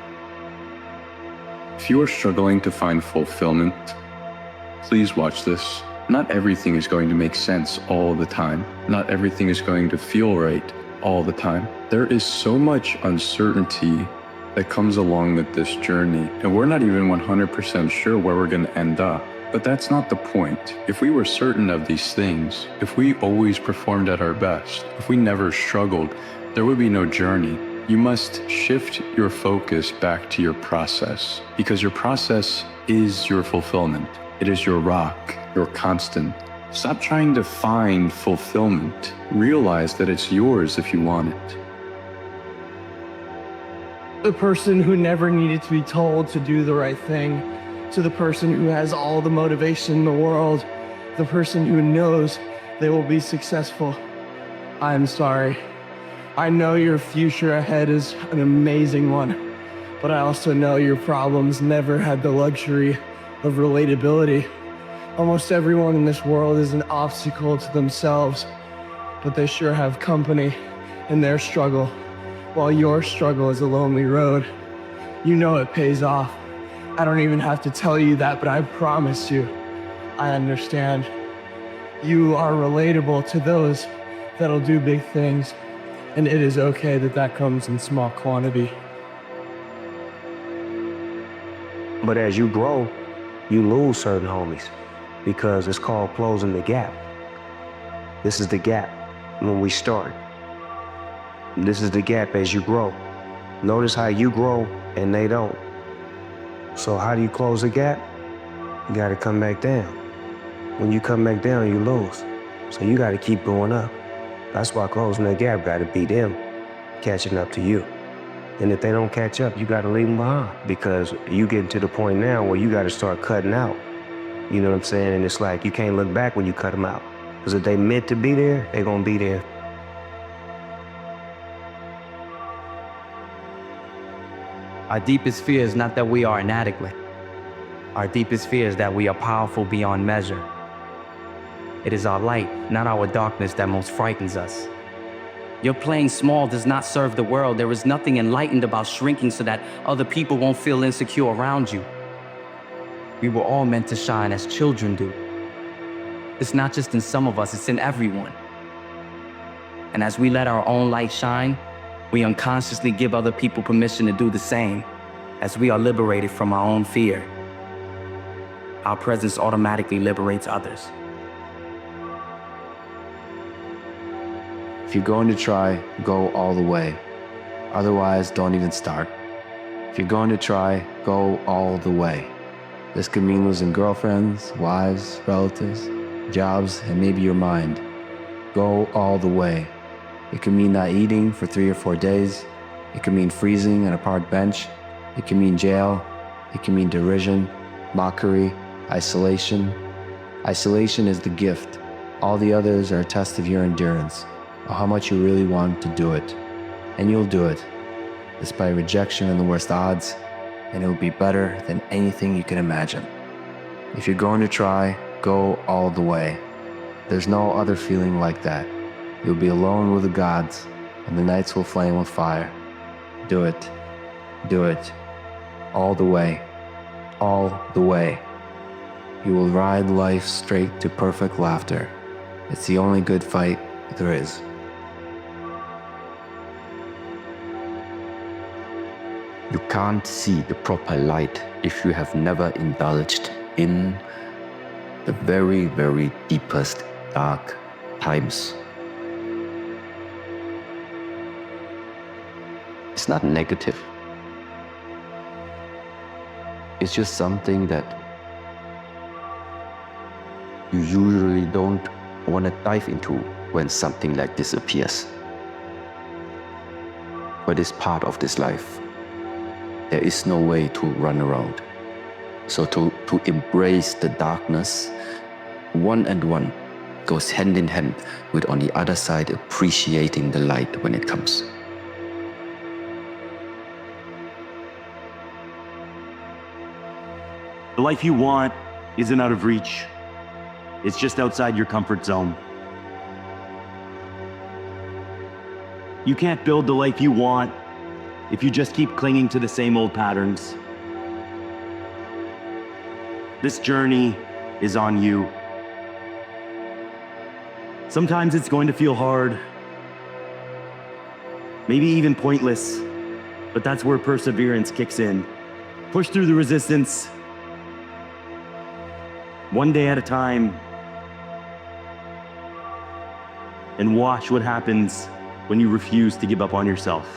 If you are struggling to find fulfillment, please watch this. Not everything is going to make sense all the time. Not everything is going to feel right all the time. There is so much uncertainty that comes along with this journey, and we're not even 100% sure where we're going to end up. But that's not the point. If we were certain of these things, if we always performed at our best, if we never struggled, there would be no journey. You must shift your focus back to your process, because your process is your fulfillment. It is your rock, your constant. Stop trying to find fulfillment. Realize that it's yours if you want it. The person who never needed to be told to do the right thing, to the person who has all the motivation in the world, the person who knows they will be successful. I'm sorry. I know your future ahead is an amazing one, but I also know your problems never had the luxury of relatability. Almost everyone in this world is an obstacle to themselves, but they sure have company in their struggle, while your struggle is a lonely road. You know it pays off. I don't even have to tell you that, but I promise you, I understand. You are relatable to those that'll do big things, and it is okay that that comes in small quantity. But as you grow, you lose certain homies because it's called closing the gap. This is the gap when we start. This is the gap as you grow. Notice how you grow and they don't. So how do you close the gap? You gotta come back down. When you come back down, you lose. So you gotta keep going up. That's why closing the gap gotta be them catching up to you. And if they don't catch up, you gotta leave them behind, because you getting to the point now where you gotta start cutting out. You know what I'm saying? And it's like you can't look back when you cut them out. Because if they meant to be there, they're gonna be there. Our deepest fear is not that we are inadequate. Our deepest fear is that we are powerful beyond measure. It is our light, not our darkness, that most frightens us. Your playing small does not serve the world. There is nothing enlightened about shrinking so that other people won't feel insecure around you. We were all meant to shine as children do. It's not just in some of us, it's in everyone. And as we let our own light shine, we unconsciously give other people permission to do the same. As we are liberated from our own fear, our presence automatically liberates others. If you're going to try, go all the way. Otherwise, don't even start. If you're going to try, go all the way. This could mean losing girlfriends, wives, relatives, jobs, and maybe your mind. Go all the way. It could mean not eating for 3 or 4 days. It could mean freezing on a park bench. It can mean jail. It can mean derision, mockery, isolation. Isolation is the gift. All the others are a test of your endurance, or how much you really want to do it. And you'll do it, despite rejection and the worst odds, and it will be better than anything you can imagine. If you're going to try, go all the way. There's no other feeling like that. You'll be alone with the gods, and the nights will flame with fire. Do it. Do it. All the way. All the way. You will ride life straight to perfect laughter. It's the only good fight there is. You can't see the proper light if you have never indulged in the very, very deepest dark times. It's not negative. It's just something that you usually don't want to dive into when something like this appears. But it's part of this life. There is no way to run around. So to embrace the darkness, one and one goes hand in hand with, on the other side, appreciating the light when it comes. The life you want isn't out of reach. It's just outside your comfort zone. You can't build the life you want if you just keep clinging to the same old patterns. This journey is on you. Sometimes it's going to feel hard, maybe even pointless, But that's where perseverance kicks in. Push through the resistance, one day at a time, and watch what happens when you refuse to give up on yourself.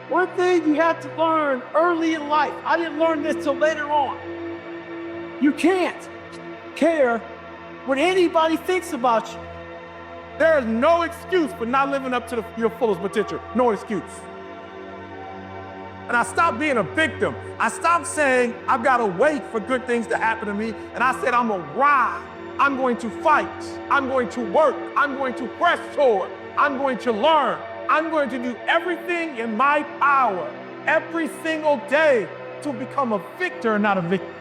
One thing you have to learn early in life, I didn't learn this till later on. You can't care what anybody thinks about you. There is no excuse for not living up to your fullest potential. No excuse. And I stopped being a victim. I stopped saying, I've got to wait for good things to happen to me. And I said, I'm going to rise. I'm going to fight. I'm going to work. I'm going to press forward. I'm going to learn. I'm going to do everything in my power every single day to become a victor and not a victim.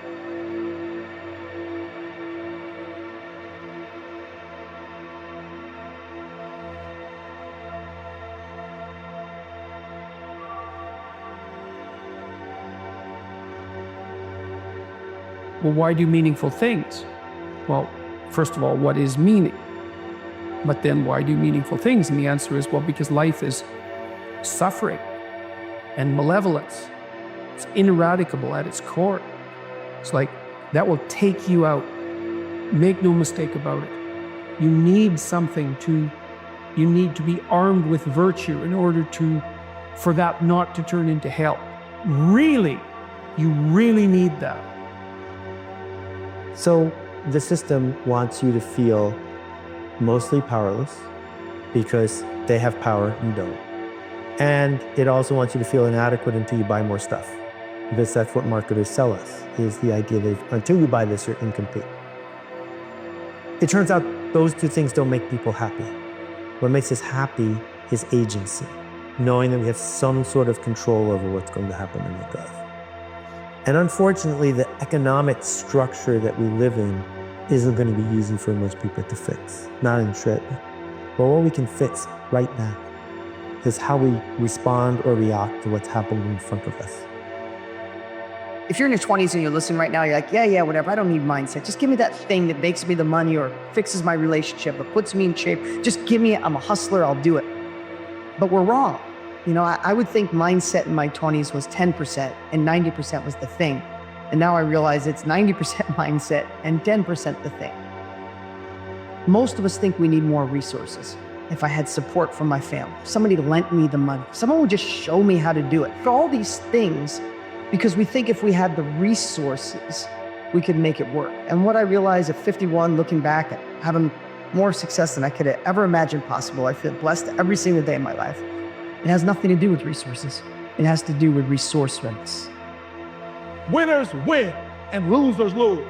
Well, why do meaningful things? Well, first of all, what is meaning? But then why do meaningful things? And the answer is, well, because life is suffering and malevolence. It's ineradicable at its core. It's like that will take you out. Make no mistake about it. You need something you need to be armed with virtue in order for that not to turn into hell. Really, you really need that. So the system wants you to feel mostly powerless because they have power, you don't. And it also wants you to feel inadequate until you buy more stuff, because that's what marketers sell us, is the idea that until you buy this, you're incomplete. It turns out those two things don't make people happy. What makes us happy is agency, knowing that we have some sort of control over what's going to happen in the earth. And unfortunately, the economic structure that we live in isn't going to be easy for most people to fix, not in shred. But what we can fix right now is how we respond or react to what's happening in front of us. If you're in your 20s and you're listening right now, you're like, yeah, whatever, I don't need mindset. Just give me that thing that makes me the money or fixes my relationship or puts me in shape. Just give me it, I'm a hustler, I'll do it. But we're wrong. You know, I would think mindset in my 20s was 10% and 90% was the thing. And now I realize it's 90% mindset and 10% the thing. Most of us think we need more resources. If I had support from my family, somebody lent me the money, someone would just show me how to do it. For all these things, because we think if we had the resources, we could make it work. And what I realized at 51, looking back at having more success than I could have ever imagined possible, I feel blessed every single day of my life. It has nothing to do with resources. It has to do with resourcefulness. Winners win and losers lose.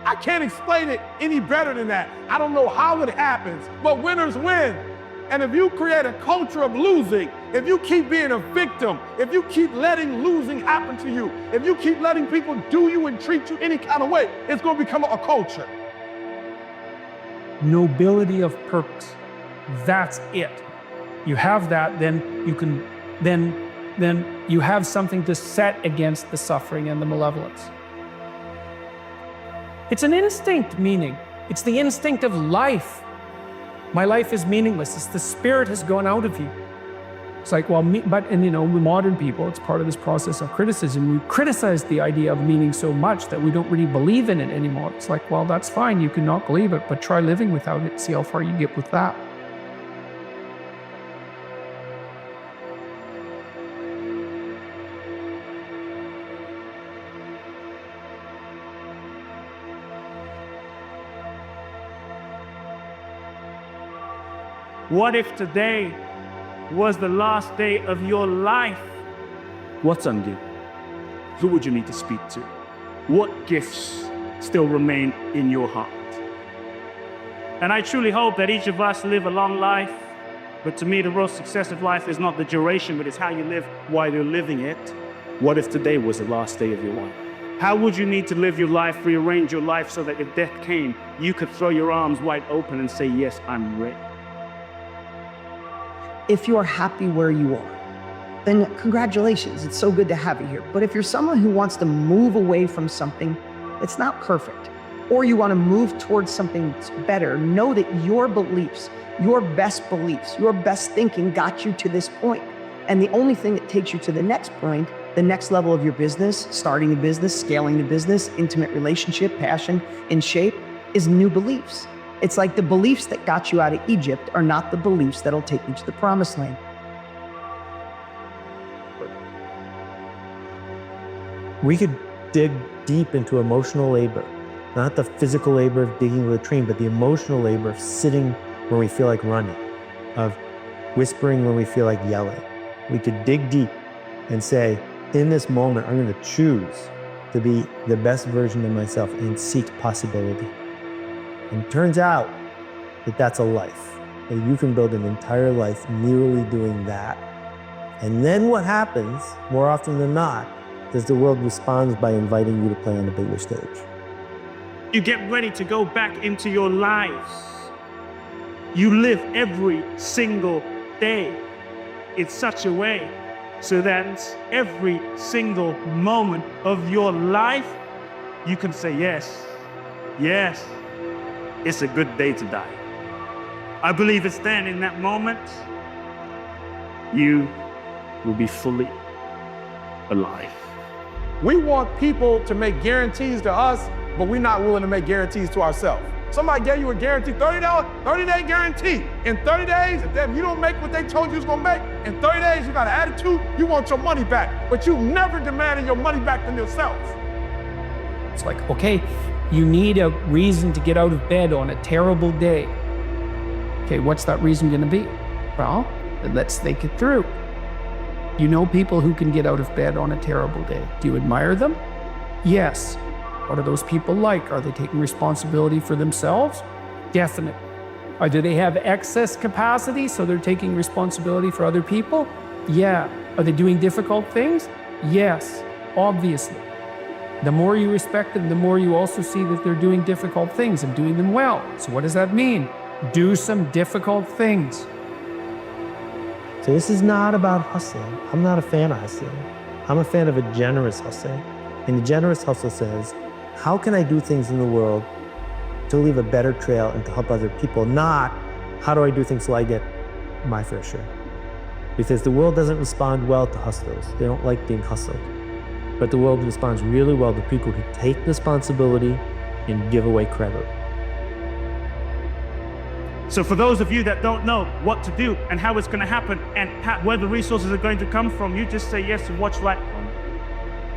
I can't explain it any better than that. I don't know how it happens, but winners win. And if you create a culture of losing, if you keep being a victim, if you keep letting losing happen to you, if you keep letting people do you and treat you any kind of way, it's going to become a culture. Nobility of purpose. That's it. You have that, then you can, then you have something to set against the suffering and the malevolence. It's an instinct meaning. It's the instinct of life. My life is meaningless. It's the spirit has gone out of you. It's like, well, and you know, we modern people, it's part of this process of criticism. We criticize the idea of meaning so much that we don't really believe in it anymore. It's like, well, that's fine. You cannot believe it, but try living without it. See how far you get with that. What if today was the last day of your life? What's undue? Who would you need to speak to? What gifts still remain in your heart? And I truly hope that each of us live a long life. But to me, the real success of life is not the duration, but it's how you live while you're living it. What if today was the last day of your life? How would you need to live your life, rearrange your life so that if death came, you could throw your arms wide open and say, yes, I'm ready. If you are happy where you are, then congratulations, it's so good to have you here. But if you're someone who wants to move away from something that's not perfect, or you want to move towards something that's better, know that your beliefs, your best thinking got you to this point. And the only thing that takes you to the next point, the next level of your business, starting a business, scaling the business, intimate relationship, passion, in shape, is new beliefs. It's like the beliefs that got you out of Egypt are not the beliefs that'll take you to the promised land. We could dig deep into emotional labor, not the physical labor of digging with a train, but the emotional labor of sitting when we feel like running, of whispering when we feel like yelling. We could dig deep and say, in this moment, I'm going to choose to be the best version of myself and seek possibility. And it turns out that that's a life, that you can build an entire life merely doing that. And then what happens, more often than not, is the world responds by inviting you to play on the bigger stage. You get ready to go back into your lives. You live every single day in such a way so that every single moment of your life, you can say, yes, yes, it's a good day to die. I believe it's then, in that moment, you will be fully alive. We want people to make guarantees to us, but we're not willing to make guarantees to ourselves. Somebody gave you a guarantee, $30, 30-day guarantee. In 30 days, if you don't make what they told you was gonna make, in 30 days, you got an attitude, you want your money back, but you never demanded your money back from yourself. It's like, okay, you need a reason to get out of bed on a terrible day. Okay, what's that reason gonna be? Well, let's think it through. You know people who can get out of bed on a terrible day. Do you admire them? Yes. What are those people like? Are they taking responsibility for themselves? Definitely. Do they have excess capacity, so they're taking responsibility for other people? Yeah. Are they doing difficult things? Yes, obviously. The more you respect them, the more you also see that they're doing difficult things and doing them well. So what does that mean? Do some difficult things. So this is not about hustling. I'm not a fan of hustling. I'm a fan of a generous hustling. And the generous hustle says, how can I do things in the world to leave a better trail and to help other people? Not, how do I do things so I get my fair share? Because the world doesn't respond well to hustlers. They don't like being hustled. But the world responds really well to people who take responsibility and give away credit. So for those of you that don't know what to do and how it's going to happen and where the resources are going to come from, you just say yes and watch right.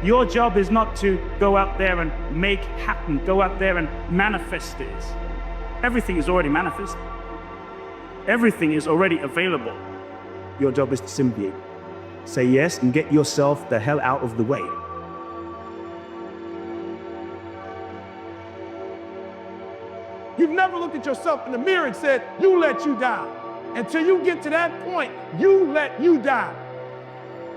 Your job is not to go out there and make happen, go out there and manifest this. Everything is already manifested. Everything is already available. Your job is to simply say yes and get yourself the hell out of the way. You've never looked at yourself in the mirror and said, you let you down. Until you get to that point, you let you down.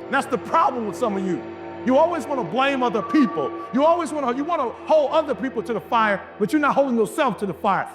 And that's the problem with some of you. You always want to blame other people. You want to hold other people to the fire, but you're not holding yourself to the fire.